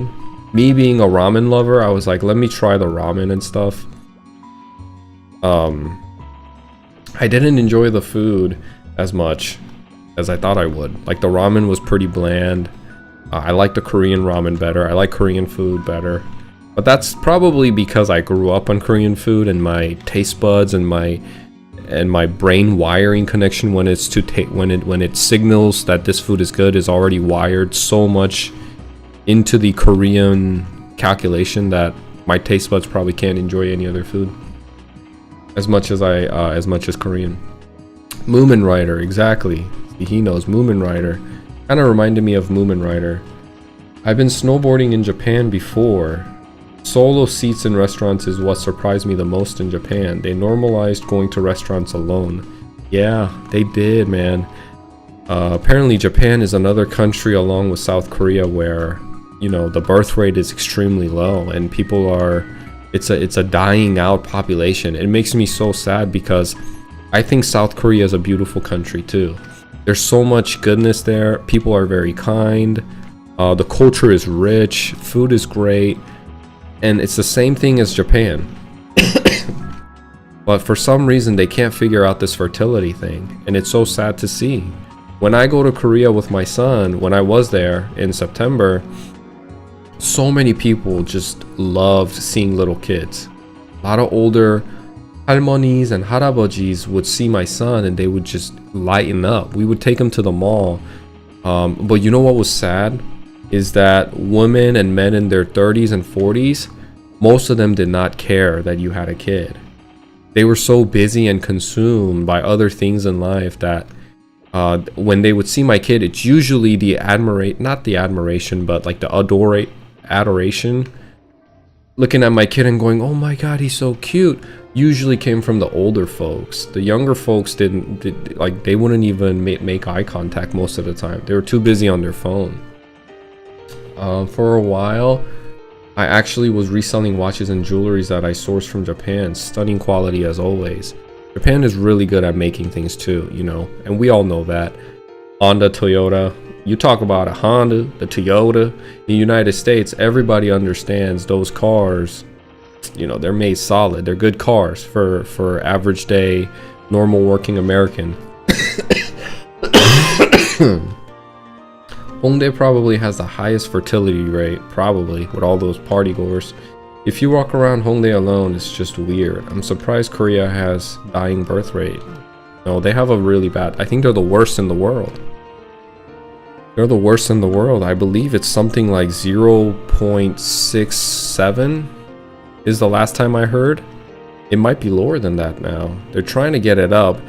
Me being a ramen lover, I was like, let me try the ramen and stuff. I didn't enjoy the food as much as I thought I would. Like the ramen was pretty bland. I like the Korean ramen better. I like Korean food better. But that's probably because I grew up on Korean food, and my taste buds and my brain wiring connection when it signals that this food is good is already wired so much into the Korean calculation that my taste buds probably can't enjoy any other food as much as Korean. Moomin Rider, exactly. He knows Moomin Rider. Kind of reminded me of Moomin Rider. I've been snowboarding in Japan before. Solo seats in restaurants is what surprised me the most in Japan. They normalized going to restaurants alone. Yeah, they did, man. Apparently Japan is another country along with South Korea where, you know, the birth rate is extremely low, and people are, it's a dying out population. It makes me so sad because I think South Korea is a beautiful country too. There's so much goodness there. People are very kind. The culture is rich. Food is great. And it's the same thing as Japan. But for some reason, they can't figure out this fertility thing. And it's so sad to see. When I go to Korea with my son, when I was there in September, so many people just loved seeing little kids. A lot of older 할머nis and 할아버지s would see my son and they would just lighten up. We would take him to the mall. But you know what was sad? Is that women and men in their 30s and 40s, most of them did not care that you had a kid. They were so busy and consumed by other things in life that when they would see my kid, it's usually the not the admiration, but like the adoration. Looking at my kid and going, oh my god, he's so cute, usually came from the older folks. The younger folks they wouldn't even make eye contact most of the time. They were too busy on their phone. For a while, I actually was reselling watches and jewelries that I sourced from Japan. Stunning quality as always. Japan is really good at making things too, you know, and we all know that. Honda, Toyota, you talk about a Honda, the Toyota, in the United States, everybody understands those cars, you know, they're made solid. They're good cars for average day, normal working American. Hongdae probably has the highest fertility rate, probably, with all those party goers. If you walk around Hongdae alone, it's just weird. I'm surprised Korea has dying birth rate. No, they have a really bad, I think they're the worst in the world. They're the worst in the world. I believe it's something like 0.67 is the last time I heard. It might be lower than that now. They're trying to get it up.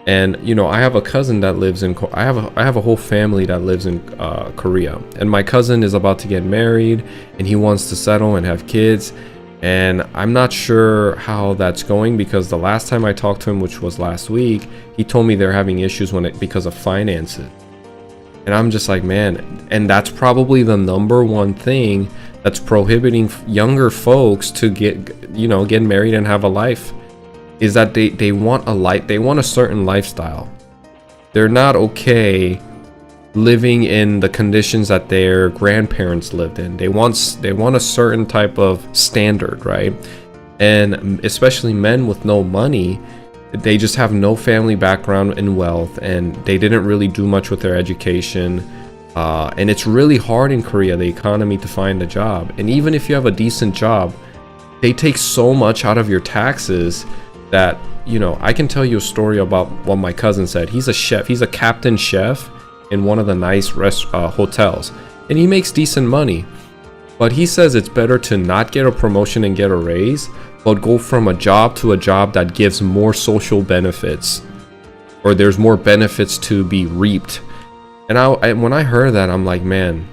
And you know, I have a cousin that lives in I have a whole family that lives in Korea, and my cousin is about to get married and he wants to settle and have kids, and I'm not sure how that's going because the last time I talked to him, which was last week, he told me they're having issues because of finances. And I'm just like, man, and that's probably the number one thing that's prohibiting younger folks to get married and have a life. Is that they want a certain lifestyle. They're not okay living in the conditions that their grandparents lived in. They want a certain type of standard, right? And especially men with no money, they just have no family background and wealth, and they didn't really do much with their education. And it's really hard in Korea, the economy, to find a job. And even if you have a decent job, they take so much out of your taxes that, you know, I can tell you a story about what my cousin said. He's a chef. He's a captain chef in one of the nice hotels, and he makes decent money. But he says it's better to not get a promotion and get a raise, but go from a job to a job that gives more social benefits, or there's more benefits to be reaped. And when I heard that, I'm like, man,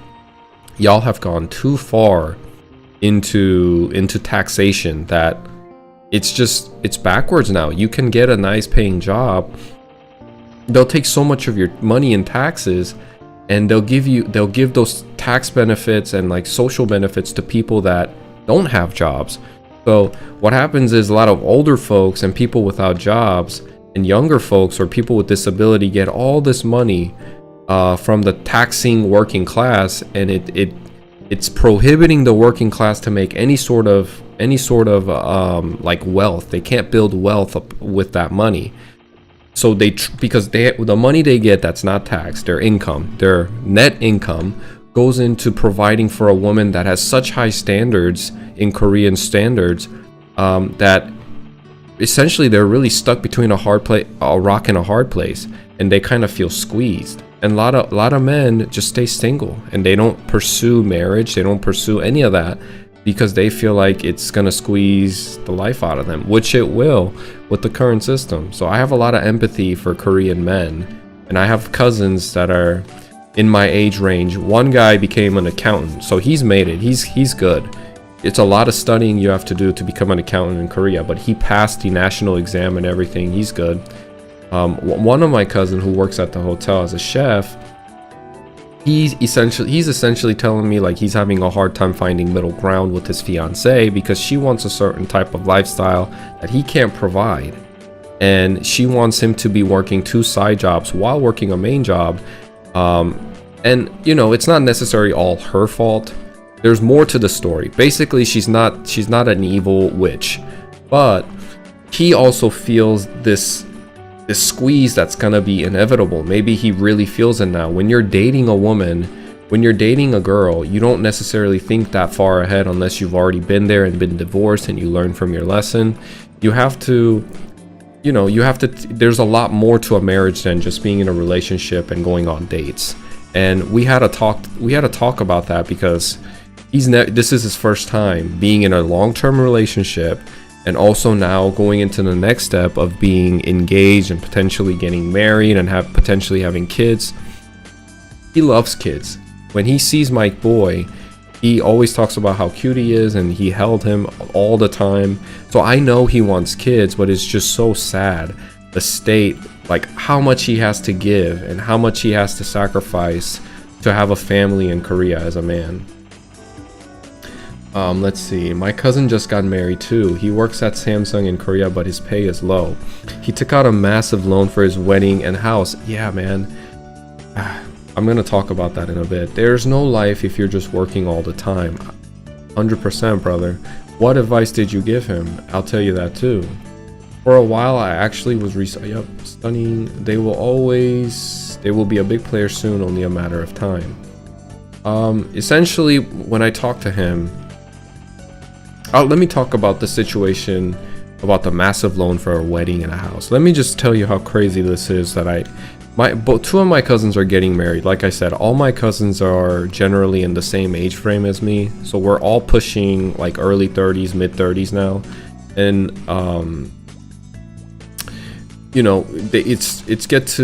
y'all have gone too far into taxation that it's backwards now. You can get a nice paying job. They'll take so much of your money in taxes, and they'll give those tax benefits and like social benefits to people that don't have jobs. So what happens is a lot of older folks and people without jobs and younger folks or people with disability get all this money from the taxing working class, and it's prohibiting the working class to make any sort of like wealth. They can't build wealth up with that money. So because the money they get that's not taxed, their net income goes into providing for a woman that has such high standards in Korean standards, that essentially they're really stuck between a rock and a hard place, and they kind of feel squeezed. And a lot of men just stay single, and they don't pursue marriage. They don't pursue any of that because they feel like it's gonna squeeze the life out of them, which it will with the current system. So I have a lot of empathy for Korean men, and I have cousins that are in my age range. One guy became an accountant, so he's made it. He's good. It's a lot of studying you have to do to become an accountant in Korea, but he passed the national exam and everything. He's good. One of my cousins who works at the hotel as a chef, he's essentially telling me like he's having a hard time finding middle ground with his fiance because she wants a certain type of lifestyle that he can't provide, and she wants him to be working 2 side jobs while working a main job. And you know, it's not necessarily all her fault. There's more to the story. Basically, she's not an evil witch, but he also feels this squeeze that's gonna be inevitable. Maybe he really feels it now. When you're dating a woman, when you're dating a girl, you don't necessarily think that far ahead unless you've already been there and been divorced and you learn from your lesson. You have to, you know, there's a lot more to a marriage than just being in a relationship and going on dates. And we had a talk about that because this is his first time being in a long-term relationship, and also now going into the next step of being engaged and potentially getting married and potentially having kids. He loves kids. When he sees my boy, he always talks about how cute he is, and he held him all the time. So I know he wants kids, but it's just so sad, the state, like how much he has to give and how much he has to sacrifice to have a family in Korea as a man. Let's see. My cousin just got married too. He works at Samsung in Korea, but his pay is low. He took out a massive loan for his wedding and house. Yeah, man. I'm gonna talk about that in a bit. There's no life if you're just working all the time. 100%, brother. What advice did you give him? I'll tell you that too. For a while, I actually was studying. They will be a big player soon, only a matter of time. Essentially, when I talked to him, let me talk about the situation about the massive loan for a wedding and a house. Let me just tell you how crazy this is that two of my cousins are getting married. Like I said, all my cousins are generally in the same age frame as me, so we're all pushing like early 30s, mid 30s now, and you know, it gets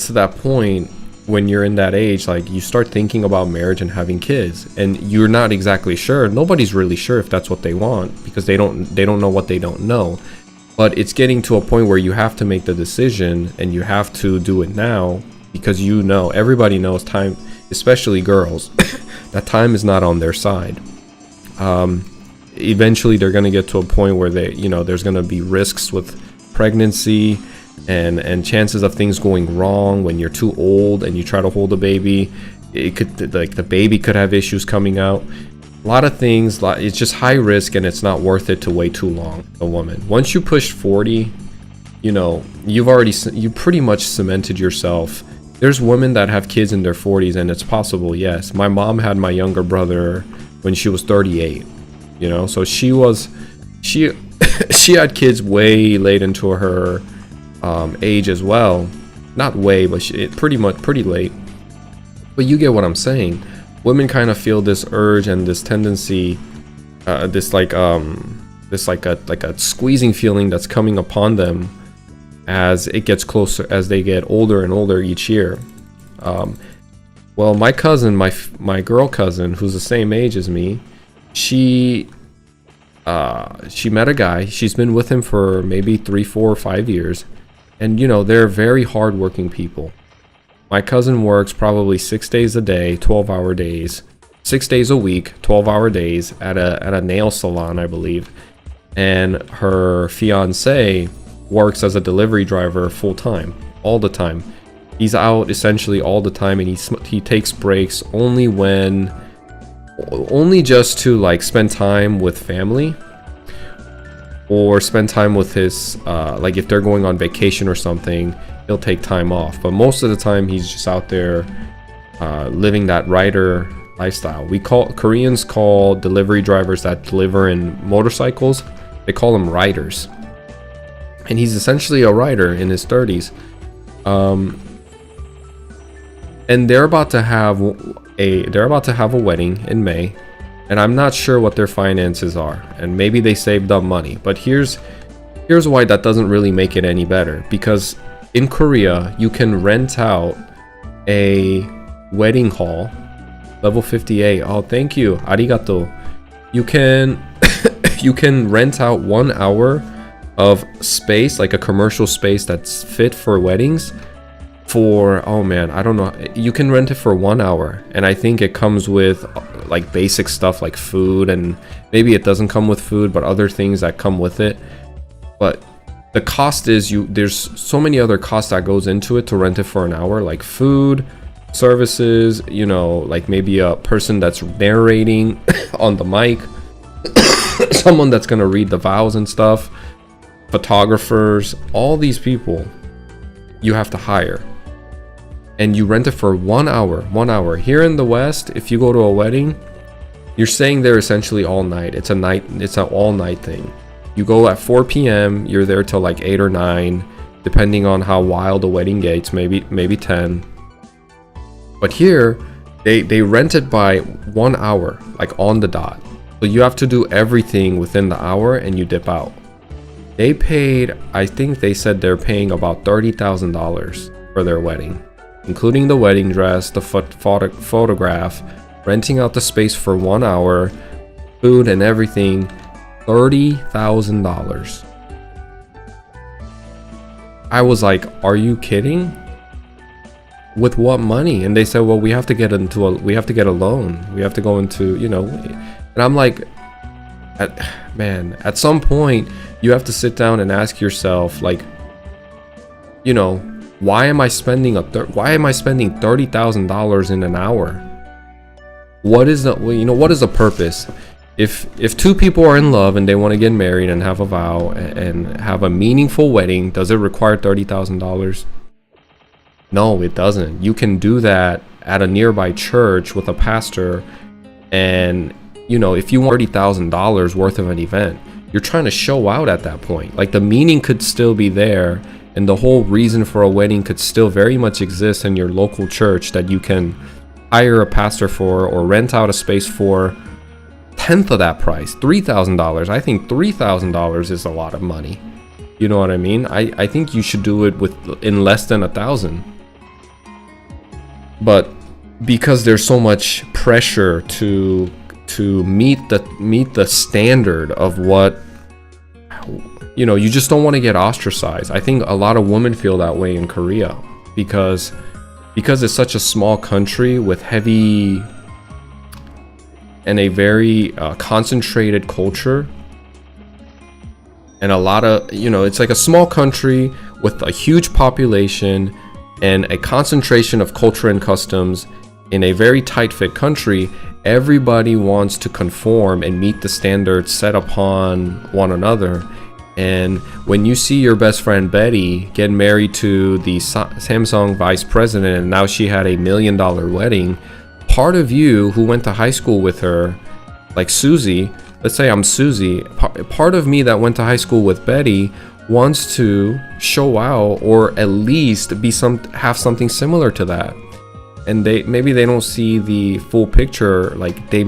to that point when you're in that age, like you start thinking about marriage and having kids, and you're not exactly sure. Nobody's really sure if that's what they want because they don't know what they don't know. But it's getting to a point where you have to make the decision, and you have to do it now because you know, everybody knows time, especially girls, that time is not on their side. Eventually they're going to get to a point where there's going to be risks with pregnancy and chances of things going wrong when you're too old and you try to hold a baby. It could, like, the baby could have issues coming out. A lot of things, it's just high risk, and it's not worth it to wait too long. A woman, once you push 40, you know, you pretty much cemented yourself. There's women that have kids in their 40s, and it's possible. Yes, my mom had my younger brother when she was 38, you know, so she had kids way late into her age as well. Not way, but pretty late. But you get what I'm saying. Women kind of feel this urge and this tendency, this squeezing feeling that's coming upon them as it gets closer, as they get older and older each year. Well, my cousin, my girl cousin, who's the same age as me, she met a guy. She's been with him for maybe 3, 4, or 5 years, and you know, they're very hardworking people. My cousin works probably 6 days a day, 12-hour days, 6 days a week, 12-hour days at a nail salon, I believe. And her fiance works as a delivery driver full time, all the time. He's out essentially all the time, and he takes breaks only just to like spend time with family, or spend time with his like if they're going on vacation or something, he'll take time off. But most of the time he's just out there living that rider lifestyle. Koreans call delivery drivers that deliver in motorcycles, they call them riders. And he's essentially a rider in his 30s. And they're about to have a wedding in May, and I'm not sure what their finances are, and maybe they saved up money. But here's why that doesn't really make it any better, because in Korea you can rent out a wedding hall, level 58. Oh, thank you, arigato. You can rent out 1 hour of space, like a commercial space that's fit for weddings, for, oh man, I don't know, you can rent it for 1 hour, and I think it comes with like basic stuff like food, and maybe it doesn't come with food, but other things that come with it. But the cost is, there's so many other costs that goes into it to rent it for an hour, like food, services, you know, like maybe a person that's narrating on the mic, someone that's gonna read the vows and stuff, photographers, all these people you have to hire. And you rent it for 1 hour. 1 hour. Here in the West, if you go to a wedding, you're staying there essentially all night. It's an all night thing. You go at 4 p.m., you're there till like 8 or 9, depending on how wild the wedding gets, maybe 10. But here, they rent it by 1 hour, like on the dot. So you have to do everything within the hour and you dip out. They paid, I think they said they're paying about $30,000 for their wedding, including the wedding dress, the photograph, renting out the space for 1 hour, food and everything. $30,000. I was like, are you kidding? With what money? And they said, well, we have to get a loan. We have to go into, you know, and I'm like, at some point you have to sit down and ask yourself, like, you know, why am I spending $30,000 in an hour? What is the purpose? If two people are in love and they want to get married and have a vow and have a meaningful wedding, does it require $30,000? No, it doesn't. You can do that at a nearby church with a pastor, and you know, if you want $30,000 worth of an event, you're trying to show out at that point. Like, the meaning could still be there, and the whole reason for a wedding could still very much exist in your local church that you can hire a pastor for or rent out a space for. Tenth of that price, $3,000. I think $3,000 is a lot of money. You know what I mean? I think you should do it in less than 1,000. But because there's so much pressure to meet the standard of what, you know, you just don't want to get ostracized. I think a lot of women feel that way in Korea because it's such a small country with heavy and a very concentrated culture, and a lot of, you know, it's like a small country with a huge population and a concentration of culture and customs in a very tight fit country. Everybody wants to conform and meet the standards set upon one another. And when you see your best friend Betty get married to the Samsung vice president, and now she had $1 million wedding, part of you who went to high school with her, like Susie, let's say I'm Susie, part of me that went to high school with Betty wants to show out, or at least have something similar to that. And maybe they don't see the full picture. Like, they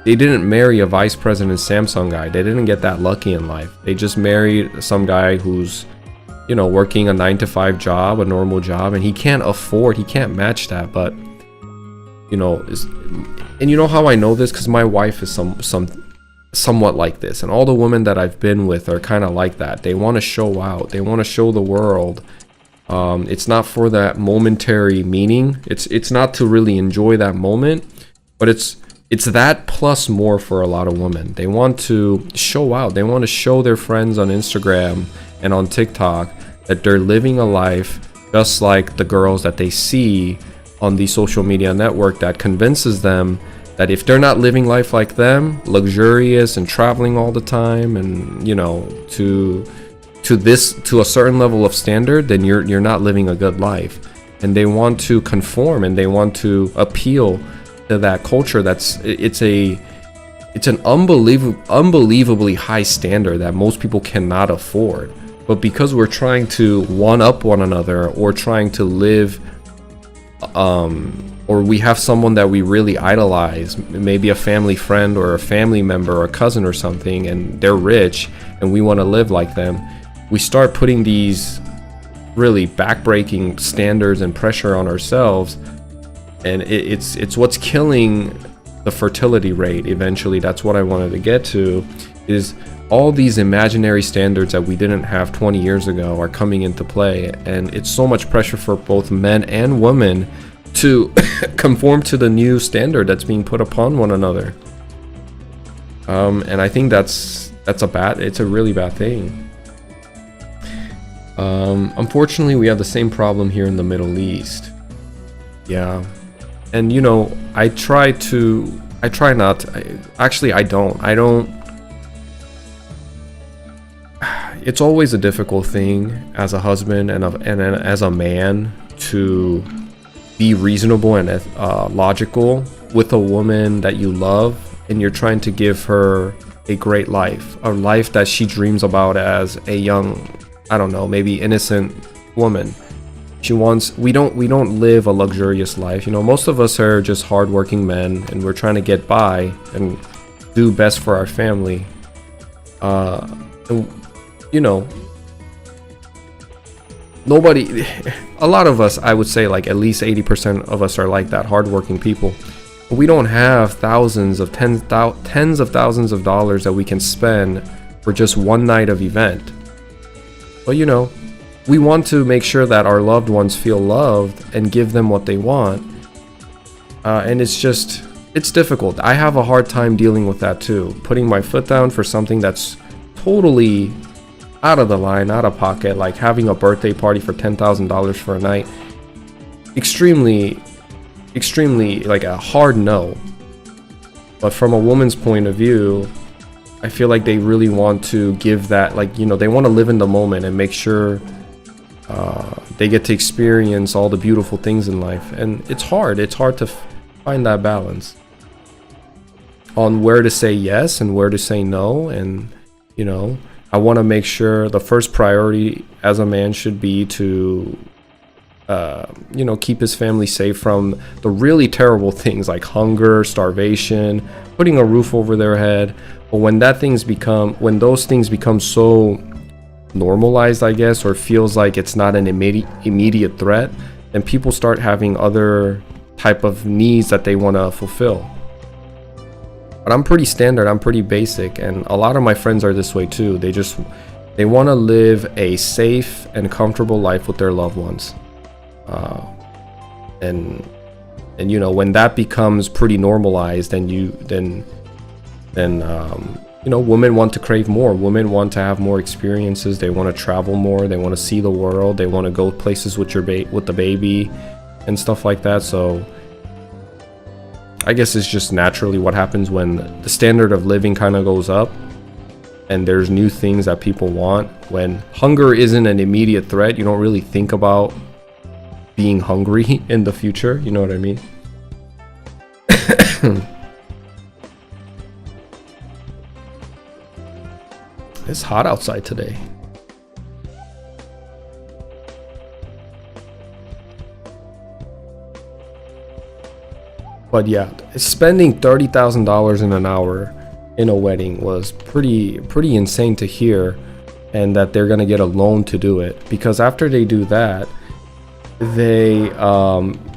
didn't marry a vice president Samsung guy. They didn't get that lucky in life. They just married some guy who's, you know, working a 9-to-5 job, a normal job, and he can't match that. But, you know, and you know how I know this? Because my wife is somewhat like this, and all the women that I've been with are kind of like that. They want to show out. They want to show the world. It's not for that momentary meaning. It's not to really enjoy that moment, but it's that plus more for a lot of women. They want to show out. They want to show their friends on Instagram and on TikTok that they're living a life just like the girls that they see on the social media network, that convinces them that if they're not living life like them, luxurious and traveling all the time, and, you know, to a certain level of standard, then you're not living a good life. And they want to conform, and they want to appeal to that culture. It's an unbelievably high standard that most people cannot afford. But because we're trying to one up one another, or trying to live, or we have someone that we really idolize, maybe a family friend or a family member or a cousin or something, and they're rich and we want to live like them, we start putting these really backbreaking standards and pressure on ourselves, and it's what's killing the fertility rate eventually. That's what I wanted to get to, is all these imaginary standards that we didn't have 20 years ago are coming into play, and it's so much pressure for both men and women to conform to the new standard that's being put upon one another. And I think it's a really bad thing. Unfortunately, we have the same problem here in the Middle East. Yeah. And you know, I don't. It's always a difficult thing as a husband and as a man to be reasonable and logical with a woman that you love, and you're trying to give her a great life, a life that she dreams about as a young, I don't know, maybe innocent woman. We don't live a luxurious life. You know, most of us are just hardworking men, and we're trying to get by and do best for our family. And, you know, a lot of us, I would say like at least 80% of us are like that, hardworking people. But we don't have tens of thousands of dollars that we can spend for just one night of event. But you know, we want to make sure that our loved ones feel loved and give them what they want. And it's difficult. I have a hard time dealing with that too. Putting my foot down for something that's totally out of the line, out of pocket, like having a birthday party for $10,000 for a night. Extremely like a hard no. But from a woman's point of view, I feel like they really want to give that, like, you know, they want to live in the moment and make sure they get to experience all the beautiful things in life. And it's hard to find that balance on where to say yes and where to say no. And you know, I want to make sure the first priority as a man should be to you know, keep his family safe from the really terrible things like hunger, starvation, putting a roof over their head. But when those things become so normalized, I guess, or feels like it's not an immediate threat, then people start having other type of needs that they want to fulfill. But I'm pretty standard, I'm pretty basic, and a lot of my friends are this way too. They want to live a safe and comfortable life with their loved ones. And you know, when that becomes pretty normalized, then you know, women want to crave more. Women want to have more experiences. They want to travel more. They want to see the world. They want to go places with with the baby and stuff like that. So I guess it's just naturally what happens when the standard of living kind of goes up and there's new things that people want. When hunger isn't an immediate threat, you don't really think about being hungry in the future. You know what I mean? It's hot outside today. But yeah, spending $30,000 in an hour in a wedding was pretty insane to hear, and that they're gonna get a loan to do it, because after they do that, they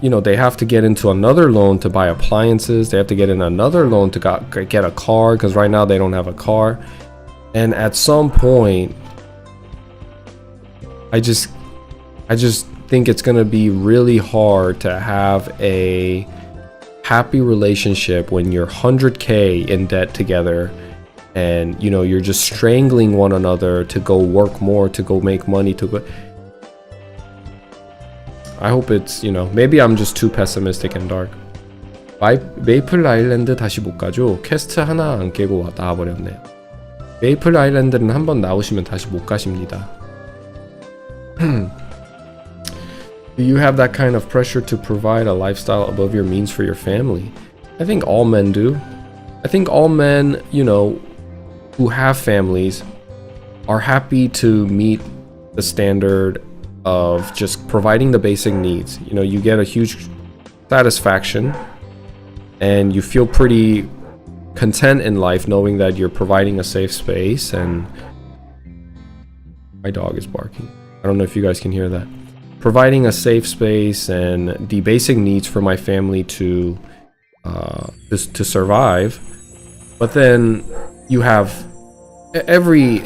you know, they have to get into another loan to buy appliances. They have to get in another loan to get a car, because right now they don't have a car. And at some point, I just think it's gonna be really hard to have a happy relationship when you're 100K in debt together, and you know, you're just strangling one another to go work more, to go make money, to go. I hope it's, you know, maybe I'm just too pessimistic and dark. 메이플 아일랜드 다시 못 가죠. 퀘스트 하나 안 깨고 나와버렸네요. 메이플 아일랜드는 한번 나오시면 다시 못 가십니다. Do you have that kind of pressure to provide a lifestyle above your means for your family? I think all men do. I think all men, you know, who have families are happy to meet the standard of just providing the basic needs. You know, you get a huge satisfaction and you feel pretty content in life knowing that you're providing a safe space. And my dog is barking. I don't know if you guys can hear that. Providing a safe space and the basic needs for my family to survive. But then you have every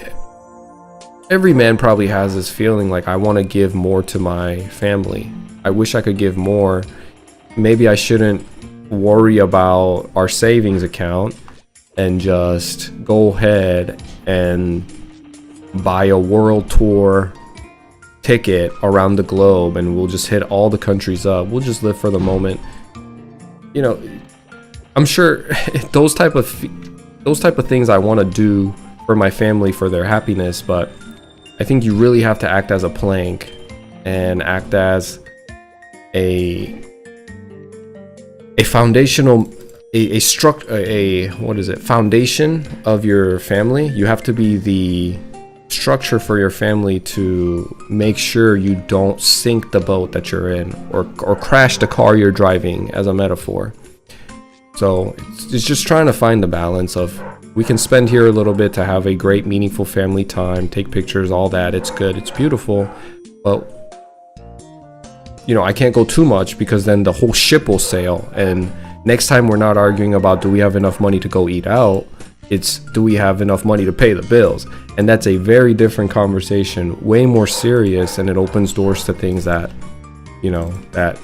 man probably has this feeling like, I want to give more to my family. I wish I could give more. Maybe I shouldn't worry about our savings account and just go ahead and buy a world tour ticket around the globe, and we'll just hit all the countries up. We'll just live for the moment. You know, I'm sure those type of things I want to do for my family, for their happiness, but I think you really have to act as a plank and act as a foundational foundation of your family. You have to be the structure for your family to make sure you don't sink the boat that you're in, or crash the car you're driving, as a metaphor. So it's just trying to find the balance of, we can spend here a little bit to have a great, meaningful family time, take pictures, all that. It's good, it's beautiful, but you know, I can't go too much, because then the whole ship will sail, and next time we're not arguing about do we have enough money to go eat out, it's do we have enough money to pay the bills. And that's a very different conversation, way more serious, and it opens doors to things that, you know, that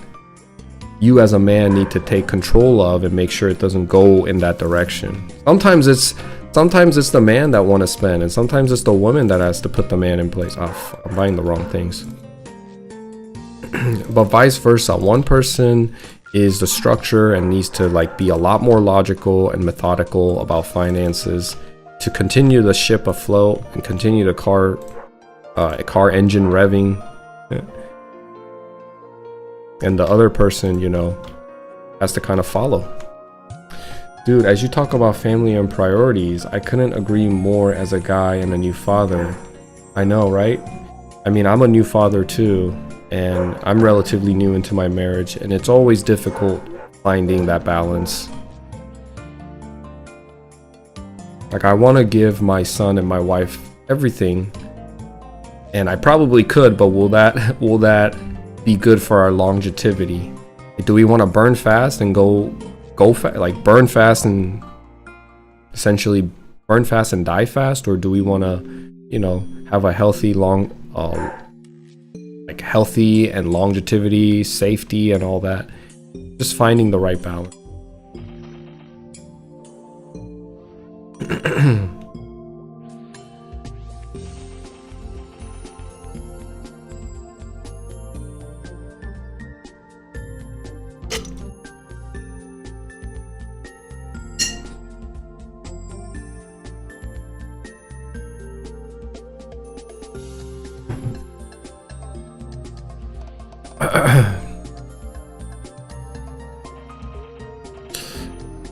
you as a man need to take control of and make sure it doesn't go in that direction. Sometimes it's the man that want to spend, and sometimes it's the woman that has to put the man in place. Oh, I'm buying the wrong things. But vice versa, one person is the structure and needs to like be a lot more logical and methodical about finances to continue the ship afloat and continue the car engine revving. And the other person, you know, has to kind of follow. Dude, as you talk about family and priorities, I couldn't agree more as a guy and a new father. I know, right? I mean, I'm a new father too, and I'm relatively new into my marriage, and it's always difficult finding that balance. Like, I want to give my son and my wife everything, and I probably could, but will that be good for our longevity? Do we want to burn fast and like burn fast and essentially burn fast and die fast, or do we want to, you know, have a healthy healthy and longevity, safety, and all that? Just finding the right balance.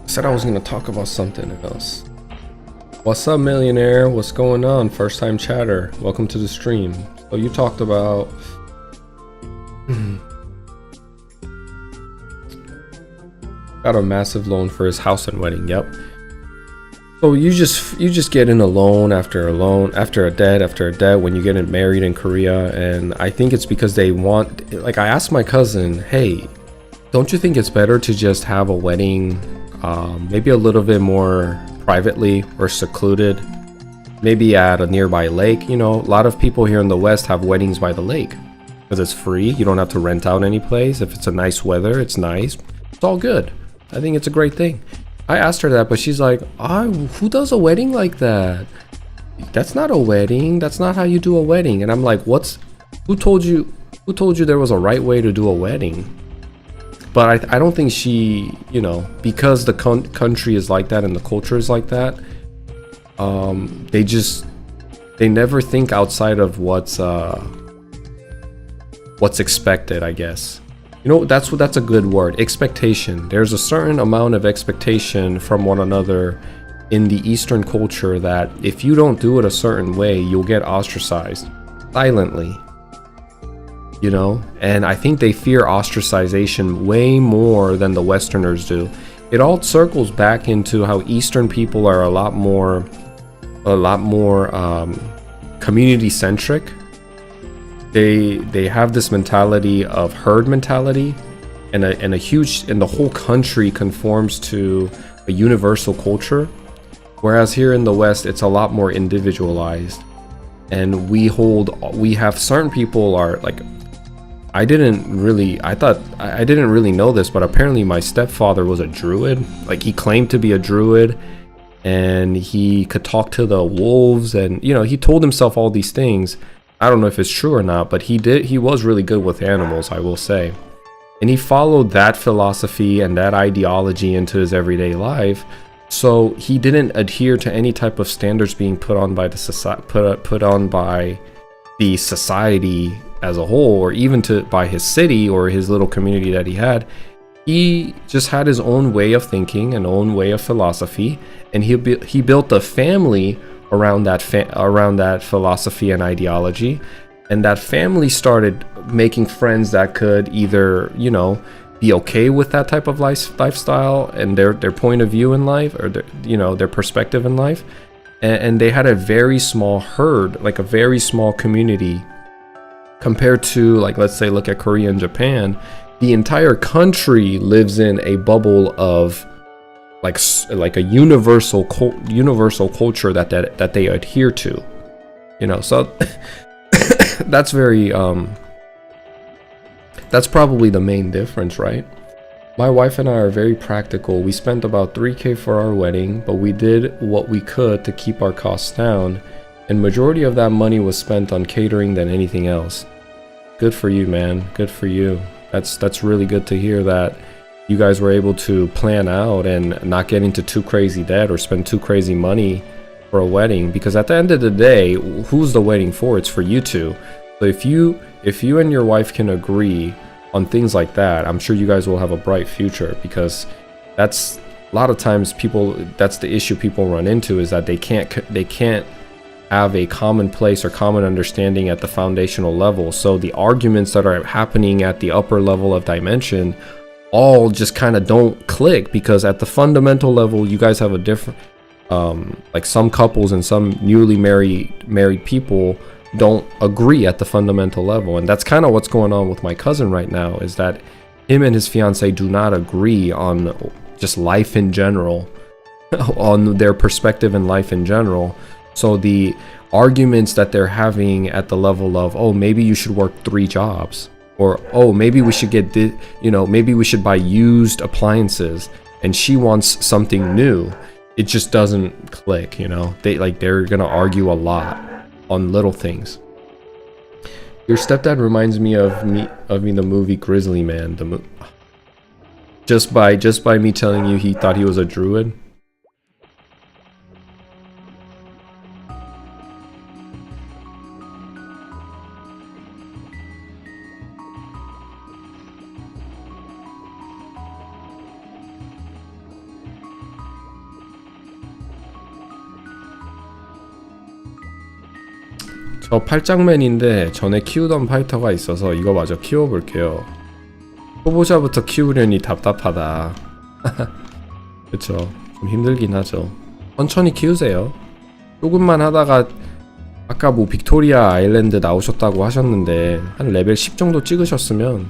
Said I was gonna talk about something else. What's up, millionaire? What's going on? First time chatter. Welcome to the stream. So you talked about got a massive loan for his house and wedding. Yep. So you just get in a loan after a loan, after a debt when you get married in Korea, and I think it's because they want, like, I asked my cousin, hey, don't you think it's better to just have a wedding maybe a little bit more privately or secluded, maybe at a nearby lake? You know, a lot of people here in the West have weddings by the lake because it's free. You don't have to rent out any place. If it's a nice weather, it's nice. It's all good. I think it's a great thing. I asked her that, but she's like, who does a wedding like that? That's not a wedding. That's not how you do a wedding. And I'm like, who told you there was a right way to do a wedding? But I don't think she, you know, because the country is like that and the culture is like that, they never think outside of what's expected, I guess. You know, that's a good word, expectation. There's a certain amount of expectation from one another in the Eastern culture that if you don't do it a certain way, you'll get ostracized silently. You know, and I think they fear ostracization way more than the Westerners do. It all circles back into how Eastern people are a lot more community centric. They have this mentality of herd mentality, and the whole country conforms to a universal culture. Whereas here in the West, it's a lot more individualized, and we have certain people are like, I didn't really know this, but apparently my stepfather was a druid. Like, he claimed to be a druid, and he could talk to the wolves, and you know, he told himself all these things. I don't know if it's true or not, but he was really good with animals, I will say. And he followed that philosophy and that ideology into his everyday life. So he didn't adhere to any type of standards being put on by the society as a whole, or even by his city or his little community that he had. He just had his own way of thinking, an own way of philosophy, and he built a family around that philosophy and ideology. And that family started making friends that could either, you know, be okay with that type of lifestyle and their point of view in life, or their perspective in life. And they had a very small herd, like a very small community, compared to, like, let's say, look at Korea and Japan. The entire country lives in a bubble of like a universal culture that they adhere to, you know. So that's very that's probably the main difference, right? My wife and I are very practical. We spent about $3,000 for our wedding, but we did what we could to keep our costs down, and majority of that money was spent on catering than anything else. Good for you, man. Good for you. That's really good to hear that you guys were able to plan out and not get into too crazy debt or spend too crazy money for a wedding, because at the end of the day, who's the wedding for? It's for you two. So if you and your wife can agree on things like that, I'm sure you guys will have a bright future, because that's a lot of times that's the issue people run into, is that they can't have a common place or common understanding at the foundational level. So the arguments that are happening at the upper level of dimension all just kind of don't click, because at the fundamental level, you guys have a different like some couples and some newly married people don't agree at the fundamental level. And that's kind of what's going on with my cousin right now, is that him and his fiance do not agree on just life in general, on their perspective in life in general. So the arguments that they're having at the level of, oh, maybe you should work 3 jobs, or oh, maybe we should maybe we should buy used appliances, and she wants something new. It just doesn't click, you know. They're gonna argue a lot on little things. Your stepdad reminds me of the movie Grizzly Man. Just by me telling you he thought he was a druid. 저 팔짱맨인데 전에 키우던 파이터가 있어서 이거 마저 키워볼게요. 초보자부터 키우려니 답답하다. 그쵸, 좀 힘들긴 하죠. 천천히 키우세요. 조금만 하다가 아까 뭐 빅토리아 아일랜드 나오셨다고 하셨는데 한 레벨 10 정도 찍으셨으면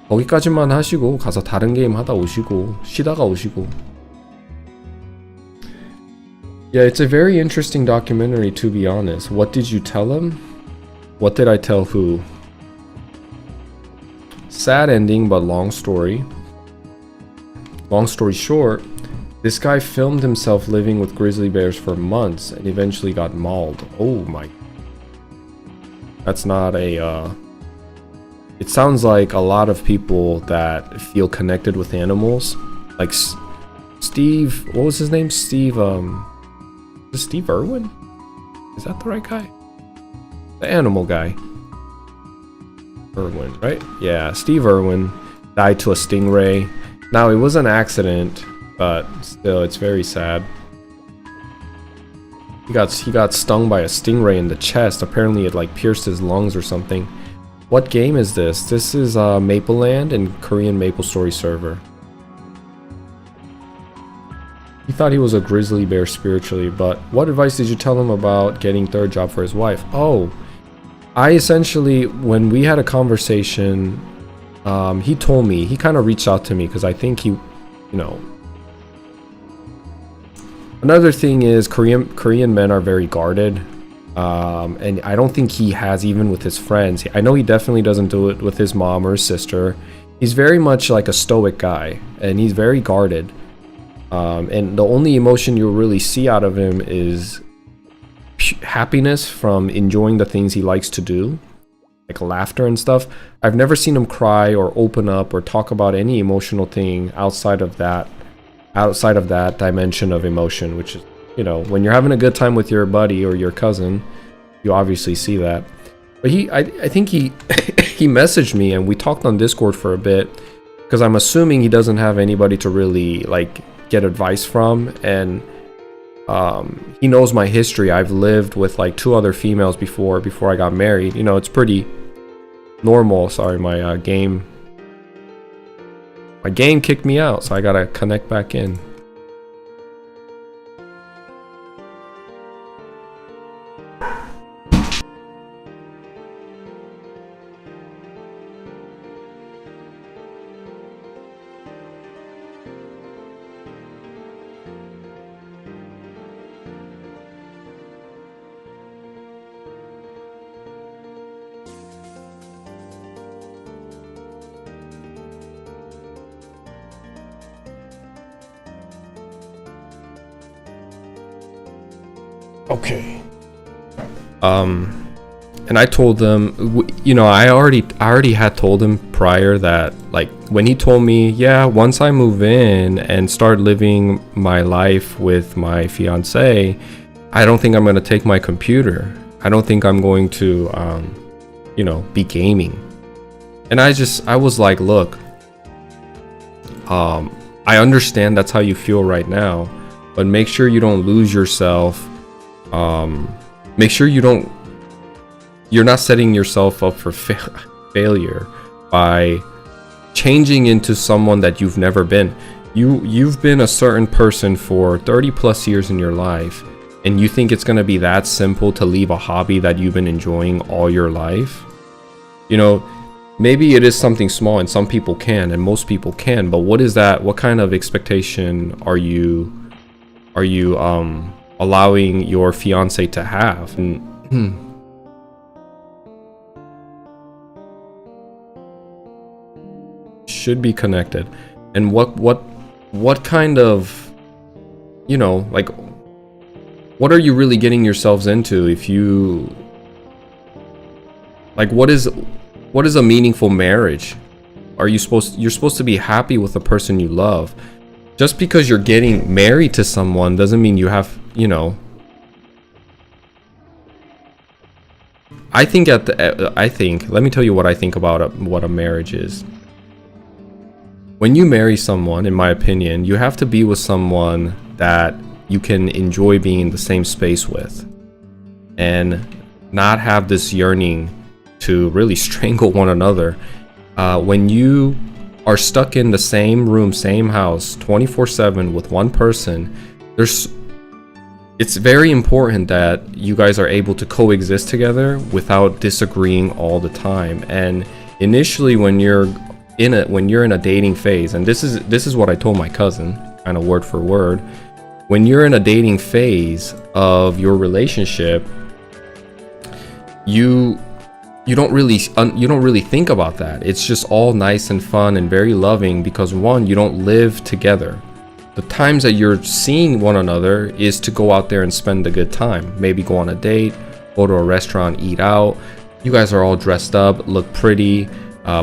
거기까지만 하시고 가서 다른 게임 하다 오시고 쉬다가 오시고. Yeah, it's a very interesting documentary, to be honest. What did you tell him? What did I tell who? Sad ending, but long story. Long story short, this guy filmed himself living with grizzly bears for months and eventually got mauled. Oh my. That's not a... It sounds like a lot of people that feel connected with animals. Like Steve... What was his name? Steve... Is Steve Irwin? Is that the right guy? The animal guy. Irwin, right? Yeah, Steve Irwin died to a stingray. Now, it was an accident, but still, it's very sad. He got stung by a stingray in the chest. Apparently, it like pierced his lungs or something. What game is this? This is Mapleland and Korean Maplestory server. He thought he was a grizzly bear spiritually, but what advice did you tell him about getting third job for his wife? Oh, I essentially, when we had a conversation, he told me, he kind of reached out to me, because I think he, you know, Another thing is Korean men are very guarded. And I don't think he has, even with his friends. I know he definitely doesn't do it with his mom or his sister. He's very much like a stoic guy, and he's very guarded. And the only emotion you'll really see out of him is happiness from enjoying the things he likes to do, like laughter and stuff. I've never seen him cry or open up or talk about any emotional thing outside of that dimension of emotion, which is, you know, when you're having a good time with your buddy or your cousin, you obviously see that. But I think he he messaged me and we talked on Discord for a bit, because I'm assuming he doesn't have anybody to really like get advice from, and he knows my history. I've lived with like 2 other females before I got married. You know, it's pretty normal. Sorry, my game kicked me out, so I gotta connect back in. Okay. And I told them, you know, I already had told him prior that, like, when he told me, yeah, once I move in and start living my life with my fiance, I don't think I'm going to take my computer. I don't think I'm going to, you know, be gaming. And I was like, look, I understand that's how you feel right now, but make sure you don't lose yourself. Make sure you're not setting yourself up for failure by changing into someone that you've never been. You've been a certain person for 30 plus years in your life, and you think it's going to be that simple to leave a hobby that you've been enjoying all your life? You know, maybe it is something small, and some people can, and most people can, but what is that? What kind of expectation are you allowing your fiance to have? And should be connected. And what kind of, you know, like, what are you really getting yourselves into? If you, like, what is a meaningful marriage? You're supposed to be happy with the person you love. Just because you're getting married to someone doesn't mean you have, you know. I think let me tell you what I think about what a marriage is. When you marry someone, in my opinion, you have to be with someone that you can enjoy being in the same space with, and not have this yearning to really strangle one another. When you are stuck in the same room, same house, 24/7 with one person, it's very important that you guys are able to coexist together without disagreeing all the time. And initially, when you're in a dating phase, and this is what I told my cousin, kind of word for word, when you're in a dating phase of your relationship, you don't really think about that. It's just all nice and fun and very loving, because one, you don't live together. The times that you're seeing one another is to go out there and spend a good time. Maybe go on a date, go to a restaurant, eat out. You guys are all dressed up, look pretty,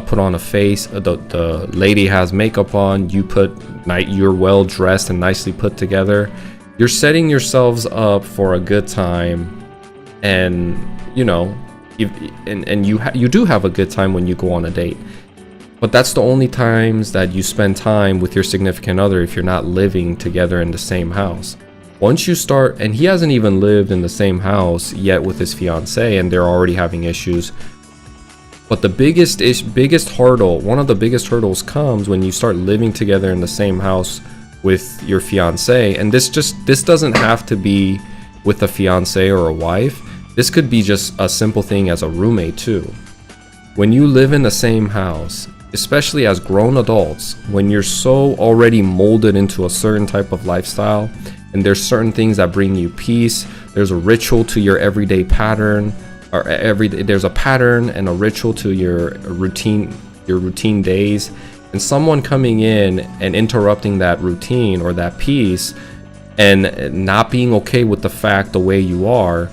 put on a face. The lady has makeup on. You're well dressed and nicely put together. You're setting yourselves up for a good time, and you know, you do have a good time when you go on a date. But that's the only times that you spend time with your significant other if you're not living together in the same house. Once you start, and he hasn't even lived in the same house yet with his fiance, and they're already having issues. But the biggest hurdle, one of the biggest hurdles, comes when you start living together in the same house with your fiance. And this doesn't have to be with a fiance or a wife. This could be just a simple thing as a roommate too. When you live in the same house, especially as grown adults, when you're so already molded into a certain type of lifestyle, and there's certain things that bring you peace. There's a ritual to your everyday pattern, or there's a pattern and a ritual to your routine days. And someone coming in and interrupting that routine or that peace and not being okay with the fact the way you are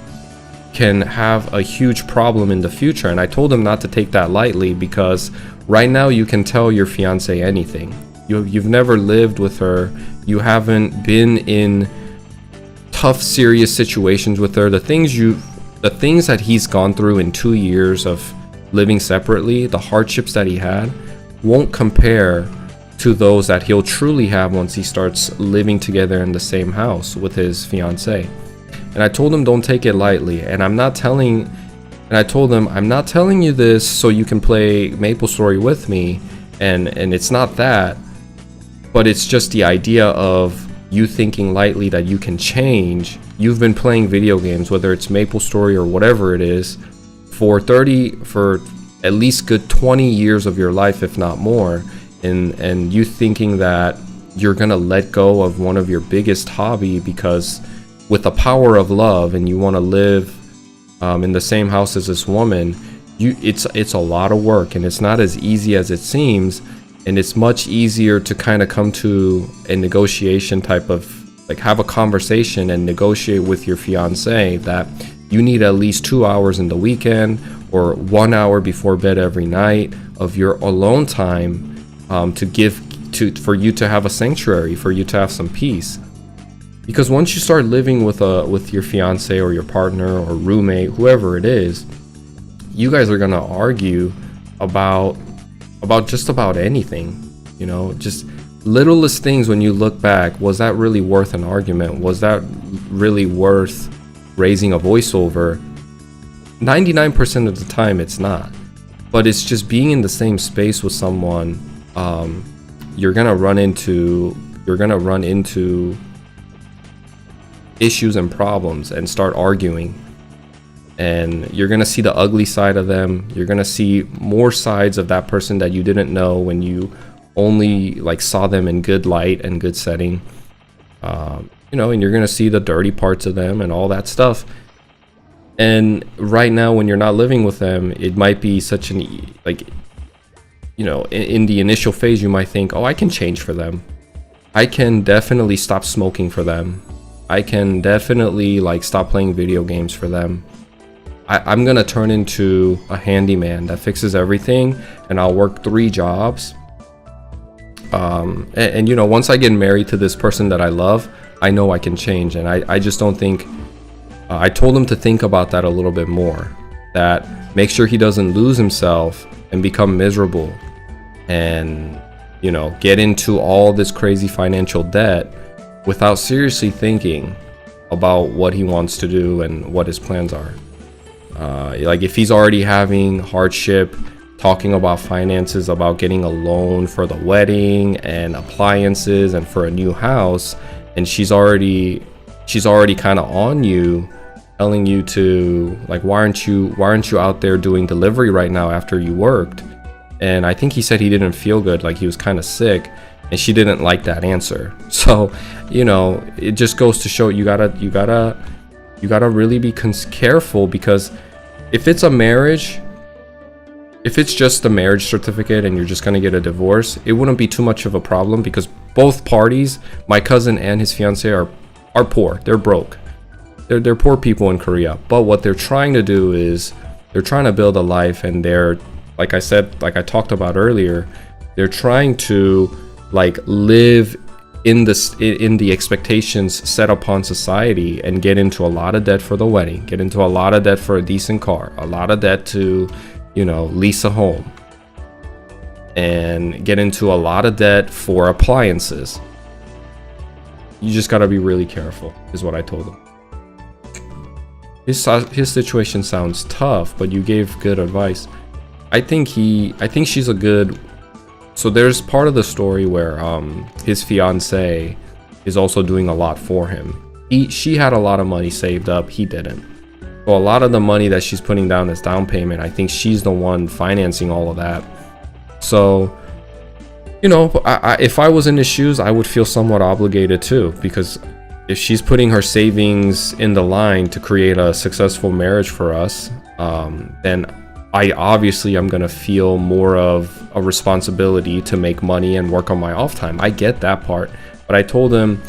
can have a huge problem in the future. And I told him not to take that lightly, because right now you can tell your fiance anything. You've never lived with her. You haven't been in tough, serious situations with her. The things that he's gone through in 2 years of living separately, the hardships that he had, won't compare to those that he'll truly have once he starts living together in the same house with his fiance. And I told him, don't take it lightly. And I told him, I'm not telling you this so you can play Maplestory with me, and it's not that, but it's just the idea of you thinking lightly that you can change. You've been playing video games, whether it's Maplestory or whatever it is, for at least good 20 years of your life, if not more, and you thinking that you're gonna let go of one of your biggest hobby because with the power of love, and you want to live in the same house as this woman, it's a lot of work, and it's not as easy as it seems. And it's much easier to kind of come to a negotiation type of, like, have a conversation and negotiate with your fiance that you need at least 2 hours in the weekend or 1 hour before bed every night of your alone time for you to have a sanctuary, for you to have some peace. Because once you start living with your fiance or your partner or roommate, whoever it is, you guys are gonna argue about just about anything, just littlest things. When you look back, was that really worth an argument? Was that really worth raising a voice over? 99% of the time it's not, but it's just being in the same space with someone. You're gonna run into issues and problems and start arguing, and you're gonna see the ugly side of them. You're gonna see more sides of that person that you didn't know when you only saw them in good light and good setting, and you're gonna see the dirty parts of them and all that stuff. And right now, when you're not living with them, it might be such an in the initial phase, you might think, oh, I can change for them. I can definitely stop smoking for them. I can definitely stop playing video games for them. I'm gonna turn into a handyman that fixes everything, and I'll work 3 jobs. And once I get married to this person that I love, I know I can change. And I just don't think, I told him to think about that a little bit more, that make sure he doesn't lose himself and become miserable and get into all this crazy financial debt without seriously thinking about what he wants to do and what his plans are. If he's already having hardship talking about finances, about getting a loan for the wedding and appliances and for a new house, and she's already kind of on you, telling you to why aren't you out there doing delivery right now after you worked? And I think he said he didn't feel good, he was kind of sick, and she didn't like that answer. So it just goes to show you gotta really be careful, because if it's a marriage, if it's just a marriage certificate and you're just gonna get a divorce, it wouldn't be too much of a problem, because both parties, my cousin and his fiance, are poor. They're broke. They're poor people in Korea. But what they're trying to do is they're trying to build a life, and they're, like I talked about earlier, they're trying to live in the expectations set upon society, and get into a lot of debt for the wedding, get into a lot of debt for a decent car, a lot of debt to lease a home, and get into a lot of debt for appliances. You just got to be really careful, is what I told him. His situation sounds tough, but you gave good advice. I think she's a good. So there's part of the story where his fiance is also doing a lot for him. She had a lot of money saved up, he didn't. So a lot of the money that she's putting down as down payment, I think she's the one financing all of that. So if I was in his shoes, I would feel somewhat obligated too, because if she's putting her savings in the line to create a successful marriage for us, then I obviously am gonna feel more of a responsibility to make money and work on my off time. I get that part, but I told him,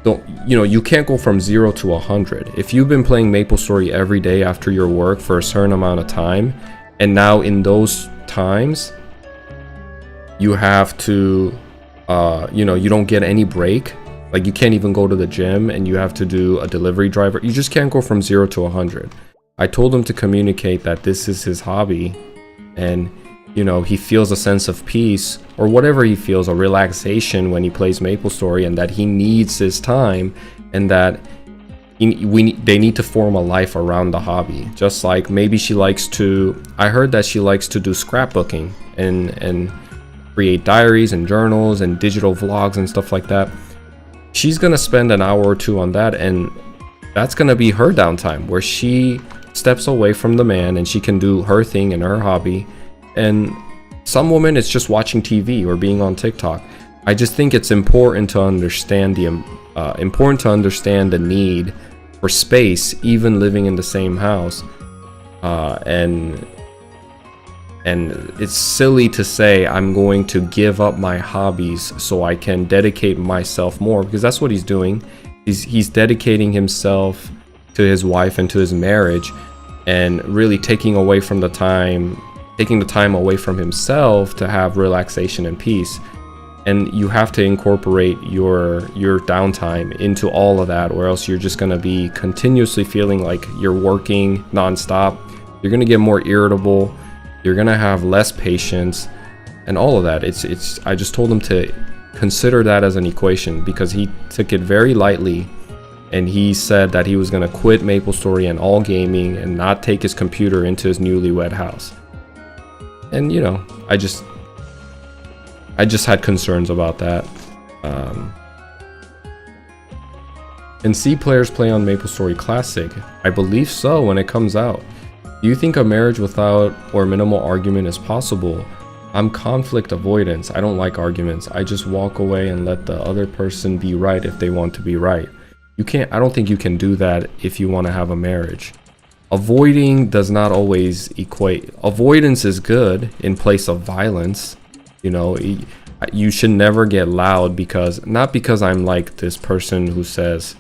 don't, you can't go from 0 to 100. If you've been playing Maplestory every day after your work for a certain amount of time, and now in those times you have to you don't get any break, like you can't even go to the gym and you have to do a delivery driver, you just can't go from 0 to 100. I told him to communicate that this is his hobby, and he feels a sense of peace or whatever he feels, a relaxation when he plays Maplestory, and that he needs his time, and that they need to form a life around the hobby. Just like maybe I heard that she likes to do scrapbooking and create diaries and journals and digital vlogs and stuff like that. She's gonna spend an hour or two on that, and that's gonna be her downtime, where she steps away from the man and she can do her thing and her hobby. And some women, it's just watching TV or being on TikTok. I just think it's important to understand the need for space, even living in the same house. And it's silly to say I'm going to give up my hobbies so I can dedicate myself more, because that's what he's doing. He's dedicating himself to his wife and to his marriage, and really taking the time away from himself to have relaxation and peace. And you have to incorporate your downtime into all of that, or else you're just going to be continuously feeling like you're working nonstop. You're going to get more irritable, you're going to have less patience, and all of that. I just told him to consider that as an equation, because he took it very lightly, and he said that he was going to quit Maplestory and all gaming and not take his computer into his newlywed house. And I just had concerns about that. And C players play on Maplestory Classic? I believe so, when it comes out. Do you think a marriage without or minimal argument is possible? I'm conflict avoidance. I don't like arguments. I just walk away and let the other person be right if they want to be right. I don't think you can do that if you want to have a marriage. Avoiding does not always equate. Avoidance is good in place of violence. You should never get loud, not because I'm like this person who says,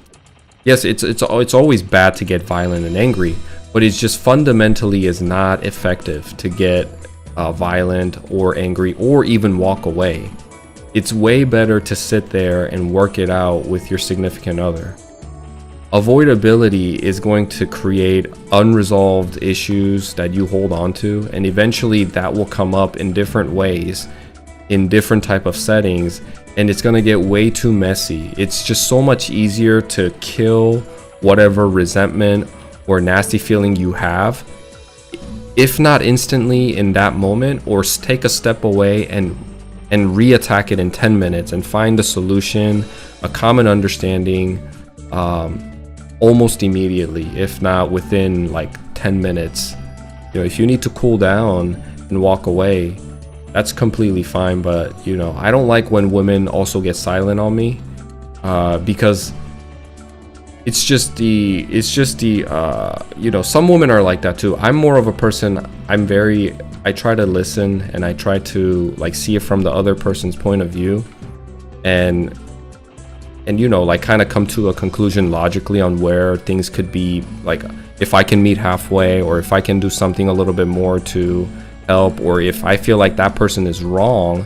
yes, it's always bad to get violent and angry, but it's just fundamentally is not effective to get violent or angry or even walk away. It's way better to sit there and work it out with your significant other. Avoidability is going to create unresolved issues that you hold on to, and eventually that will come up in different ways, in different type of settings, and it's going to get way too messy. It's just so much easier to kill whatever resentment or nasty feeling you have, if not instantly in that moment, or take a step away and reattack it in 10 minutes and find a solution, a common understanding, almost immediately, if not within like 10 minutes. If you need to cool down and walk away, that's completely fine. But I don't like when women also get silent on me, because it's just the some women are like that too. I'm more of a person, I try to listen, and I try to see it from the other person's point of view, and kind of come to a conclusion logically on where things could be, if I can meet halfway, or if I can do something a little bit more to help, or if I feel like that person is wrong,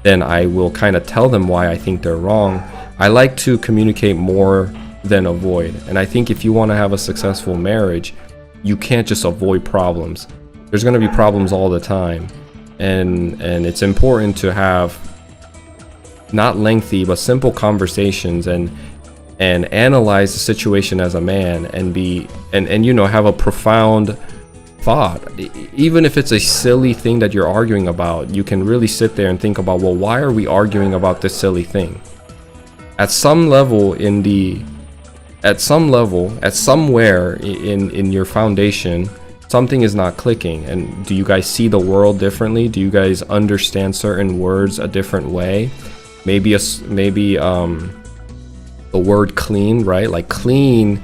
then I will kind of tell them why I think they're wrong. I like to communicate more than avoid, and I think if you want to have a successful marriage, you can't just avoid problems. There's going to be problems all the time, and it's important to have not lengthy but simple conversations, and analyze the situation as a man, and have a profound thought. Even if it's a silly thing that you're arguing about, you can really sit there and think about, well, why are we arguing about this silly thing? At some level, somewhere in your foundation, something is not clicking. And do you guys see the world differently? Do you guys understand certain words a different way? Maybe the word clean, right? Like clean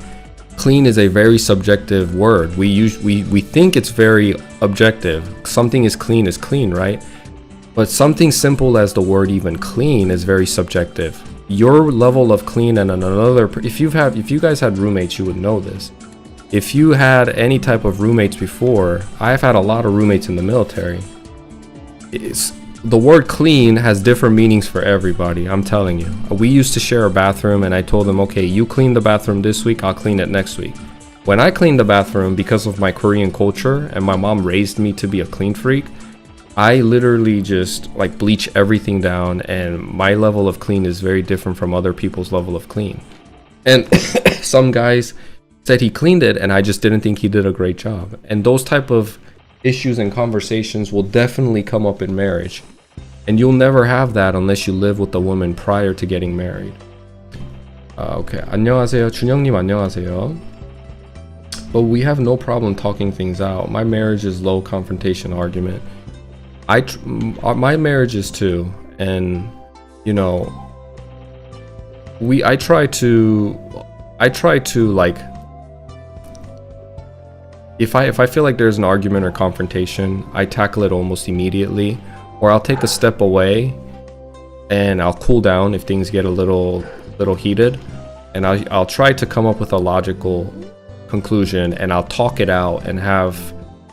is a very subjective word. We think it's very objective. Something is clean, right? But something simple as the word even clean is very subjective. Your level of clean and another, if you guys had roommates, you would know this. If you had any type of roommates before, I've had a lot of roommates in the military. The word clean has different meanings for everybody, I'm telling you. We used to share a bathroom and I told them, okay, you clean the bathroom this week, I'll clean it next week. When I cleaned the bathroom, because of my Korean culture and my mom raised me to be a clean freak, I literally just like bleach everything down, and my level of clean is very different from other people's level of clean. And some guys said he cleaned it and I just didn't think he did a great job. And those type of issues and conversations will definitely come up in marriage. And you'll never have that unless you live with the woman prior to getting married. Okay. 안녕하세요. 준영님 안녕하세요. But we have no problem talking things out. My marriage is low confrontation argument. My marriage is too, and you know, I try to like, if I feel like there's an argument or confrontation, I tackle it almost immediately, or I'll take a step away and I'll cool down if things get a little heated, and I'll try to come up with a logical conclusion, and I'll talk it out and have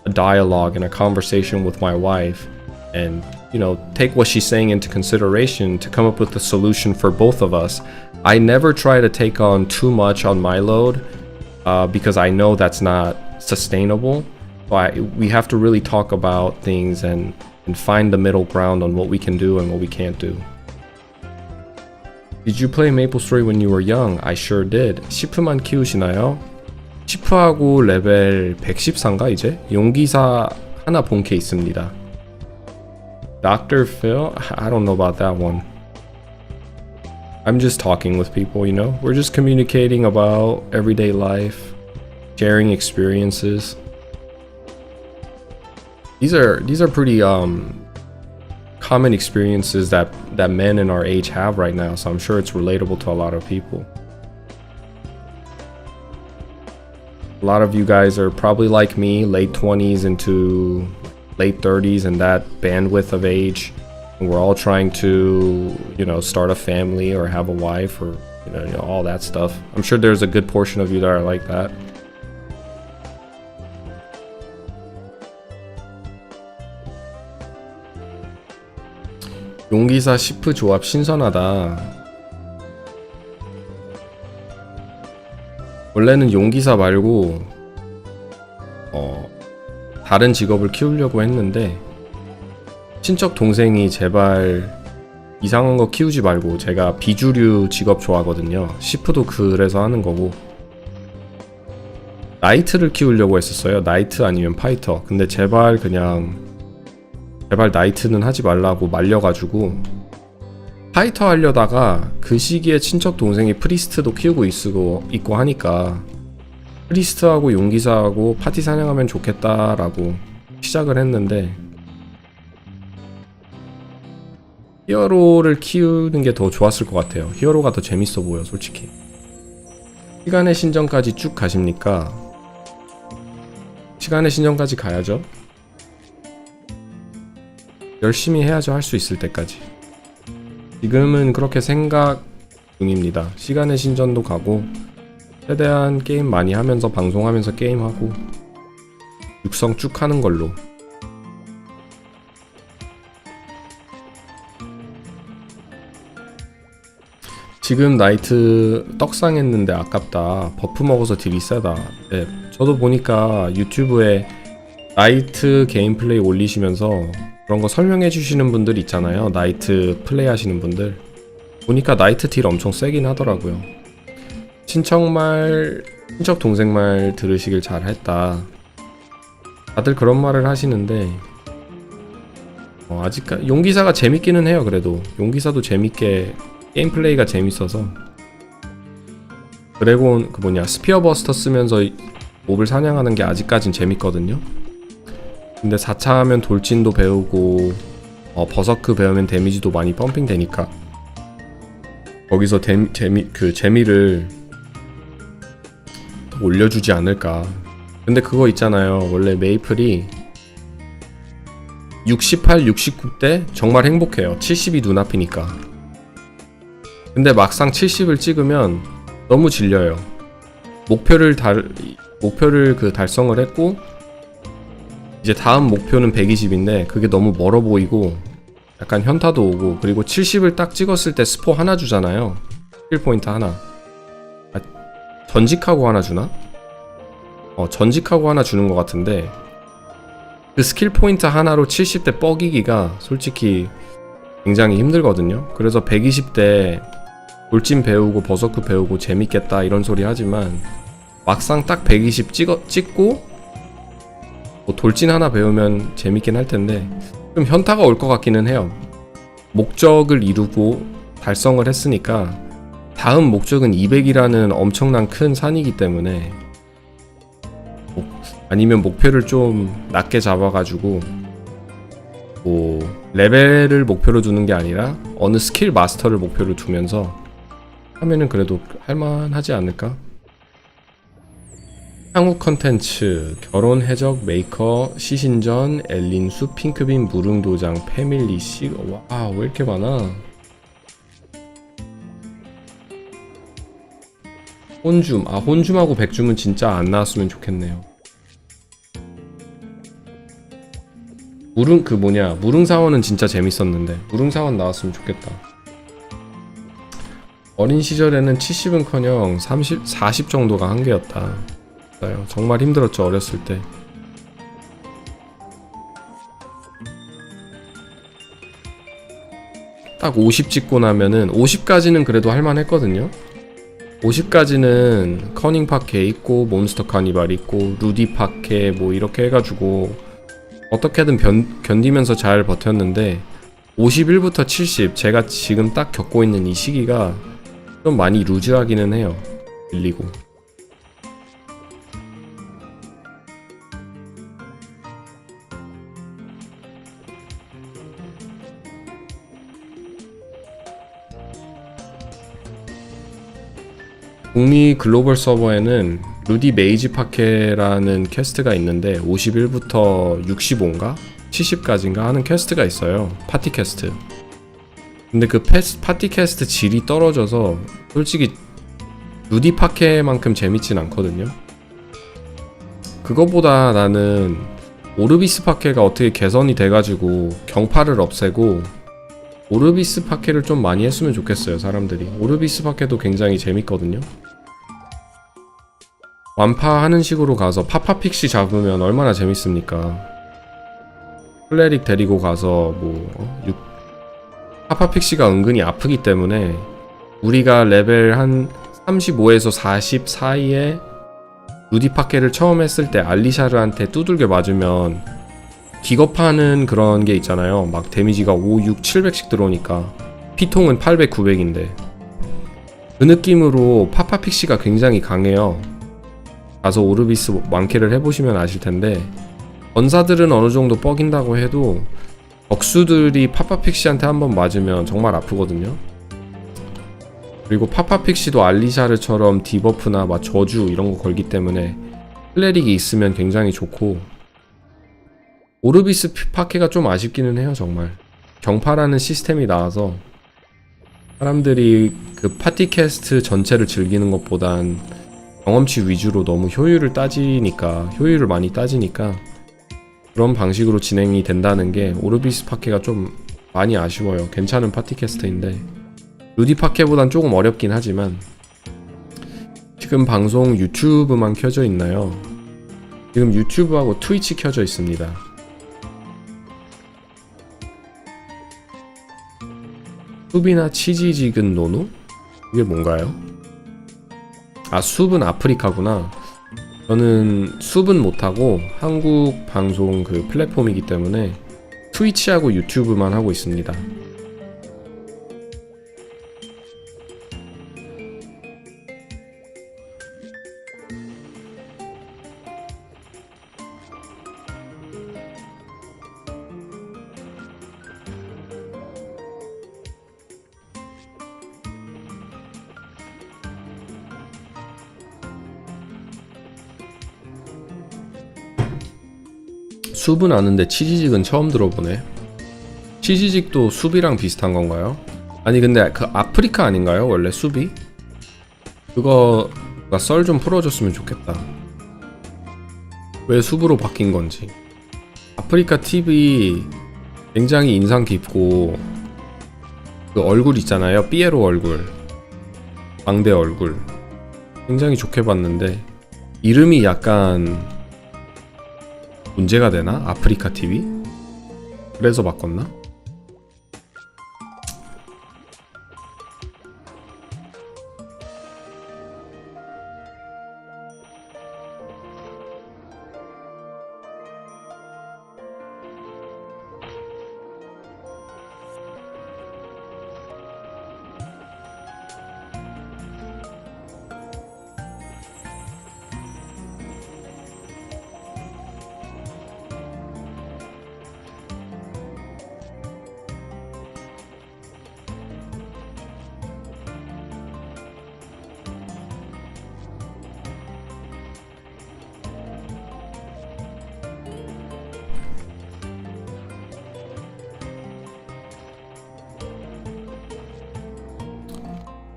a dialogue and a conversation with my wife, and you know, take what she's saying into consideration to come up with a solution for both of us. I never try to take on too much on my load because I know that's not sustainable. So we have to really talk about things and find the middle ground on what we can do and what we can't do. Did you play Maplestory when you were young? I sure did. 시프만 키우시나요? 시프하고 레벨 114인가 이제? 용기사 하나 본 게 있습니다. Dr. Phil? I don't know about that one. I'm just talking with people, you know? We're just communicating about everyday life, sharing experiences. These are pretty common experiences that men in our age have right now, so I'm sure it's relatable to a lot of people. A lot of you guys are probably like me, late 20s into late 30s, and that bandwidth of age, and we're all trying to, you know, start a family or have a wife, or you know, all that stuff. I'm sure there's a good portion of you that are like that. 용기사 시프 조합 신선하다. 원래는 용기사 말고 다른 직업을 키우려고 했는데, 친척 동생이 제발 이상한 거 키우지 말고, 제가 비주류 직업 좋아하거든요. 시프도 그래서 하는 거고, 나이트를 키우려고 했었어요. 나이트 아니면 파이터. 근데 제발 나이트는 하지 말라고 말려가지고 파이터 하려다가 그 시기에 친척 동생이 프리스트도 키우고 있고 하니까 프리스트하고 용기사하고 파티 사냥하면 좋겠다라고 시작을 했는데, 히어로를 키우는 게 더 좋았을 것 같아요. 히어로가 더 재밌어 보여, 솔직히. 시간의 신전까지 쭉 가십니까? 시간의 신전까지 가야죠. 열심히 해야죠, 할 수 있을 때까지. 지금은 그렇게 생각 중입니다. 시간의 신전도 가고, 최대한 게임 많이 하면서, 방송하면서 게임하고, 육성 쭉 하는 걸로. 지금 나이트 떡상했는데 아깝다. 버프 먹어서 딜이 세다. 네, 저도 보니까 유튜브에 나이트 게임 플레이 올리시면서 그런 거 설명해 주시는 분들 있잖아요. 나이트 플레이 하시는 분들. 보니까 나이트 딜 엄청 세긴 하더라고요. 친척 동생 말 들으시길 잘했다. 다들 그런 말을 하시는데, 아직까지 용기사가 재밌기는 해요. 그래도 용기사도 재밌게 게임 플레이가 재밌어서. 드래곤 스피어 버스터 쓰면서 몹을 사냥하는 게 아직까진 재밌거든요. 근데 4차 하면 돌진도 배우고 버서크 배우면 데미지도 많이 펌핑 되니까 거기서 재미를 올려주지 않을까. 근데 그거 있잖아요. 원래 메이플이 68, 69대 정말 행복해요. 70이 눈앞이니까. 근데 막상 70을 찍으면 너무 질려요. 목표를 달성을 했고 이제 다음 목표는 120인데 그게 너무 멀어 보이고 약간 현타도 오고, 그리고 70을 딱 찍었을 때 스포 하나 주잖아요. 스킬 포인트 하나. 전직하고 하나 주나? 전직하고 하나 주는 것 같은데 그 스킬 포인트 하나로 70대 뻐기기가 솔직히 굉장히 힘들거든요. 그래서 120대 돌진 배우고 버서크 배우고 재밌겠다 이런 소리 하지만 막상 딱 120 찍고 뭐 돌진 하나 배우면 재밌긴 할 텐데 좀 현타가 올 것 같기는 해요. 목적을 이루고 달성을 했으니까 다음 목적은 200이라는 엄청난 큰 산이기 때문에, 아니면 목표를 좀 낮게 잡아가지고 뭐 레벨을 목표로 두는 게 아니라 어느 스킬 마스터를 목표로 두면서 하면은 그래도 할만하지 않을까? 향후 컨텐츠, 결혼 해적 메이커, 시신전, 엘린수, 핑크빈, 무릉도장, 패밀리식. 와, 왜 이렇게 많아? 혼줌. 혼줌하고 백줌은 진짜 안 나왔으면 좋겠네요. 무릉사원은 진짜 재밌었는데 무릉사원 나왔으면 좋겠다. 어린 시절에는 70은커녕 30, 40 정도가 한계였다. 정말 힘들었죠, 어렸을 때. 딱 50 찍고 나면은 50까지는 그래도 할만했거든요. 50까지는 커닝 파케 있고 몬스터 카니발 있고 루디 파케 뭐 이렇게 해가지고 어떻게든 견디면서 잘 버텼는데 51부터 70, 제가 지금 딱 겪고 있는 이 시기가 좀 많이 루즈하기는 해요. 밀리고. 북미 글로벌 서버에는 루디 메이지 파케라는 캐스트가 있는데 51부터 65인가? 70까지인가 하는 캐스트가 있어요. 파티 캐스트. 근데 그 파티 캐스트 질이 떨어져서 솔직히 루디 파케만큼 재밌진 않거든요. 그거보다 나는 오르비스 파케가 어떻게 개선이 돼가지고 경파를 없애고 오르비스 파케를 좀 많이 했으면 좋겠어요, 사람들이. 오르비스 파케도 굉장히 재밌거든요. 완파하는 식으로 가서 파파픽시 잡으면 얼마나 재밌습니까? 클레릭 데리고 가서 파파픽시가 은근히 아프기 때문에 우리가 레벨 한 35에서 40 사이에 루디 파케를 처음 했을 때 알리샤르한테 두들겨 맞으면 기겁하는 그런 게 있잖아요. 막 데미지가 5, 6, 700씩 들어오니까 피통은 800, 900인데 그 느낌으로 파파픽시가 굉장히 강해요. 가서 오르비스 완캐를 해보시면 아실텐데 전사들은 어느정도 뻐긴다고 해도 적수들이 파파픽시한테 한번 맞으면 정말 아프거든요. 그리고 파파픽시도 알리샤르처럼 디버프나 막 저주 이런거 걸기 때문에 클레릭이 있으면 굉장히 좋고, 오르비스 파케가 좀 아쉽기는 해요. 정말 경파라는 시스템이 나와서 사람들이 그 파티 캐스트 전체를 즐기는 것보단 경험치 위주로 너무 효율을 많이 따지니까 그런 방식으로 진행이 된다는 게 오르비스 파케가 좀 많이 아쉬워요. 괜찮은 파티 캐스트인데 루디 파케보단 조금 어렵긴 하지만. 지금 방송 유튜브만 켜져 있나요? 지금 유튜브하고 트위치 켜져 있습니다. 숲이나 치지직은 노노? 이게 뭔가요? 숲은 아프리카구나. 저는 숲은 못하고 한국 방송 그 플랫폼이기 때문에 트위치하고 유튜브만 하고 있습니다. 숲은 아는데 치지직은 처음 들어보네. 치지직도 숲이랑 비슷한 건가요? 아니 근데 그 아프리카 아닌가요? 원래 숲이? 그거가 썰 좀 풀어줬으면 좋겠다. 왜 숲으로 바뀐 건지. 아프리카 TV 굉장히 인상 깊고 그 얼굴 있잖아요. 삐에로 얼굴, 광대 얼굴 굉장히 좋게 봤는데 이름이 약간 문제가 되나? 아프리카 TV? 그래서 바꿨나?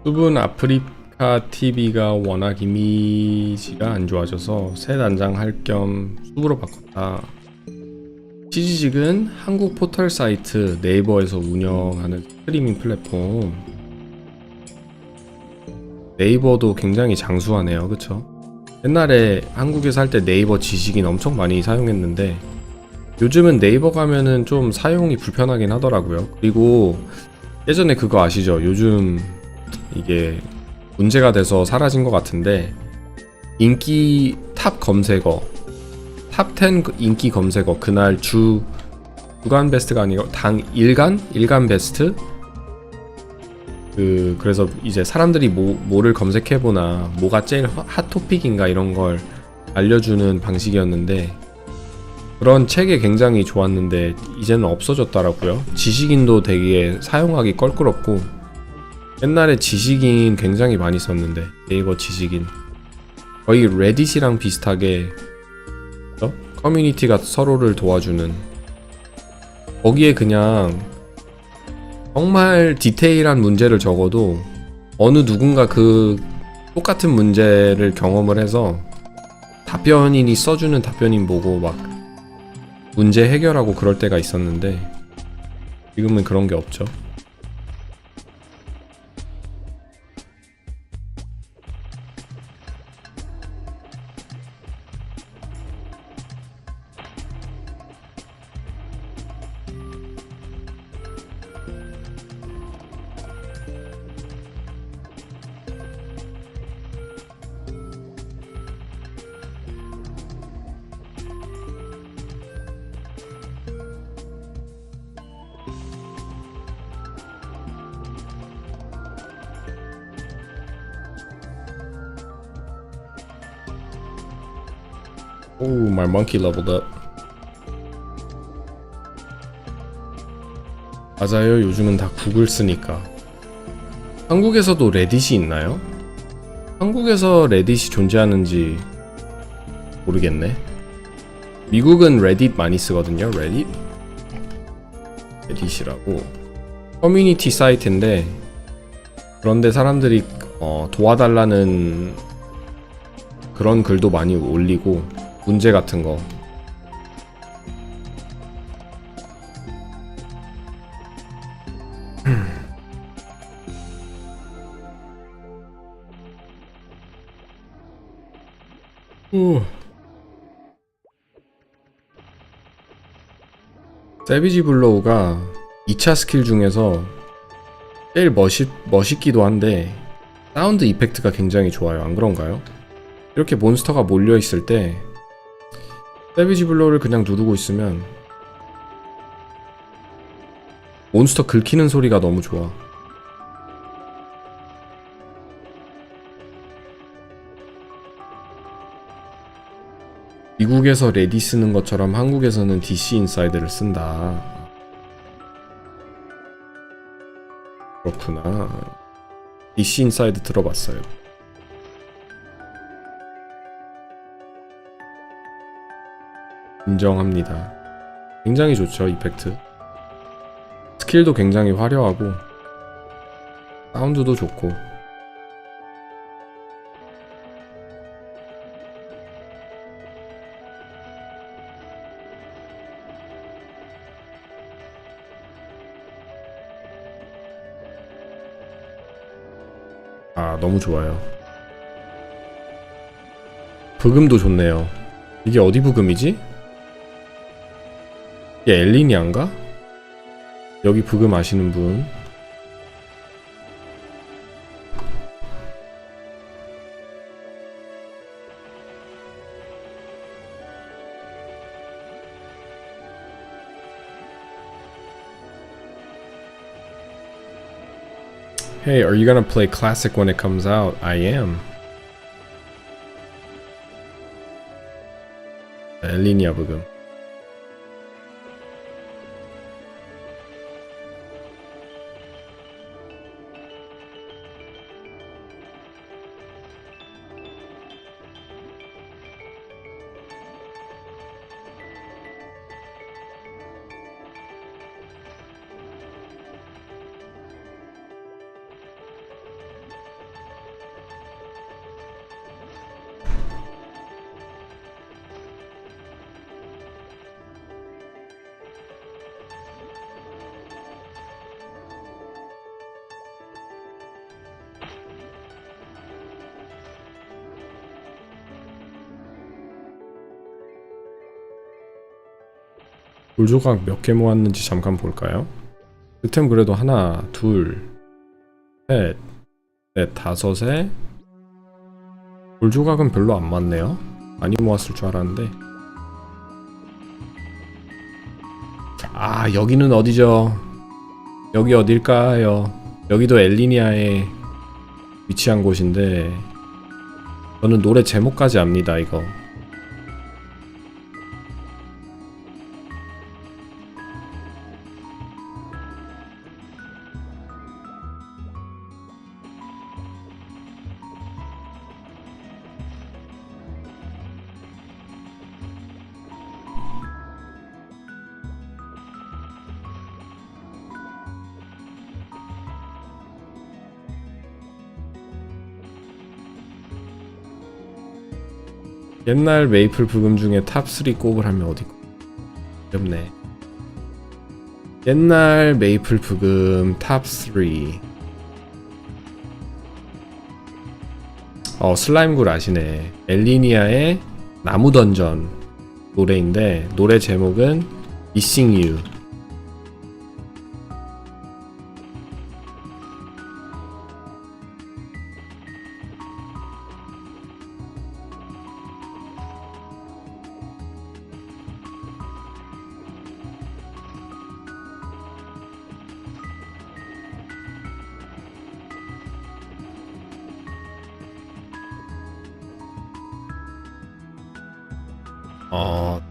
숲은 아프리카 TV가 워낙 이미지가 안 좋아져서 새 단장할 겸 숲으로 바꿨다. 치지직은 한국 포털 사이트 네이버에서 운영하는 스트리밍 플랫폼. 네이버도 굉장히 장수하네요. 그쵸? 옛날에 한국에서 할 때 네이버 지식인 엄청 많이 사용했는데 요즘은 네이버 가면은 좀 사용이 불편하긴 하더라고요. 그리고 예전에 그거 아시죠? 요즘 이게 문제가 돼서 사라진 것 같은데 인기 탑 검색어, 탑 10 인기 검색어 그날 주간 베스트가 아니고 당 일간 베스트 그래서 이제 사람들이 뭐를 검색해보나 뭐가 제일 핫토픽인가 이런 걸 알려주는 방식이었는데 그런 책이 굉장히 좋았는데 이제는 없어졌더라고요. 지식인도 되게 사용하기 껄끄럽고 옛날에 지식인 굉장히 많이 썼는데 네이버 지식인 거의 레딧이랑 비슷하게 커뮤니티가 서로를 도와주는 거기에 그냥 정말 디테일한 문제를 적어도 어느 누군가 그 똑같은 문제를 경험을 해서 답변인이 써주는 답변인 보고 막 문제 해결하고 그럴 때가 있었는데 지금은 그런 게 없죠. Oh, my monkey leveled up. 맞아요. 요즘은 다 구글 쓰니까. 한국에서도 레딧이 있나요? 한국에서 레딧이 존재하는지 모르겠네. 미국은 레딧 많이 쓰거든요. 레딧이라고 커뮤니티 사이트인데 그런데 사람들이 도와달라는 그런 글도 많이 올리고 문제 같은 거 세비지 블로우가 2차 스킬 중에서 제일 멋있기도 한데 사운드 이펙트가 굉장히 좋아요. 안 그런가요? 이렇게 몬스터가 몰려있을 때 세비지 블로우를 그냥 누르고 있으면 몬스터 긁히는 소리가 너무 좋아. 미국에서 레디 쓰는 것처럼 한국에서는 DC 인사이드를 쓴다. 그렇구나. DC 인사이드 들어봤어요. 인정합니다. 굉장히 좋죠. 이펙트 스킬도 굉장히 화려하고 사운드도 좋고. 아, 너무 좋아요. 브금도 좋네요. 이게 어디 브금이지? 이게 엘리니안가? 여기 브금 아시는 분? Hey, are you gonna play classic when it comes out? I am. 엘리니아 브금. 돌조각 몇 개 모았는지 잠깐 볼까요? 그템 그래도 하나, 둘, 셋, 넷, 다섯에 돌조각은 별로 안 많네요. 많이 모았을 줄 알았는데. 아, 여기는 어디죠? 여기 어딜까요? 여기도 엘리니아에 위치한 곳인데 저는 노래 제목까지 압니다. 이거 옛날 메이플 브금 중에 탑3 꼽으라면 어디고? 어렵네. 옛날 메이플 브금 탑3. 슬라임굴 아시네. 엘리니아의 나무 던전 노래인데 노래 제목은 Missing You.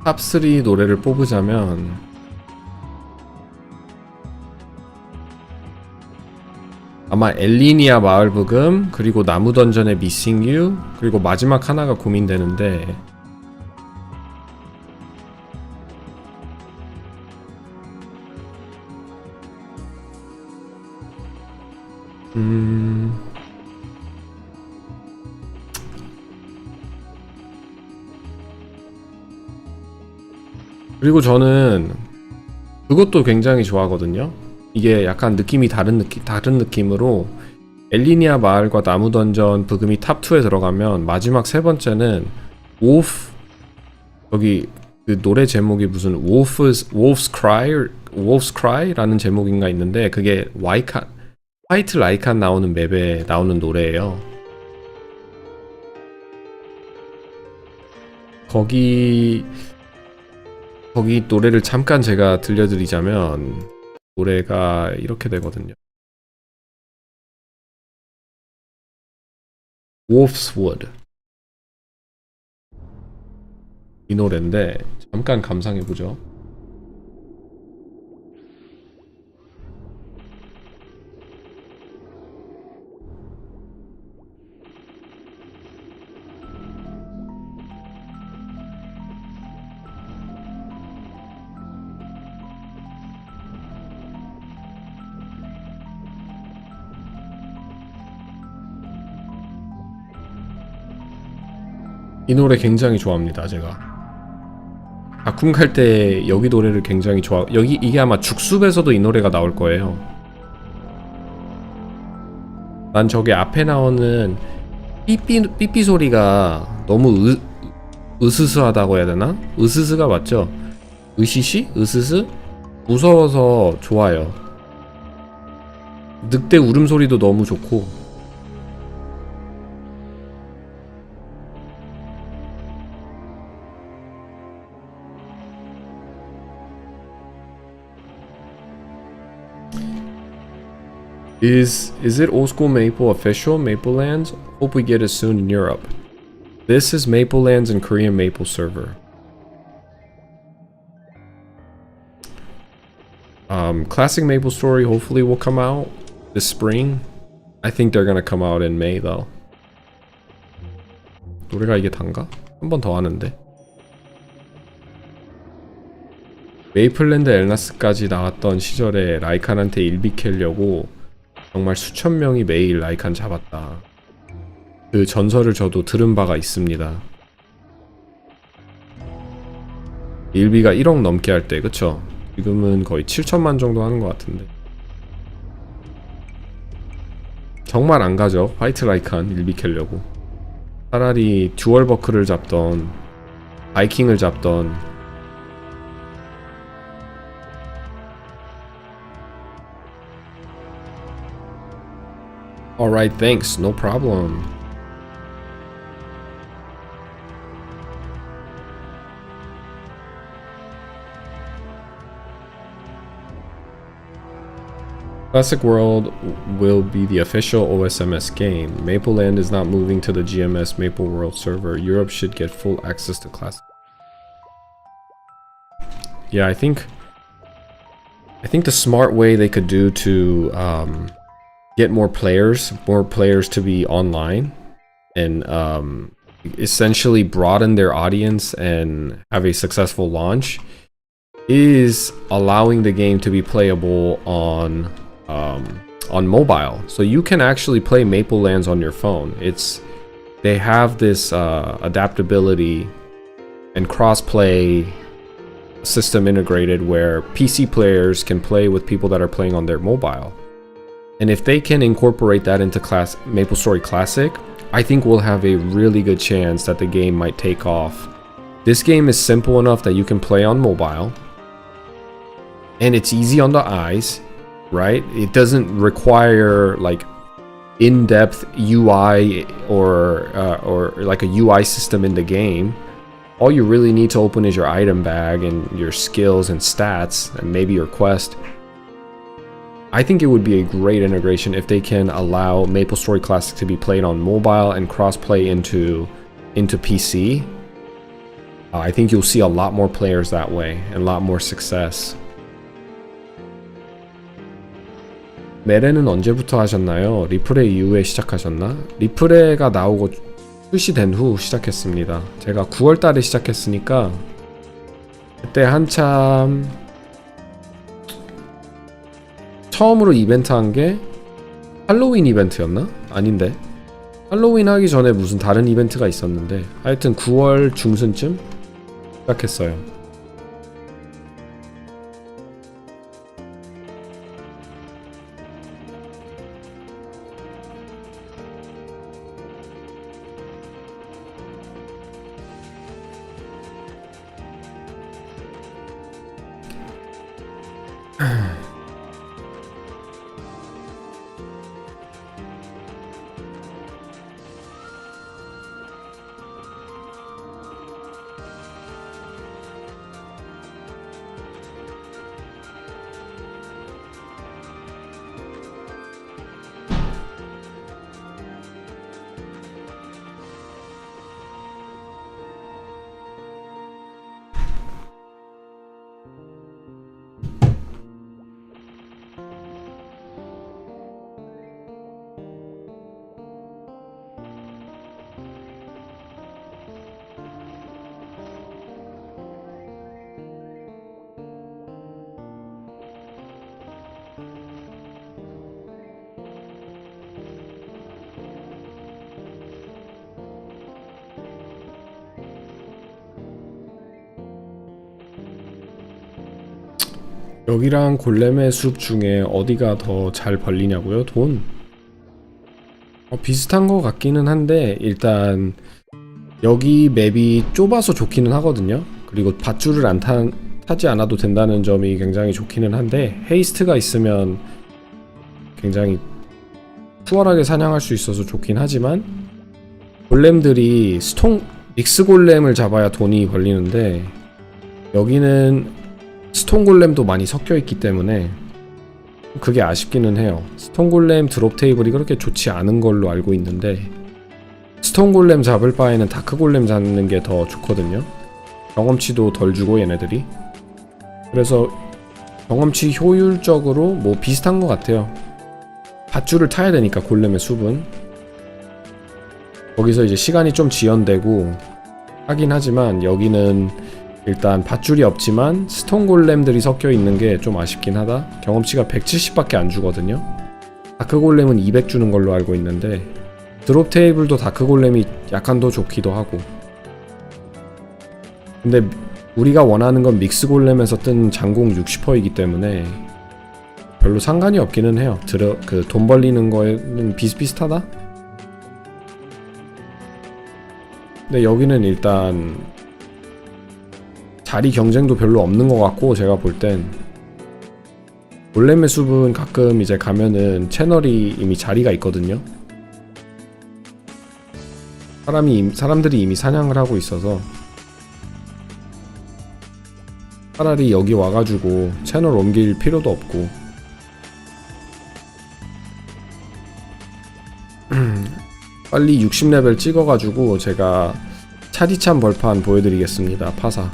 탑3 노래를 뽑으자면 아마 엘리니아 마을 부금, 그리고 나무 던전의 Missing You, 그리고 마지막 하나가 고민되는데 그리고 저는 그것도 굉장히 좋아하거든요. 이게 약간 느낌이 다른 느낌으로 엘리니아 마을과 나무 던전 부금이 탑2에 들어가면 마지막 세 번째는 wolf, 여기 그 노래 제목이 무슨 Wolf's Cry라는 제목인가 있는데 그게 화이트 라이칸 나오는 맵에 나오는 노래예요. 거기 노래를 잠깐 제가 들려드리자면 노래가 이렇게 되거든요. Wolf's Wood 이 노래인데 잠깐 감상해보죠. 이 노래 굉장히 좋아합니다. 제가 가끔 갈 때 여기 노래를 굉장히 좋아. 여기 이게 아마 죽숲에서도 이 노래가 나올 거예요. 난 저게 앞에 나오는 삐삐 소리가 너무 으스스하다고 해야 되나? 으스스가 맞죠? 으시시? 으스스? 무서워서 좋아요. 늑대 울음소리도 너무 좋고. Is it old school Maple official? Maplelands? Hope we get it soon in Europe. This is Maplelands and Korean Maple server. Classic Maplestory hopefully will come out this spring. I think they're gonna come out in May though. 노래가 이게 단가? 한 번 더 하는데. 메이플랜드 엘나스까지 나왔던 시절에 라이칸한테 일비 캘려고 정말 수천 명이 매일 라이칸 잡았다. 그 전설을 저도 들은 바가 있습니다. 일비가 1억 넘게 할 때, 그쵸? 지금은 거의 7천만 정도 하는 것 같은데. 정말 안 가죠. 화이트 라이칸 일비 캘려고. 차라리 듀얼버크를 잡던, 바이킹을 잡던. Alright, thanks. No problem. Classic World will be the official OSMS game. Mapleland is not moving to the GMS Maple World server. Europe should get full access to Classic. Yeah, I think the smart way they could do to get more players to be online and essentially broaden their audience and have a successful launch is allowing the game to be playable on mobile. So you can actually play Maplelands on your phone. They have this adaptability and cross-play system integrated where PC players can play with people that are playing on their mobile. And if they can incorporate that into Maplestory Classic, I think we'll have a really good chance that the game might take off. This game is simple enough that you can play on mobile, and it's easy on the eyes, right? It doesn't require like in-depth UI or like a UI system in the game. All you really need to open is your item bag and your skills and stats and maybe your quest. I think it would be a great integration if they can allow Maplestory Classic to be played on mobile and cross-play into PC. I think you'll see a lot more players that way and a lot more success. 메레는 언제부터 하셨나요? 리플레 이후에 시작하셨나? 리플레가 나오고 출시된 후 시작했습니다. 제가 9월달에 시작했으니까 그때 한참 처음으로 이벤트 한 게 할로윈 이벤트였나? 아닌데 할로윈 하기 전에 무슨 다른 이벤트가 있었는데 하여튼 9월 중순쯤 시작했어요. 여기랑 골렘의 숲 중에 어디가 더 잘 벌리냐고요? 돈? 비슷한 것 같기는 한데 일단 여기 맵이 좁아서 좋기는 하거든요. 그리고 밧줄을 타지 않아도 된다는 점이 굉장히 좋기는 한데 헤이스트가 있으면 굉장히 수월하게 사냥할 수 있어서 좋긴 하지만 골렘들이 믹스 골렘을 잡아야 돈이 벌리는데 여기는 스톤 골렘도 많이 섞여 있기 때문에 그게 아쉽기는 해요. 스톤 골렘 드롭 테이블이 그렇게 좋지 않은 걸로 알고 있는데 스톤 골렘 잡을 바에는 다크 골렘 잡는 게 더 좋거든요. 경험치도 덜 주고 얘네들이. 그래서 경험치 효율적으로 뭐 비슷한 것 같아요. 밧줄을 타야 되니까 골렘의 숲은 거기서 이제 시간이 좀 지연되고 하긴 하지만 여기는 일단 밧줄이 없지만 스톤 골렘들이 섞여 있는 게 좀 아쉽긴 하다. 경험치가 170밖에 안 주거든요. 다크 골렘은 200 주는 걸로 알고 있는데 드롭 테이블도 다크 골렘이 약간 더 좋기도 하고. 근데 우리가 원하는 건 믹스 골렘에서 뜬 장공 60%이기 때문에 별로 상관이 없기는 해요. 돈 벌리는 거에는 비슷비슷하다? 근데 여기는 일단 자리 경쟁도 별로 없는 것 같고 제가 볼 땐 골렘의 숲은 가끔 이제 가면은 채널이 이미 자리가 있거든요. 사람들이 이미 사냥을 하고 있어서 차라리 여기 와가지고 채널 옮길 필요도 없고 빨리 60레벨 찍어가지고 제가 차디찬 벌판 보여드리겠습니다. 파사.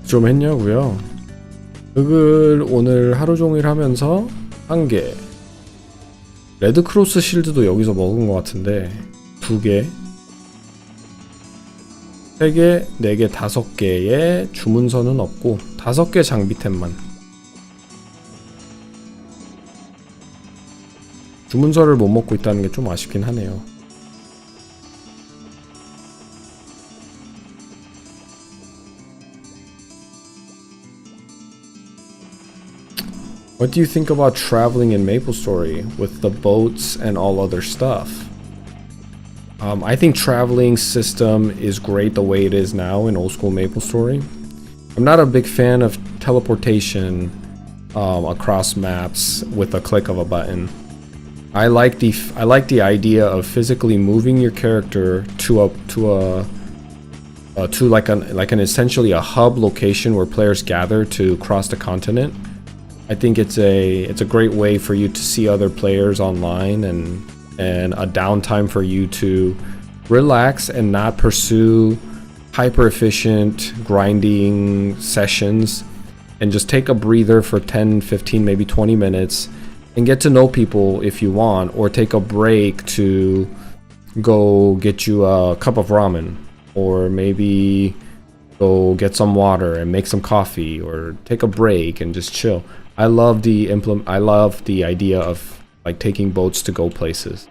좀 했냐고요? 흙을 오늘 하루종일 하면서 1개, 레드크로스 실드도 여기서 먹은 것 같은데 2개, 3개, 4개, 5개의 주문서는 없고 5개 장비템만. 주문서를 못 먹고 있다는 게 좀 아쉽긴 하네요. What do you think about traveling in Maplestory with the boats and all other stuff? I think traveling system is great the way it is now in old school Maplestory. I'm not a big fan of teleportation across maps with a click of a button. I like the idea of physically moving your character to like an essentially a hub location where players gather to cross the continent. I think it's a great way for you to see other players online and a downtime for you to relax and not pursue hyper efficient grinding sessions and just take a breather for 10, 15, maybe 20 minutes and get to know people if you want, or take a break to go get you a cup of ramen, or maybe go get some water and make some coffee, or take a break and just chill. I love the idea of like taking boats to go places.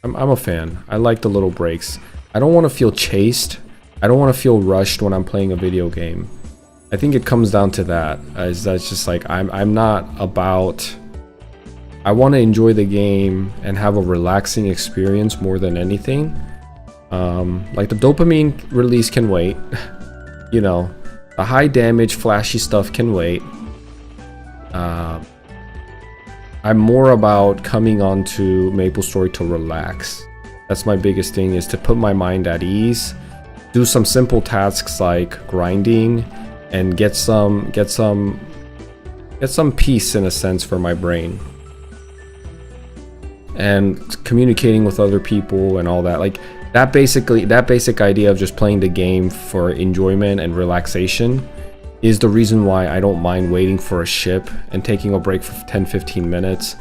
I'm a fan. I like the little breaks. I don't want to feel chased. I don't want to feel rushed when I'm playing a video game. I think it comes down to that. That's just like I'm not about. I want to enjoy the game and have a relaxing experience more than anything. Like the dopamine release can wait. You know, the high damage, flashy stuff can wait. I'm more about coming onto Maplestory to relax. That's my biggest thing, is to put my mind at ease, do some simple tasks like grinding, and get some peace in a sense for my brain. And communicating with other people and all that, like that basic idea of just playing the game for enjoyment and relaxation is the reason why I don't mind waiting for a ship and taking a break for 10-15 minutes.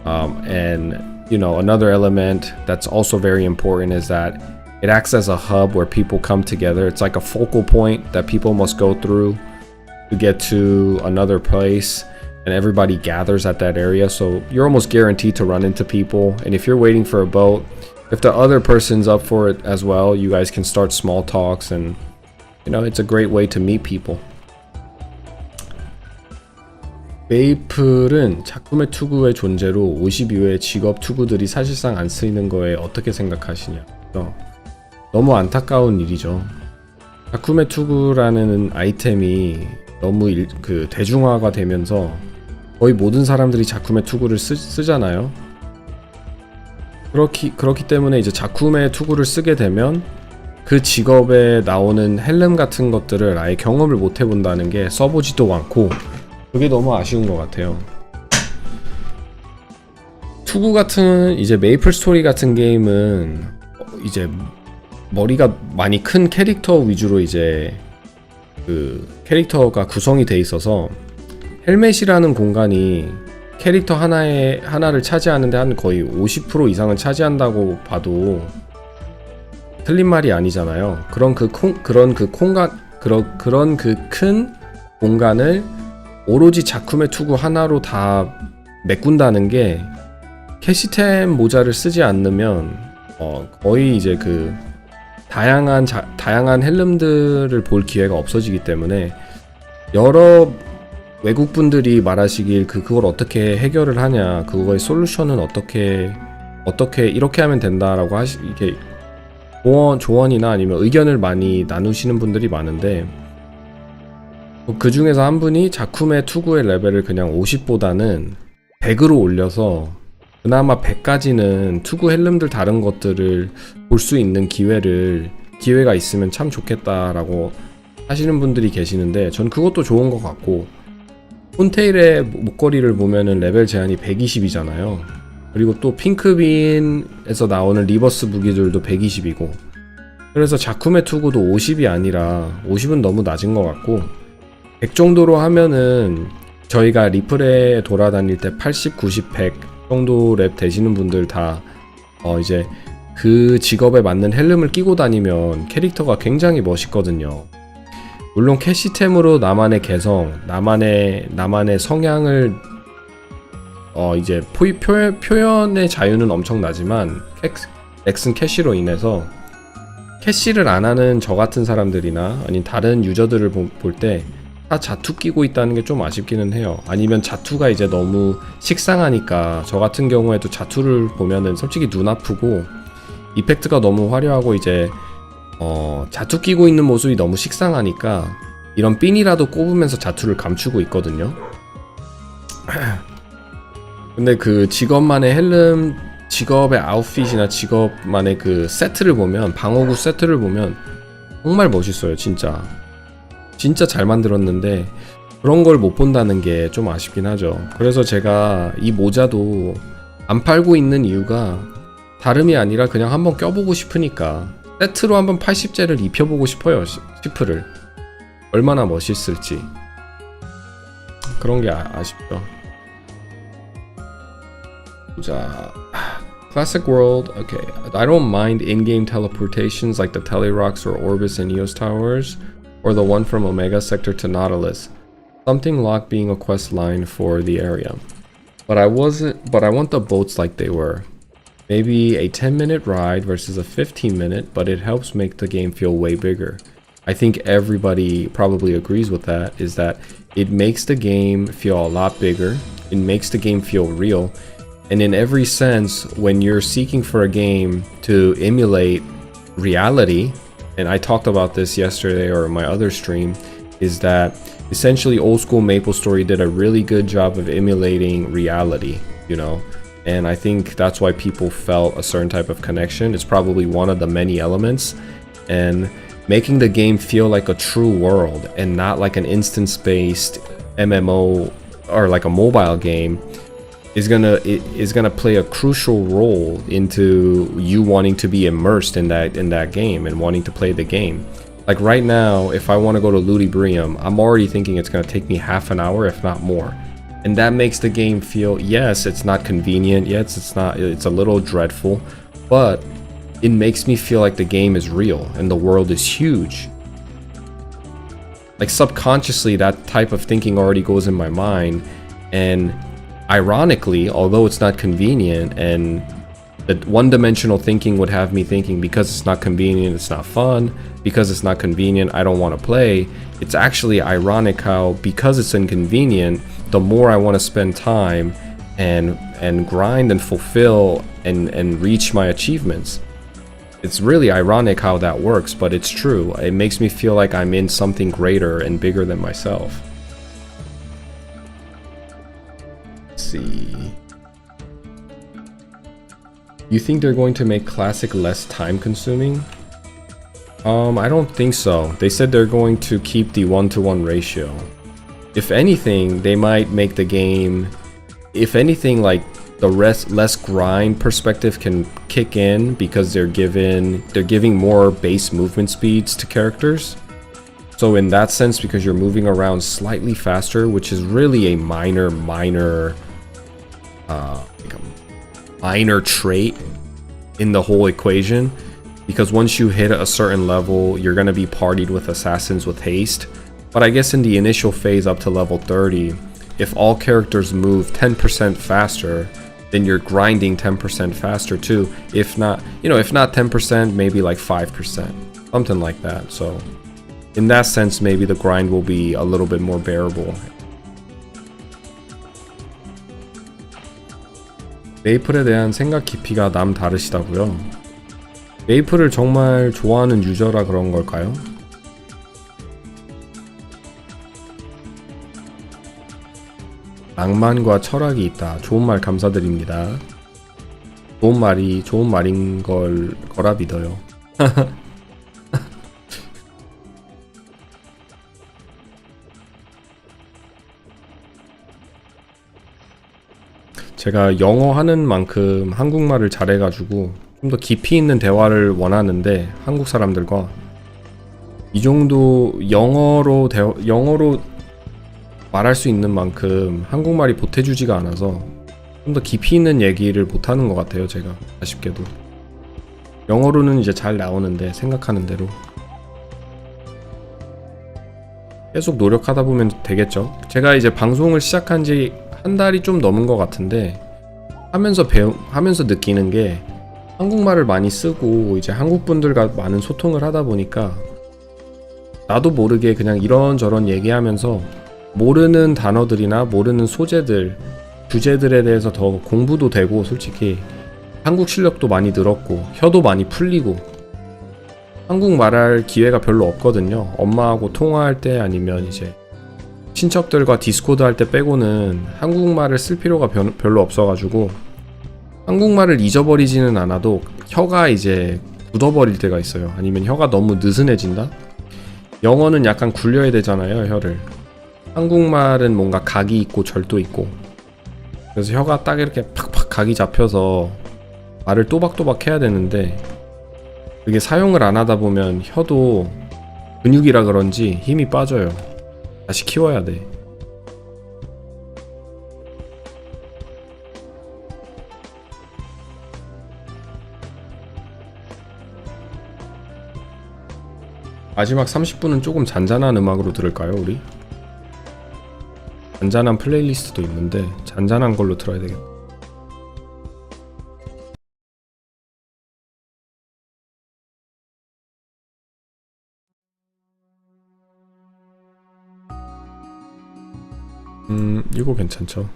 And you know, another element that's also very important is that it acts as a hub where people come together. It's like a focal point that people must go through to get to another place, and everybody gathers at that area, so you're almost guaranteed to run into people. And if you're waiting for a boat, if the other person's up for it as well, you guys can start small talks, and you know, it's a great way to meet people. 메이플은 작품의 투구의 존재로 50 이후의 직업 투구들이 사실상 안 쓰이는 거에 어떻게 생각하시냐. 너무 안타까운 일이죠. 작품의 투구라는 아이템이 너무 대중화가 되면서 거의 모든 사람들이 작품의 투구를 쓰잖아요. 그렇기 때문에 이제 작품의 투구를 쓰게 되면 그 직업에 나오는 헬름 같은 것들을 아예 경험을 못 해본다는 게 써보지도 않고, 그게 너무 아쉬운 것 같아요. 투구 같은 이제 메이플 스토리 같은 게임은 이제 머리가 많이 큰 캐릭터 위주로 이제 그 캐릭터가 구성이 돼 있어서 헬멧이라는 공간이 캐릭터 하나를 차지하는데 한 거의 50% 이상은 차지한다고 봐도 틀린 말이 아니잖아요. 그런 그 큰 공간을 오로지 작품의 투구 하나로 다 메꾼다는 게 캐시템 모자를 쓰지 않으면 거의 이제 그 다양한 헬름들을 볼 기회가 없어지기 때문에, 여러 외국 분들이 말하시길 그걸 어떻게 해결을 하냐, 그거의 솔루션은 어떻게 이렇게 하면 된다라고 이렇게 조언이나 아니면 의견을 많이 나누시는 분들이 많은데, 그 중에서 한 분이 작품의 투구의 레벨을 그냥 50보다는 100으로 올려서 그나마 100까지는 투구 헬름들 다른 것들을 볼 수 있는 기회가 있으면 참 좋겠다라고 하시는 분들이 계시는데, 전 그것도 좋은 것 같고, 폰테일의 목걸이를 보면은 레벨 제한이 120이잖아요. 그리고 또 핑크빈에서 나오는 리버스 무기들도 120이고, 그래서 작품의 투구도 50이 아니라 50은 너무 낮은 것 같고, 100 정도로 하면은 저희가 리플에 돌아다닐 때 80, 90, 100 정도 랩 되시는 분들 다 이제 그 직업에 맞는 헬름을 끼고 다니면 캐릭터가 굉장히 멋있거든요. 물론 캐시템으로 나만의 개성, 나만의 성향을 이제 표현의 자유는 엄청나지만 넥슨 캐시로 인해서 캐시를 안 하는 저 같은 사람들이나 아니면 다른 유저들을 볼 때 다 자투 끼고 있다는 게 좀 아쉽기는 해요. 아니면 자투가 이제 너무 식상하니까, 저 같은 경우에도 자투를 보면은 솔직히 눈 아프고 이펙트가 너무 화려하고 이제 자투 끼고 있는 모습이 너무 식상하니까 이런 핀이라도 꼽으면서 자투를 감추고 있거든요. 근데 그 직업만의 헬름, 직업의 아웃핏이나 직업만의 그 세트를 보면, 방어구 세트를 보면 정말 멋있어요. 진짜 잘 만들었는데 그런 걸 못 본다는 게 좀 아쉽긴 하죠. 그래서 제가 이 모자도 안 팔고 있는 이유가 다름이 아니라 그냥 한번 껴보고 싶으니까, 세트로 한번 80제를 입혀보고 싶어요. 시프를 얼마나 멋있을지. 그런 게 아쉽죠. 자, Classic World. Okay, I don't mind in-game teleportations like the Telerocks or Orbis and Eos Towers, or the one from Omega Sector to Nautilus. Something locked being a quest line for the area. But I want the boats like they were. Maybe a 10-minute ride versus a 15-minute, but it helps make the game feel way bigger. I think everybody probably agrees with that, is that it makes the game feel a lot bigger. It makes the game feel real. And in every sense, when you're seeking for a game to emulate reality, and I talked about this yesterday or in my other stream, is that essentially old school Maplestory did a really good job of emulating reality, you know, and I think that's why people felt a certain type of connection. It's probably one of the many elements, and making the game feel like a true world and not like an instance-based MMO or like a mobile game is gonna play a crucial role into you wanting to be immersed in that game and wanting to play the game. Like right now, if I want to go to Ludibrium, I'm already thinking it's gonna take me half an hour, if not more. And that makes the game feel, yes, it's not convenient, yes, it's a little dreadful, but it makes me feel like the game is real and the world is huge. Like subconsciously, that type of thinking already goes in my mind, and ironically, although it's not convenient, and the one-dimensional thinking would have me thinking because it's not convenient, it's not fun, because it's not convenient, I don't want to play. It's actually ironic how, because it's inconvenient, the more I want to spend time and grind and fulfill and reach my achievements. It's really ironic how that works, but it's true. It makes me feel like I'm in something greater and bigger than myself. See. You think they're going to make Classic less time consuming? I don't think so. They said they're going to keep the 1-to-1 ratio. If anything, they might make the game, if anything, like the less grind perspective can kick in because they're giving more base movement speeds to characters. So in that sense, because you're moving around slightly faster, which is really a minor trait in the whole equation, because once you hit a certain level, you're going to be partied with assassins with haste. But I guess in the initial phase up to level 30, if all characters move 10% faster, then you're grinding 10% faster too. If not 10%, maybe like 5%, something like that. So in that sense, maybe the grind will be a little bit more bearable. 메이플에 대한 생각 깊이가 남다르시다고요? 메이플을 정말 좋아하는 유저라 그런 걸까요? 낭만과 철학이 있다. 좋은 말 감사드립니다. 좋은 말인 거라 믿어요. 제가 영어 하는 만큼 한국말을 잘해가지고 좀 더 깊이 있는 대화를 원하는데, 한국 사람들과 이 정도 영어로 말할 수 있는 만큼 한국말이 보태주지가 않아서 좀 더 깊이 있는 얘기를 못하는 것 같아요. 제가 아쉽게도 영어로는 이제 잘 나오는데 생각하는 대로 계속 노력하다 보면 되겠죠. 제가 이제 방송을 시작한 지 한 달이 좀 넘은 것 같은데, 하면서 느끼는 게, 한국말을 많이 쓰고 이제 한국 분들과 많은 소통을 하다 보니까 나도 모르게 그냥 이런저런 얘기하면서 모르는 단어들이나 모르는 소재들, 주제들에 대해서 더 공부도 되고, 솔직히 한국 실력도 많이 늘었고 혀도 많이 풀리고. 한국 말할 기회가 별로 없거든요. 엄마하고 통화할 때 아니면 이제 친척들과 디스코드 할 때 빼고는 한국말을 쓸 필요가 별로 없어가지고 한국말을 잊어버리지는 않아도 혀가 이제 굳어버릴 때가 있어요. 아니면 혀가 너무 느슨해진다? 영어는 약간 굴려야 되잖아요, 혀를. 한국말은 뭔가 각이 있고 절도 있고, 그래서 혀가 딱 이렇게 팍팍 각이 잡혀서 말을 또박또박 해야 되는데, 그게 사용을 안 하다 보면 혀도 근육이라 그런지 힘이 빠져요. 다시 키워야 돼. 마지막 30분은 조금 잔잔한 음악으로 들을까요, 우리? 잔잔한 플레이리스트도 있는데 잔잔한 걸로 들어야 되겠다. 이거 괜찮죠?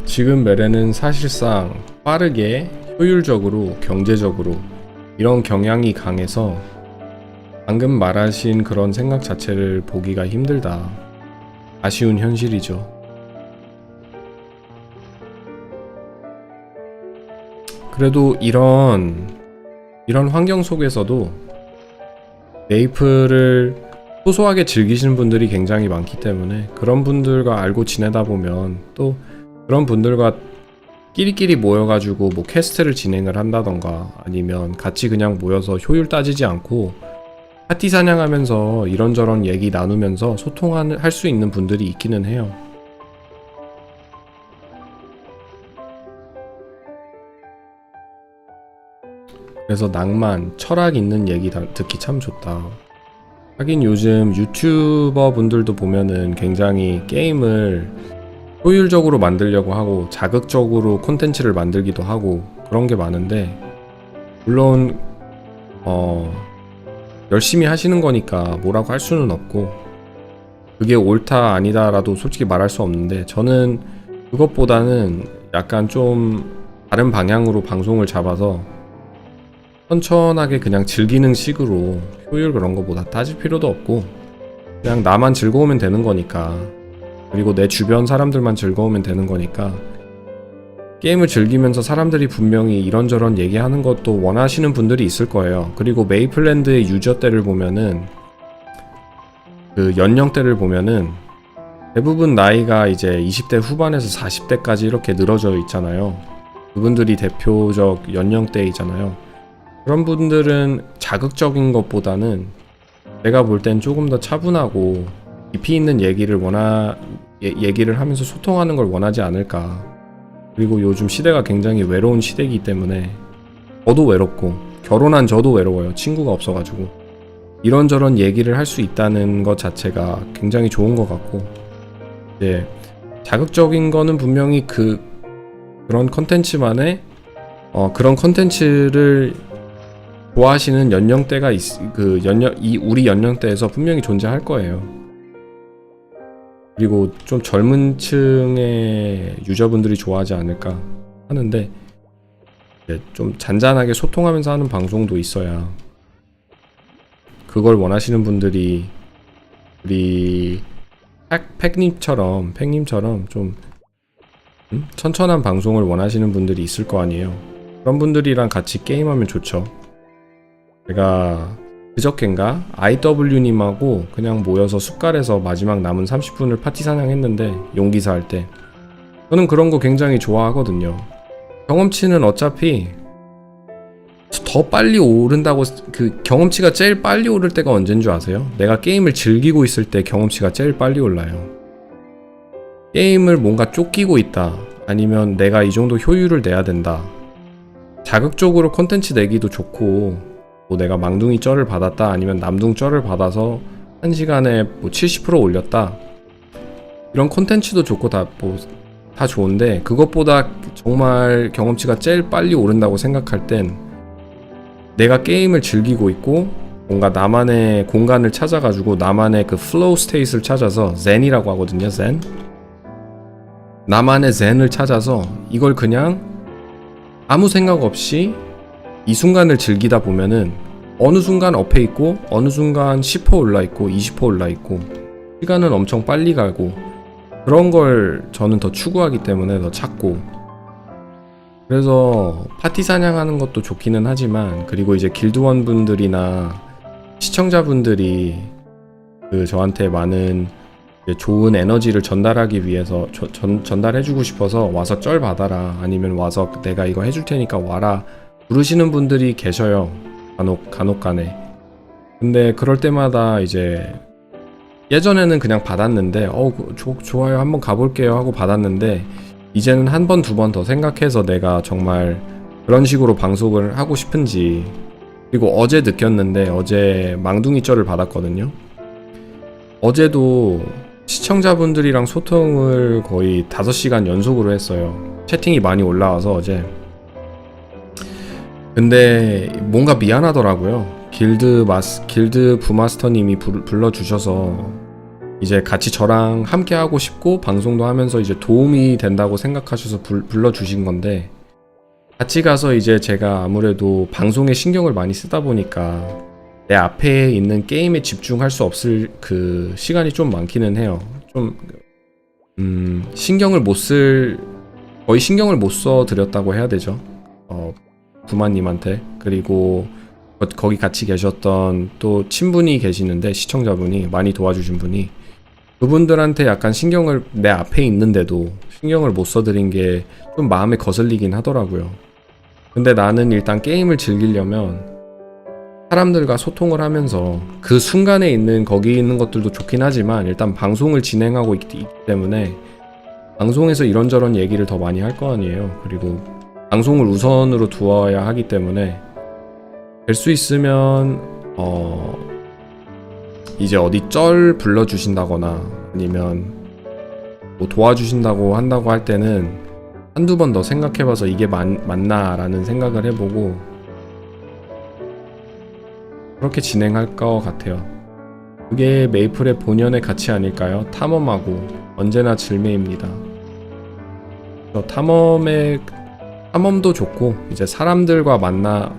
지금 메레는 사실상 빠르게, 효율적으로, 경제적으로 이런 경향이 강해서 방금 말하신 그런 생각 자체를 보기가 힘들다. 아쉬운 현실이죠. 그래도 이런 환경 속에서도 메이플을 소소하게 즐기시는 분들이 굉장히 많기 때문에 그런 분들과 알고 지내다 보면 또 그런 분들과 끼리끼리 모여가지고 뭐 퀘스트를 진행을 한다던가 아니면 같이 그냥 모여서 효율 따지지 않고 파티 사냥하면서 이런저런 얘기 나누면서 소통할 수 있는 분들이 있기는 해요. 그래서 낭만, 철학 있는 얘기 듣기 참 좋다. 하긴 요즘 유튜버 분들도 보면은 굉장히 게임을 효율적으로 만들려고 하고 자극적으로 콘텐츠를 만들기도 하고 그런 게 많은데, 물론 열심히 하시는 거니까 뭐라고 할 수는 없고 그게 옳다 아니다라도 솔직히 말할 수 없는데, 저는 그것보다는 약간 좀 다른 방향으로 방송을 잡아서 천천하게 그냥 즐기는 식으로 효율 그런 거보다 따질 필요도 없고 그냥 나만 즐거우면 되는 거니까, 그리고 내 주변 사람들만 즐거우면 되는 거니까 게임을 즐기면서 사람들이 분명히 이런저런 얘기하는 것도 원하시는 분들이 있을 거예요. 그리고 메이플랜드의 유저대를 보면은 그 연령대를 보면은 대부분 나이가 이제 20대 후반에서 40대까지 이렇게 늘어져 있잖아요. 그분들이 대표적 연령대이잖아요. 그런 분들은 자극적인 것보다는 내가 볼 땐 조금 더 차분하고 깊이 있는 얘기를 얘기를 하면서 소통하는 걸 원하지 않을까. 그리고 요즘 시대가 굉장히 외로운 시대이기 때문에 저도 외롭고 결혼한 저도 외로워요. 친구가 없어가지고. 이런저런 얘기를 할 수 있다는 것 자체가 굉장히 좋은 것 같고, 이제 자극적인 거는 분명히 그런 컨텐츠만의 그런 컨텐츠를 좋아하시는 연령대가 우리 연령대에서 분명히 존재할 거예요. 그리고 좀 젊은 층의 유저분들이 좋아하지 않을까 하는데, 좀 잔잔하게 소통하면서 하는 방송도 있어야 그걸 원하시는 분들이 우리 팩님처럼 좀 천천한 방송을 원하시는 분들이 있을 거 아니에요. 그런 분들이랑 같이 게임하면 좋죠. 제가 그저껜가 IW님하고 그냥 모여서 숲갈에서 마지막 남은 30분을 파티 사냥했는데, 용기사 할 때. 저는 그런 거 굉장히 좋아하거든요. 경험치는 어차피 더 빨리 오른다고, 그 경험치가 제일 빨리 오를 때가 언제인 줄 아세요? 내가 게임을 즐기고 있을 때 경험치가 제일 빨리 올라요. 게임을 뭔가 쫓기고 있다, 아니면 내가 이 정도 효율을 내야 된다, 자극적으로 콘텐츠 내기도 좋고, 뭐 내가 망둥이 쩔을 받았다, 아니면 남둥 쩔을 받아서 1시간에 뭐 70% 올렸다, 이런 콘텐츠도 좋고 다 좋은데, 그것보다 정말 경험치가 제일 빨리 오른다고 생각할 땐 내가 게임을 즐기고 있고 뭔가 나만의 공간을 찾아가지고 나만의 그 플로우 스테이트를 찾아서, 젠이라고 하거든요. 젠. 나만의 젠을 찾아서 이걸 그냥 아무 생각 없이 이 순간을 즐기다 보면은 어느 순간 업해 있고 어느 순간 10% 올라 있고 20% 올라 있고 시간은 엄청 빨리 가고, 그런 걸 저는 더 추구하기 때문에 더 찾고, 그래서 파티 사냥하는 것도 좋기는 하지만, 그리고 이제 길드원 분들이나 시청자분들이 저한테 많은 좋은 에너지를 전달하기 위해서 전달해주고 싶어서 와서 쩔 받아라, 아니면 와서 내가 이거 해줄 테니까 와라 부르시는 분들이 계셔요. 간혹 간에. 근데 그럴 때마다 이제 예전에는 그냥 받았는데 좋아요, 한번 가볼게요 하고 받았는데, 이제는 한 번, 두 번 더 생각해서 내가 정말 그런 식으로 방송을 하고 싶은지. 그리고 어제 느꼈는데, 어제 망둥이 쩔을 받았거든요. 어제도 시청자분들이랑 소통을 거의 5시간 연속으로 했어요. 채팅이 많이 올라와서 어제. 근데 뭔가 미안하더라고요. 길드 부마스터님이 불러주셔서 이제 같이 저랑 함께 하고 싶고 방송도 하면서 이제 도움이 된다고 생각하셔서 불러주신 건데, 같이 가서 이제 제가 아무래도 방송에 신경을 많이 쓰다 보니까 내 앞에 있는 게임에 집중할 수 없을 그 시간이 좀 많기는 해요. 좀 거의 신경을 못 써드렸다고 해야 되죠. 부마님한테. 그리고 거기 같이 계셨던 또 친분이 계시는데, 시청자분이 많이 도와주신 분이, 그분들한테 약간 신경을, 내 앞에 있는데도 신경을 못 써드린 게 좀 마음에 거슬리긴 하더라고요. 근데 나는 일단 게임을 즐기려면 사람들과 소통을 하면서, 그 순간에 거기 있는 것들도 좋긴 하지만 일단 방송을 진행하고 있기 때문에 방송에서 이런저런 얘기를 더 많이 할 거 아니에요. 그리고 방송을 우선으로 두어야 하기 때문에 될 수 있으면 이제 어디 쩔 불러주신다거나 아니면 뭐 도와주신다고 한다고 할 때는 한두 번 더 생각해봐서 이게 맞나 라는 생각을 해보고 그렇게 진행할 것 같아요. 그게 메이플의 본연의 가치 아닐까요? 탐험하고 언제나 즐매입니다. 탐험도 좋고, 이제 사람들과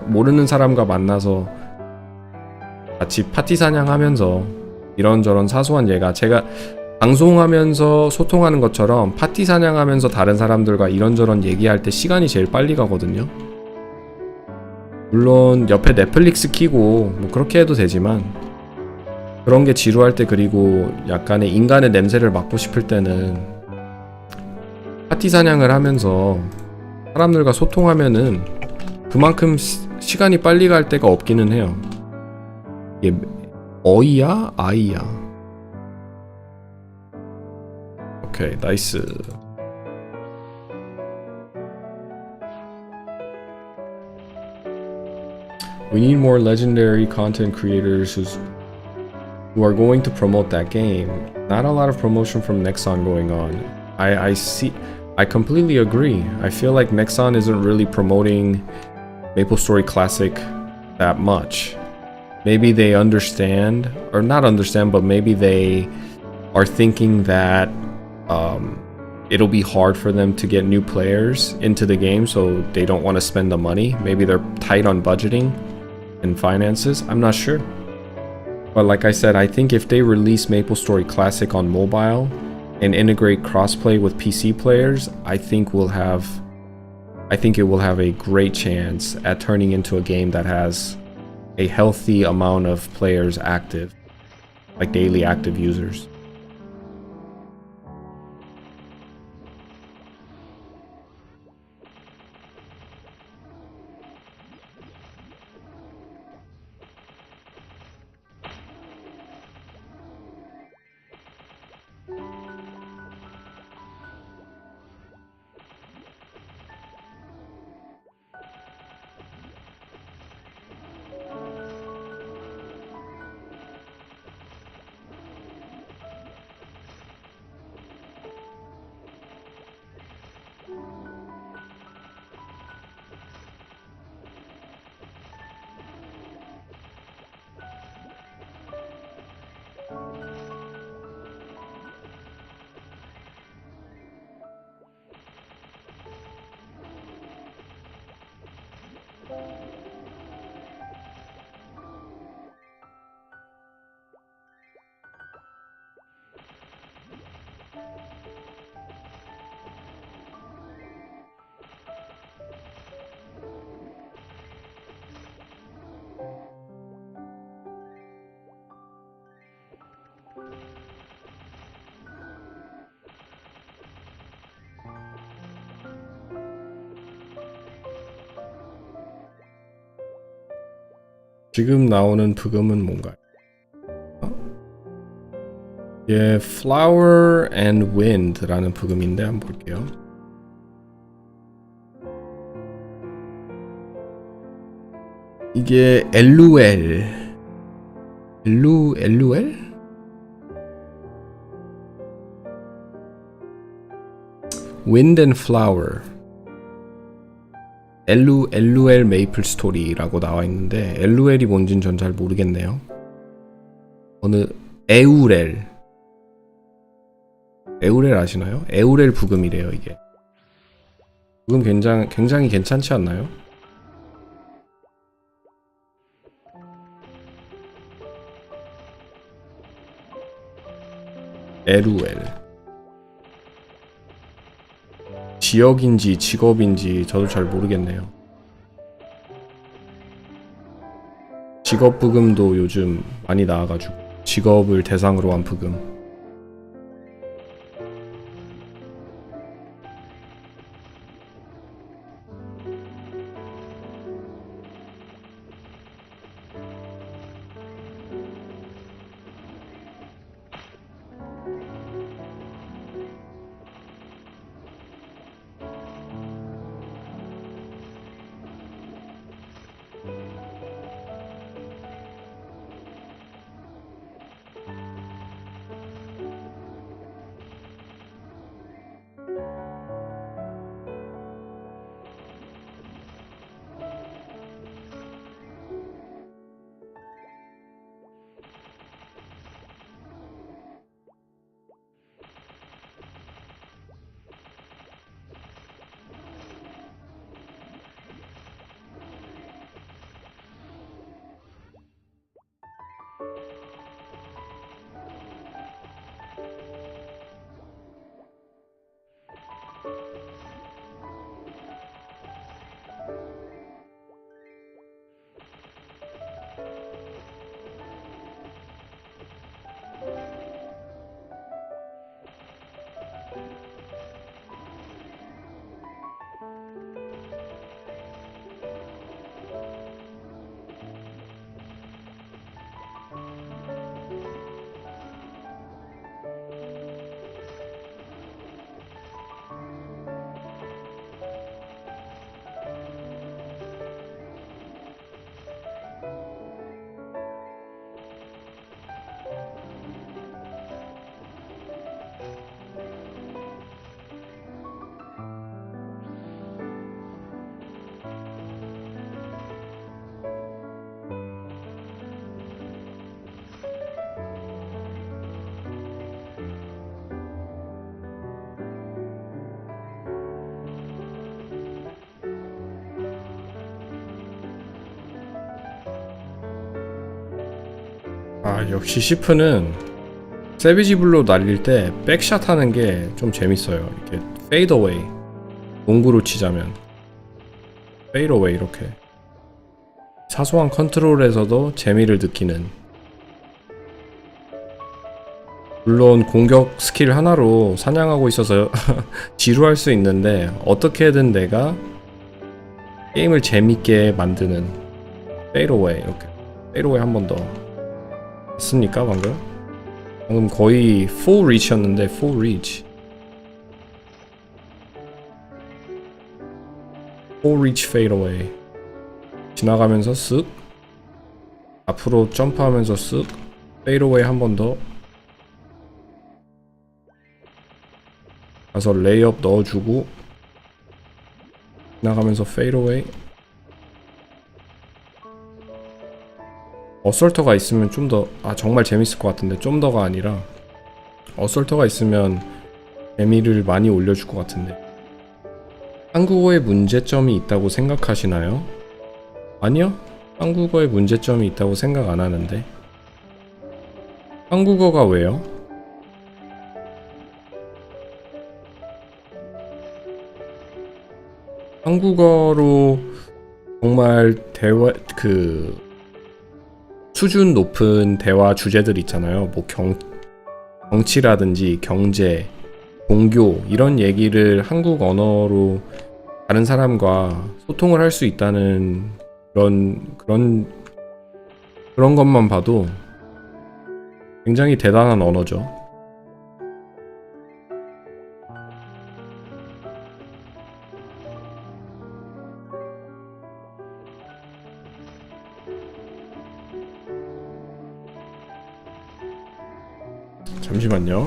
모르는 사람과 만나서 같이 파티 사냥하면서 이런저런 사소한 제가 방송하면서 소통하는 것처럼 파티 사냥하면서 다른 사람들과 이런저런 얘기할 때 시간이 제일 빨리 가거든요. 물론 옆에 넷플릭스 키고 뭐 그렇게 해도 되지만, 그런 게 지루할 때, 그리고 약간의 인간의 냄새를 맡고 싶을 때는 파티 사냥을 하면서 사람들과 소통하면은 그만큼 시간이 빨리 갈 때가 없기는 해요. 이게 어이야? 아이야? 오케이, 나이스. We need more legendary content creators who are going to promote that game. Not a lot of promotion from Nexon going on. I completely agree. I feel like Nexon isn't really promoting Maplestory Classic that much. Maybe they understand, or not understand, but maybe they are thinking that it'll be hard for them to get new players into the game, so they don't want to spend the money. Maybe they're tight on budgeting and finances. I'm not sure. But like I said, I think if they release Maplestory Classic on mobile and integrate crossplay with PC players, I think it will have a great chance at turning into a game that has a healthy amount of players active, like daily active users. 지금 나오는 부금은 뭔가요? 예, Flower and Wind라는 부금인데 한번 볼게요. 이게 LUL Wind and Flower LUL 메이플 스토리라고 나와 있는데, LUL이 뭔진 전 잘 모르겠네요. 어느 에우렐 에우렐 아시나요? 에우렐 부금이래요 이게. 부금 굉장히 괜찮지 않나요? 에루엘. 지역인지 직업인지 저도 잘 모르겠네요. 직업 부금도 요즘 많이 나와가지고 직업을 대상으로 한 부금. 아 역시 시프는 세비지 블로 날릴 때 백샷 하는 게 좀 재밌어요. 이렇게 페이드 어웨이, 농구로 치자면 페이드 어웨이, 이렇게 사소한 컨트롤에서도 재미를 느끼는. 물론 공격 스킬 하나로 사냥하고 있어서 지루할 수 있는데 어떻게든 내가 게임을 재밌게 만드는 페이드 어웨이. 이렇게 페이드 어웨이 한 번 더 했습니까 방금? 방금 거의 full reach였는데 full reach. full reach fade away. 지나가면서 쓱 앞으로 점프하면서 쓱 fade away 한 번 더 가서 레이업 넣어주고 지나가면서 fade away. 어설터가 있으면 좀 더 정말 재밌을 것 같은데, 좀 더가 아니라 어설터가 있으면 재미를 많이 올려줄 것 같은데. 한국어에 문제점이 있다고 생각하시나요? 아니요, 한국어에 문제점이 있다고 생각 안 하는데. 한국어가 왜요? 한국어로 정말 수준 높은 대화 주제들 있잖아요. 뭐 정치라든지 경제, 종교 이런 얘기를 한국 언어로 다른 사람과 소통을 할 수 있다는 그런 것만 봐도 굉장히 대단한 언어죠. 잠시만요.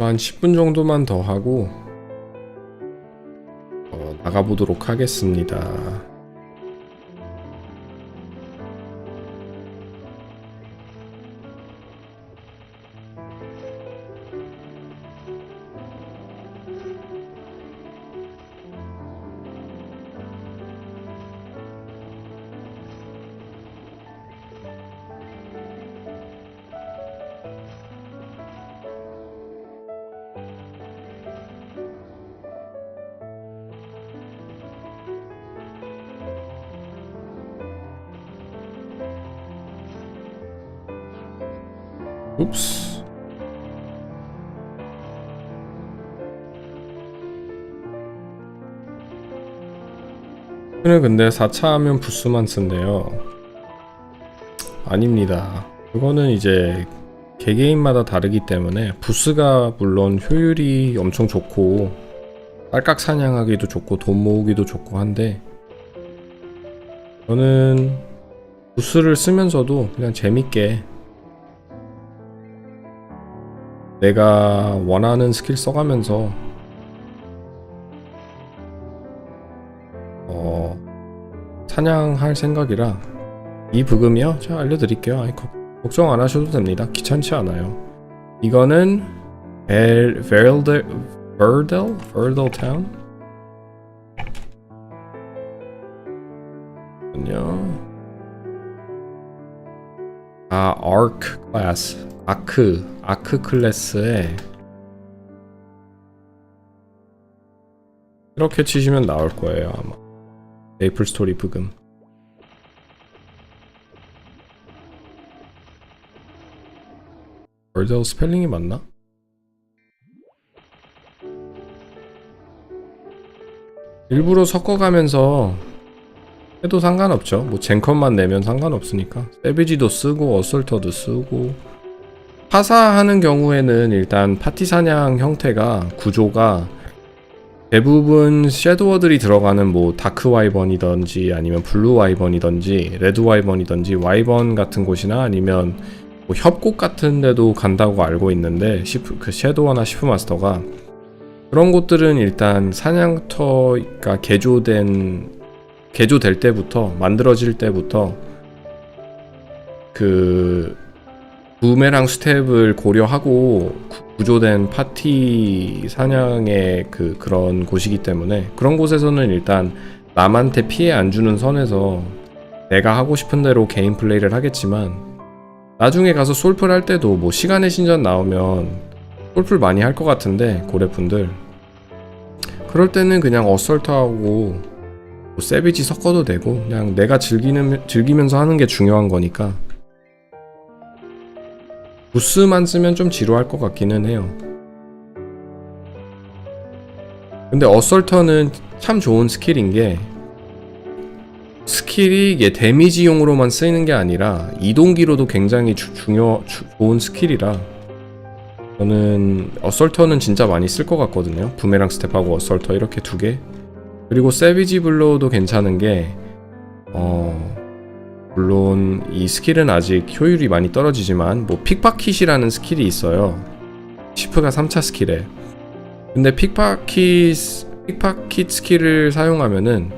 한 10분 정도만 더 하고 나가보도록 하겠습니다. 옵스. 오늘 근데 4차 하면 부스만 쓴대요. 아닙니다. 그거는 이제 개개인마다 다르기 때문에 부스가 물론 효율이 엄청 좋고 딸깍 사냥하기도 좋고 돈 모으기도 좋고 한데 저는 부스를 쓰면서도 그냥 재밌게 내가 원하는 스킬 써가면서 사냥할 생각이라. 이 부금이요? 제가 알려드릴게요. 아이, 걱정 안 하셔도 됩니다. 귀찮지 않아요. 이거는 Verdel Town? 안녕. Arc 클래스. 아크 클래스에 이렇게 치시면 나올 거예요, 아마. 메이플스토리 부금. 벌써 스펠링이 맞나? 일부러 섞어가면서 해도 상관없죠. 뭐 젠컷만 내면 상관없으니까. 세비지도 쓰고 어설터도 쓰고. 파사하는 경우에는 일단 파티 사냥 형태가 구조가 대부분 섀도워들이 들어가는 뭐 다크 와이번이던지 아니면 블루 와이번이던지 레드 와이번이던지 와이번 같은 곳이나 아니면 뭐 협곡 같은 데도 간다고 알고 있는데 그 섀도워나 시프 마스터가 그런 곳들은 일단 사냥터가 개조될 때부터 만들어질 때부터 그 부메랑 스텝을 고려하고 구조된 파티 사냥의 그런 곳이기 때문에 그런 곳에서는 일단 남한테 피해 안 주는 선에서 내가 하고 싶은 대로 개인 플레이를 하겠지만 나중에 가서 솔플 할 때도 뭐 시간의 신전 나오면 솔플 많이 할 것 같은데 고래분들 그럴 때는 그냥 어설트하고 뭐 세비지 섞어도 되고 그냥 내가 즐기면서 하는 게 중요한 거니까 부스만 쓰면 좀 지루할 것 같기는 해요. 근데 어설터는 참 좋은 스킬인 게 스킬이 이게 데미지용으로만 쓰이는 게 아니라 이동기로도 굉장히 좋은 스킬이라 저는 어설터는 진짜 많이 쓸 것 같거든요. 부메랑 스텝하고 어설터 이렇게 두 개. 그리고 세비지 블로우도 괜찮은 게 물론 이 스킬은 아직 효율이 많이 떨어지지만 뭐 픽파킷이라는 스킬이 있어요. 시프가 3차 스킬에. 근데 픽파킷 스킬을 사용하면은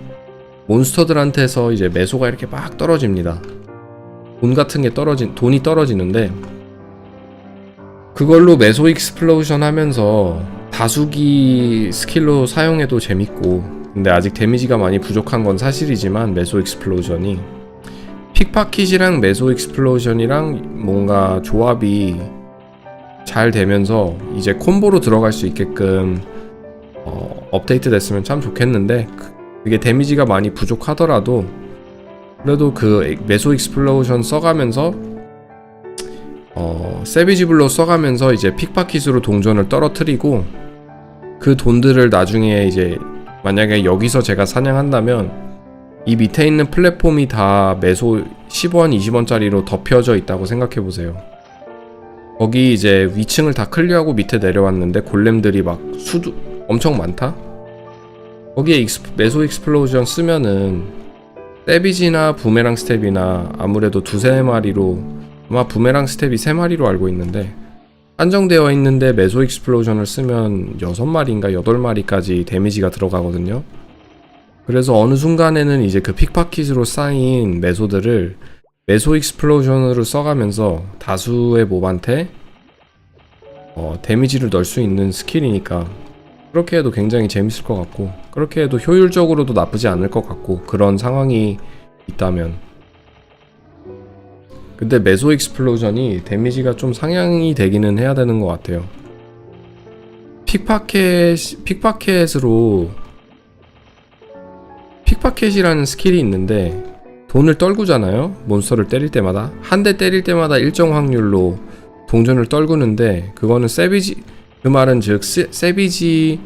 몬스터들한테서 이제 매소가 이렇게 막 떨어집니다. 돈이 떨어지는데 그걸로 매소 익스플로전 하면서 다수기 스킬로 사용해도 재밌고 근데 아직 데미지가 많이 부족한 건 사실이지만 매소 익스플로전이 픽파킷이랑 매소 익스플로전이랑 뭔가 조합이 잘 되면서 이제 콤보로 들어갈 수 있게끔 업데이트 됐으면 참 좋겠는데, 그게 데미지가 많이 부족하더라도 그래도 그 메소 익스플로전 써가면서 세비지 블로 써가면서 이제 픽파킷으로 동전을 떨어뜨리고, 그 돈들을 나중에 이제 만약에 여기서 제가 사냥한다면 이 밑에 있는 플랫폼이 다 메소 10원, 20원짜리로 덮여져 있다고 생각해보세요. 거기 이제 위층을 다 클리어하고 밑에 내려왔는데 골렘들이 막 엄청 많다? 거기에 메소 익스플로전 쓰면은 세비지나 부메랑 스텝이나 아무래도 두세 마리로, 아마 부메랑 스텝이 3마리로 알고 있는데 한정되어 있는데 메소 익스플로전을 쓰면 6마리인가 8마리까지 데미지가 들어가거든요. 그래서 어느 순간에는 이제 그 픽파킷으로 쌓인 메소들을 메소 익스플로전으로 써가면서 다수의 몹한테 데미지를 넣을 수 있는 스킬이니까 그렇게 해도 굉장히 재밌을 것 같고, 그렇게 해도 효율적으로도 나쁘지 않을 것 같고, 그런 상황이 있다면. 근데 메소 익스플로전이 데미지가 좀 상향이 되기는 해야 되는 것 같아요. 픽파켓이라는 스킬이 있는데 돈을 떨구잖아요. 몬스터를 때릴 때마다 한 대 때릴 때마다 일정 확률로 동전을 떨구는데, 그거는 그 말은 즉 세비지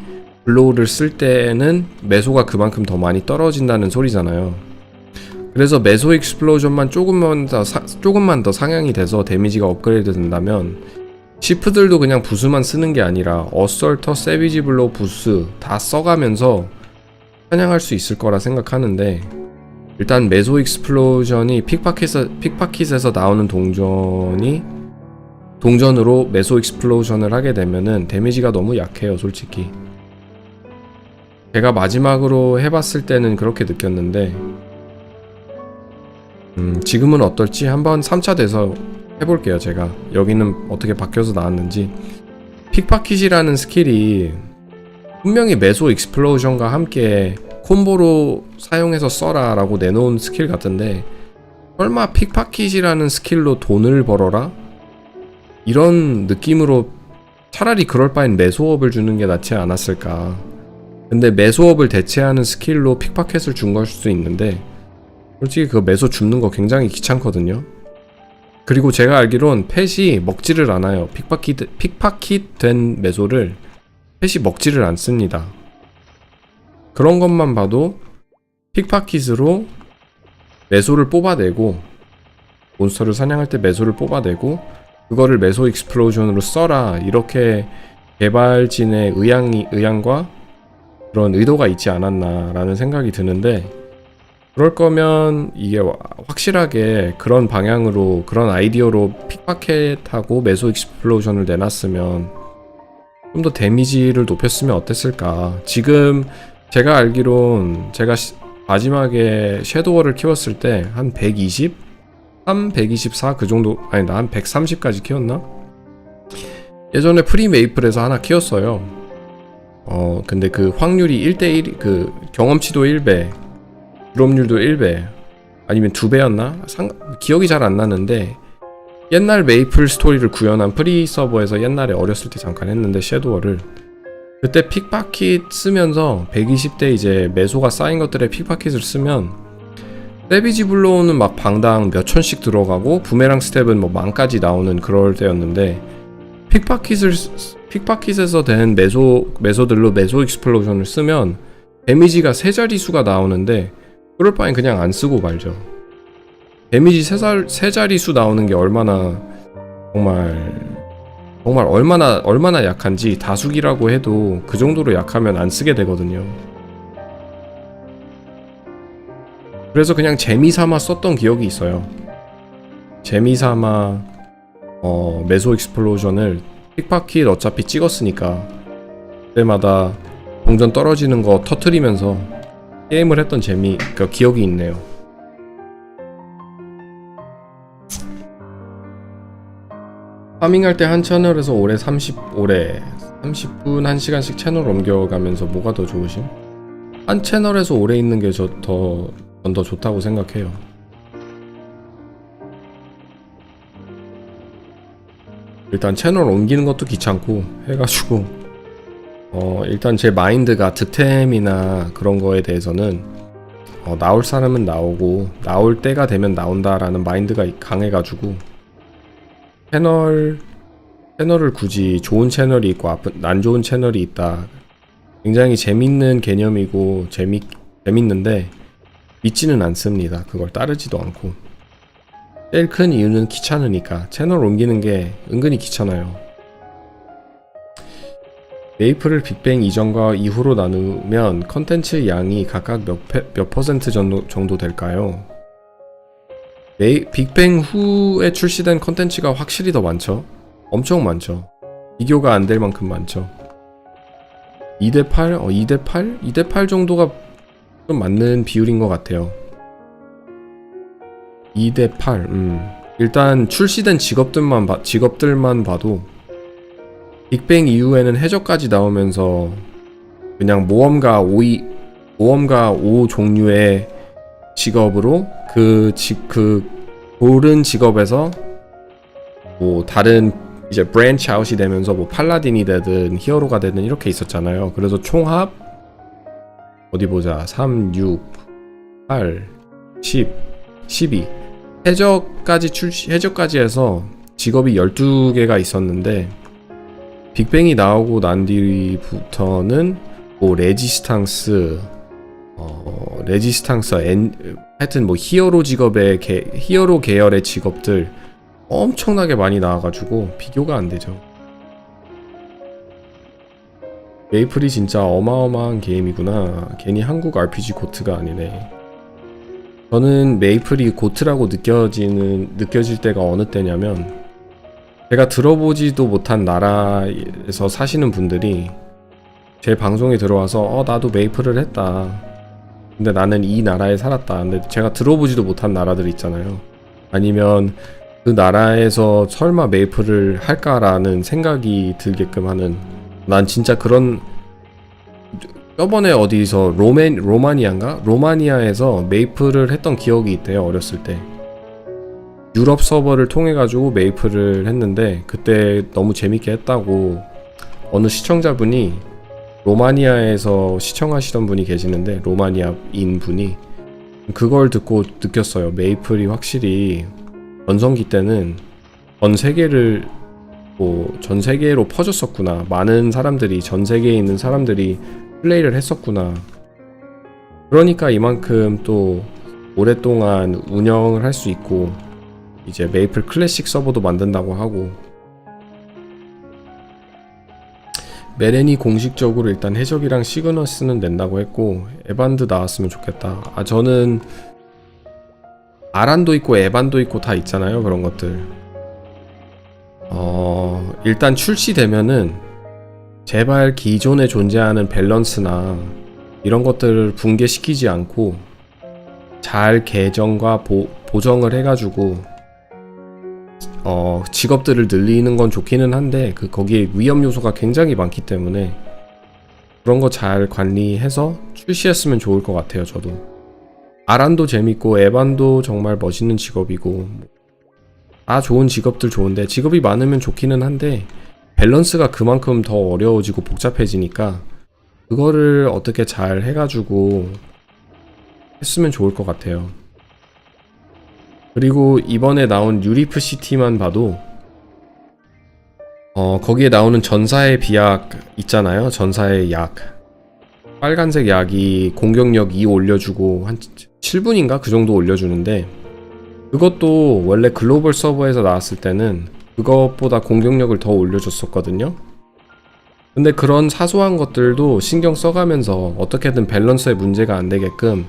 블로우를 쓸 때는 메소가 그만큼 더 많이 떨어진다는 소리잖아요. 그래서 메소 익스플로전만 조금만 더 상향이 돼서 데미지가 업그레이드 된다면 시프들도 그냥 부스만 쓰는 게 아니라 어설터, 세비지 블로우, 부스 다 써가면서 사냥할 수 있을 거라 생각하는데, 일단 메소 익스플로전이 픽파킷에서 나오는 동전으로 메소 익스플로전을 하게 되면은 데미지가 너무 약해요, 솔직히. 제가 마지막으로 해봤을 때는 그렇게 느꼈는데, 지금은 어떨지 한번 3차 돼서 해볼게요. 제가 여기는 어떻게 바뀌어서 나왔는지. 픽파킷이라는 스킬이 분명히 메소 익스플로전과 함께 콤보로 사용해서 써라 라고 내놓은 스킬 같은데, 설마 픽파킷이라는 스킬로 돈을 벌어라? 이런 느낌으로 차라리 그럴 바엔 메소업을 주는 게 낫지 않았을까. 근데 메소업을 대체하는 스킬로 픽파켓을 준 걸 수도 있는데, 솔직히 그 메소 줍는 거 굉장히 귀찮거든요. 그리고 제가 알기론 펫이 먹지를 않아요. 픽파킷 된 메소를 펫이 먹지를 않습니다. 그런 것만 봐도 픽파킷으로 메소를 뽑아내고, 몬스터를 사냥할 때 메소를 뽑아내고 그거를 메소 익스플로전으로 써라, 이렇게 개발진의 의향과 그런 의도가 있지 않았나 라는 생각이 드는데, 그럴 거면 이게 확실하게 그런 방향으로, 그런 아이디어로 픽파켓하고 메소 익스플로전을 내놨으면 좀 더 데미지를 높였으면 어땠을까. 지금 제가 알기론 제가 마지막에 섀도워를 키웠을 때 한 120? 124 그 정도, 아니다, 한 130까지 키웠나? 예전에 프리메이플에서 하나 키웠어요. 근데 그 확률이 1대1, 그 경험치도 1배, 드롭률도 1배, 아니면 2배였나? 기억이 잘 안 나는데, 옛날 메이플 스토리를 구현한 프리 서버에서 옛날에 어렸을 때 잠깐 했는데, 섀도워를 그때 픽파킷 쓰면서 120대 이제 메소가 쌓인 것들에 픽파킷을 쓰면 세비지 블로우는 막 방당 몇 천씩 들어가고 부메랑 스텝은 뭐 만까지 나오는 그럴 때였는데, 픽파킷에서 된 메소들로 메소 익스플로전을 쓰면 데미지가 3자릿수가 나오는데, 그럴 바엔 그냥 안 쓰고 말죠. 데미지 3자릿수 나오는 게 얼마나 정말 얼마나 약한지, 다수기라고 해도 그 정도로 약하면 안 쓰게 되거든요. 그래서 그냥 재미삼아 썼던 기억이 있어요. 재미삼아 메소 익스플로전을 픽파킷 어차피 찍었으니까 그때마다 동전 떨어지는 거 터트리면서 게임을 했던 기억이 있네요. 파밍할 때 한 채널에서 올해 30분 1시간씩 채널 옮겨가면서 뭐가 더 좋으심? 한 채널에서 오래 있는 게 전 더 좋다고 생각해요. 일단 채널 옮기는 것도 귀찮고 해가지고 일단 제 마인드가 득템이나 그런 거에 대해서는 나올 사람은 나오고 나올 때가 되면 나온다라는 마인드가 강해가지고 채널을 굳이 좋은 채널이 있고 안 좋은 채널이 있다. 굉장히 재밌는 개념이고 재밌는데 믿지는 않습니다. 그걸 따르지도 않고. 제일 큰 이유는 귀찮으니까. 채널 옮기는 게 은근히 귀찮아요. 메이플을 빅뱅 이전과 이후로 나누면 컨텐츠 양이 각각 몇 퍼센트 정도 될까요? 빅뱅 후에 출시된 컨텐츠가 확실히 더 많죠. 엄청 많죠. 비교가 안 될 만큼 많죠. 2대8? 2대8? 2대8 정도가 좀 맞는 비율인 것 같아요. 2대8. 일단 출시된 직업들만 봐도 빅뱅 이후에는 해적까지 나오면서 그냥 모험가 5 종류의 직업으로 그 고른 직업에서 뭐 다른 이제 브랜치 아웃이 되면서 뭐 팔라딘이 되든 히어로가 되든 이렇게 있었잖아요. 그래서 총합 어디 보자. 3, 6, 8, 10, 12 해적까지 해서 직업이 12개가 있었는데 빅뱅이 나오고 난 뒤부터는 뭐 레지스탕스 하여튼 뭐 히어로 계열의 직업들 엄청나게 많이 나와가지고 비교가 안 되죠. 메이플이 진짜 어마어마한 게임이구나. 괜히 한국 RPG 고트가 아니네. 저는 메이플이 고트라고 느껴질 때가 어느 때냐면 제가 들어보지도 못한 나라에서 사시는 분들이 제 방송에 들어와서 나도 메이플을 했다. 근데 나는 이 나라에 살았다. 근데 제가 들어보지도 못한 나라들 있잖아요. 아니면 그 나라에서 설마 메이플을 할까라는 생각이 들게끔 하는, 난 진짜 그런, 저번에 어디서 로마니아에서 메이플을 했던 기억이 있대요. 어렸을 때 유럽 서버를 통해 가지고 메이플을 했는데 그때 너무 재밌게 했다고 어느 시청자분이, 로마니아에서 시청하시던 분이 계시는데 로마니아인 분이 그걸 듣고 느꼈어요. 메이플이 확실히 전성기 때는 전 세계로 퍼졌었구나. 많은 사람들이, 전 세계에 있는 사람들이 플레이를 했었구나. 그러니까 이만큼 또 오랫동안 운영을 할 수 있고 이제 메이플 클래식 서버도 만든다고 하고. 메렌이 공식적으로 일단 해적이랑 시그너스는 낸다고 했고 에반드 나왔으면 좋겠다. 저는 아란도 있고 에반도 있고 다 있잖아요. 그런 것들 일단 출시되면은 제발 기존에 존재하는 밸런스나 이런 것들을 붕괴시키지 않고 잘 개정과 보정을 해가지고 직업들을 늘리는 건 좋기는 한데 거기에 위험 요소가 굉장히 많기 때문에 그런 거 잘 관리해서 출시했으면 좋을 것 같아요. 저도 아란도 재밌고 에반도 정말 멋있는 직업이고 다 좋은 직업들 좋은데, 직업이 많으면 좋기는 한데 밸런스가 그만큼 더 어려워지고 복잡해지니까 그거를 어떻게 잘 해가지고 했으면 좋을 것 같아요. 그리고 이번에 나온 유리프 시티만 봐도 거기에 나오는 전사의 비약 있잖아요. 전사의 약, 빨간색 약이 공격력 2 올려주고 한 7분인가 그 정도 올려주는데, 그것도 원래 글로벌 서버에서 나왔을 때는 그것보다 공격력을 더 올려줬었거든요. 근데 그런 사소한 것들도 신경 써가면서 어떻게든 밸런스에 문제가 안 되게끔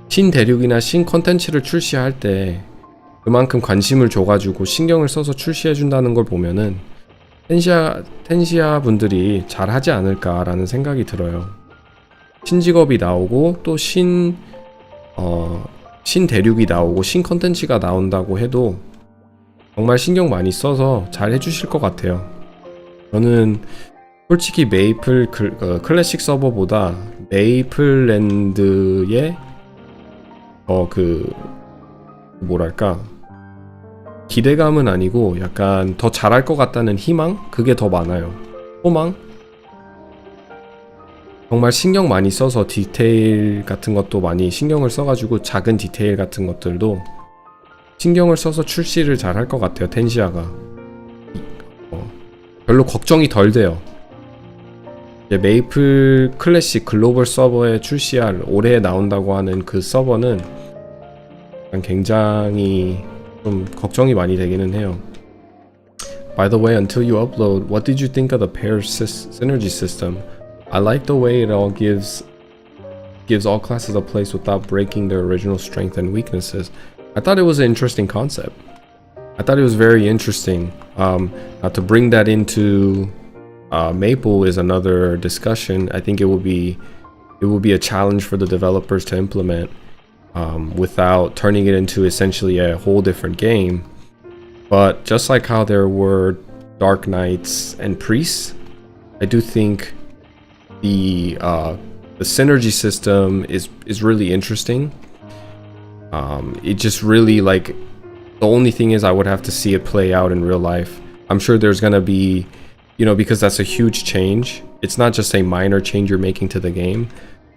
신대륙이나 신컨텐츠를 출시할 때 그만큼 관심을 줘가지고 신경을 써서 출시해준다는 걸 보면은 텐시아 분들이 잘 하지 않을까라는 생각이 들어요. 신직업이 나오고 또 신대륙이 나오고 신컨텐츠가 나온다고 해도 정말 신경 많이 써서 잘 해주실 것 같아요. 저는 솔직히 메이플 클래식 서버보다 메이플랜드의 뭐랄까 기대감은 아니고 약간 더 잘할 것 같다는 희망? 그게 더 많아요. 소망? 정말 신경 많이 써서 디테일 같은 것도 많이 신경을 써가지고 작은 디테일 같은 것들도 신경을 써서 출시를 잘 할 것 같아요. 텐시아가 별로 걱정이 덜 돼요. 메이플 클래식 글로벌 서버에 출시할 올해 나온다고 하는 그 서버는 굉장히 좀 걱정이 많이 되기는 해요. By the way, until you upload, what did you think of the pair synergy system? I like the way it all gives all classes a place without breaking their original strength and weaknesses. I thought it was an interesting concept. I thought it was very interesting. Now to bring that into Maple is another discussion. I think it will be a challenge for the developers to implement without turning it into essentially a whole different game. But just like how there were Dark Knights and Priests, I do think the synergy system is really interesting. It just really like the only thing is I would have to see it play out in real life. I'm sure there's gonna be, because that's a huge change. It's not just a minor change you're making to the game.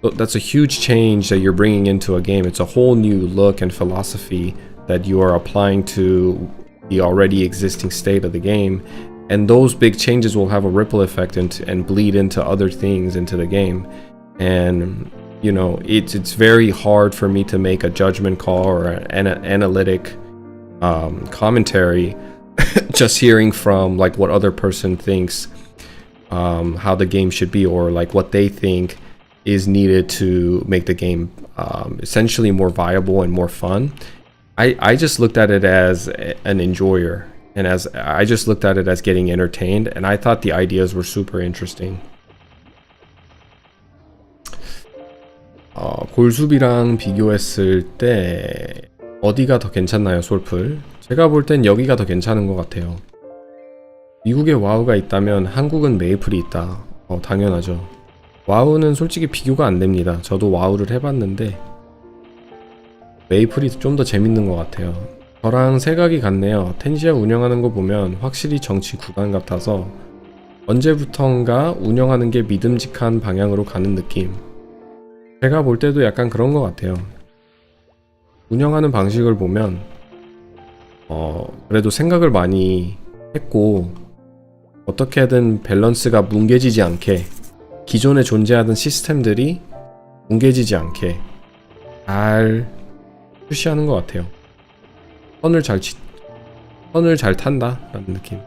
That's a huge change that you're bringing into a game. It's a whole new look and philosophy that you are applying to the already existing state of the game. And those big changes will have a ripple effect and bleed into other things into the game. And it's very hard for me to make a judgment call or an analytic commentary just hearing from like what other person thinks how the game should be, or like what they think is needed to make the game essentially more viable and more fun. I just looked at it as an enjoyer, and I just looked at it as getting entertained, and I thought the ideas were super interesting. 골수비랑 비교했을 때 어디가 더 괜찮나요, 솔플? 제가 볼 땐 여기가 더 괜찮은 것 같아요. 미국에 와우가 있다면 한국은 메이플이 있다. 당연하죠. 와우는 솔직히 비교가 안 됩니다. 저도 와우를 해봤는데 메이플이 좀 더 재밌는 것 같아요. 저랑 생각이 같네요. 텐시아 운영하는 거 보면 확실히 정치 구간 같아서 언제부턴가 운영하는 게 믿음직한 방향으로 가는 느낌. 제가 볼 때도 약간 그런 것 같아요. 운영하는 방식을 보면 그래도 생각을 많이 했고 어떻게든 밸런스가 뭉개지지 않게, 기존에 존재하던 시스템들이 뭉개지지 않게 잘 출시하는 것 같아요. 선을 잘 탄다 라는 느낌.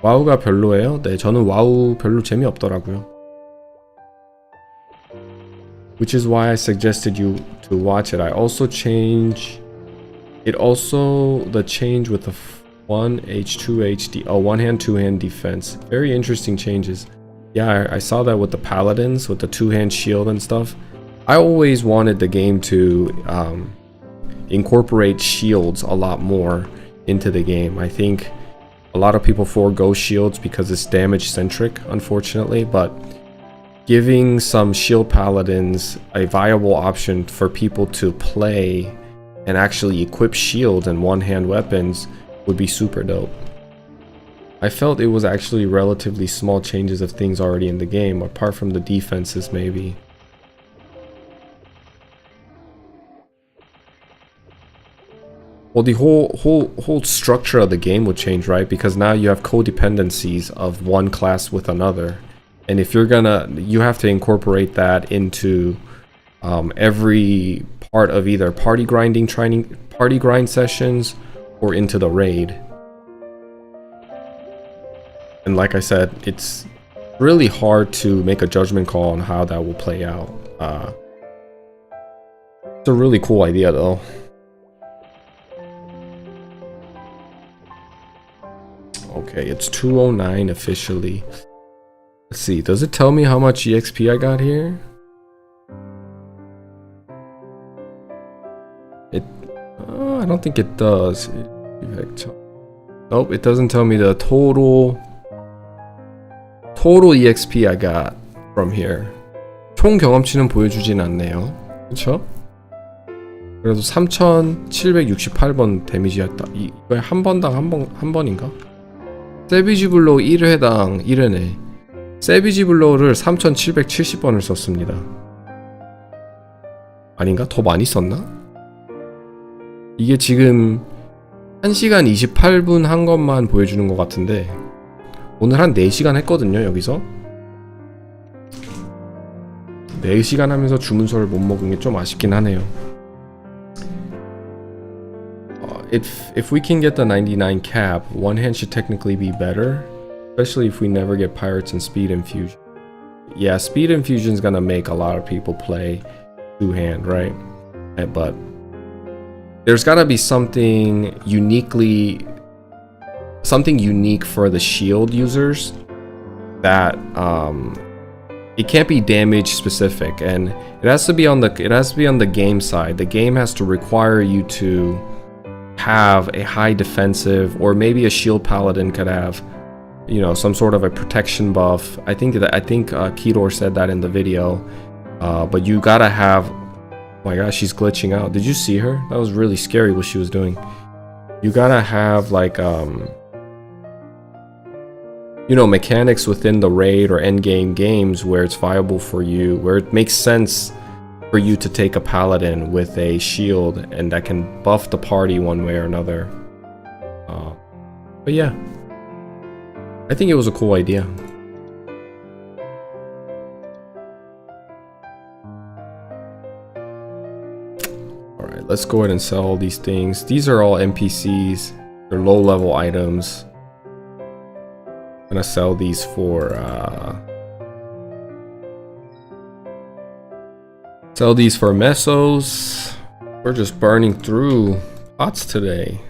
와우가 별로예요? 네, 저는 와우 별로 재미없더라고요. Which is why I suggested you to watch it. I also change it. Also, the change with the 1H2HD, one hand, two hand defense. Very interesting changes. Yeah, I saw that with the paladins, with the two-hand shield and stuff. I always wanted the game to incorporate shields a lot more into the game. I think a lot of people forego shields because it's damage centric, unfortunately, but giving some shield paladins a viable option for people to play and actually equip shields and one-hand weapons would be super dope. I felt it was actually relatively small changes of things already in the game, apart from the defenses maybe. Well, the whole structure of the game would change, right? Because now you have codependencies of one class with another. And if you have to incorporate that into every part of either party grind sessions or into the raid. And like I said, it's really hard to make a judgment call on how that will play out. It's a really cool idea though. Okay, it's 209 officially. Let's see, does it tell me how much EXP I got here? I don't think it does. Nope, it doesn't tell me the total EXP I got from here. 총 경험치는 보여주진 않네요. 그쵸? 그래도 3768번 데미지였다. 이거에 한 번당 한 번인가? 세비지 블로우 1회당 1회네. 세비지 블로우를 3770번을 썼습니다. 아닌가? 더 많이 썼나? 이게 지금 1시간 28분 한 것만 보여주는 것 같은데 오늘 한 4시간 했거든요. 여기서 4시간 하면서 주문서를 못 먹은 게 좀 아쉽긴 하네요. If we can get the 99 cap, one hand should technically be better, especially if we never get pirates and speed infusion. Yeah, speed infusion is gonna make a lot of people play two hand, right? But there's gotta be something unique for the shield users that it can't be damage specific, and it has to be on the game side. The game has to require you to have a high defensive, or maybe a shield paladin could have, you know, some sort of a protection buff. I think Kedor said that in the video. But you gotta have. Oh my gosh, she's glitching out. Did you see her? That was really scary what she was doing. You gotta have like you know, mechanics within the raid or endgame games where it's viable for you, where it makes sense for you to take a paladin with a shield and that can buff the party one way or another. But yeah, I think it was a cool idea. Alright, let's go ahead and sell all these things. These are all NPCs. They're low level items. I'm gonna sell these for mesos. We're just burning through pots today.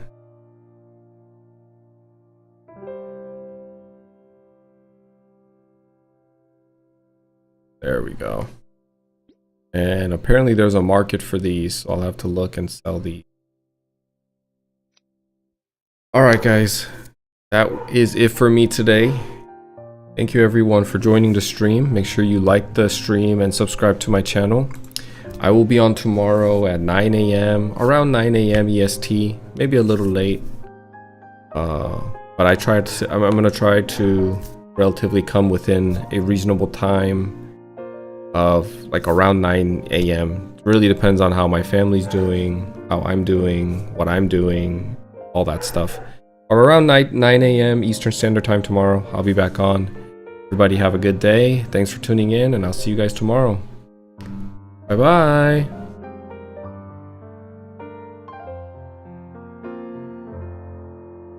There we go. And apparently there's a market for these, so I'll have to look and sell these. Alright guys, that is it for me today. Thank you everyone for joining the stream. Make sure you like the stream and subscribe to my channel. I will be on tomorrow at 9 a.m. around 9 a.m. EST, maybe a little late. But I'm gonna try to relatively come within a reasonable time of like around 9 a.m. It really depends on how my family's doing, how I'm doing, what I'm doing, all that stuff. Or around 9 a.m. Eastern Standard Time tomorrow, I'll be back on. Everybody have a good day. Thanks for tuning in, and I'll see you guys tomorrow. Bye bye.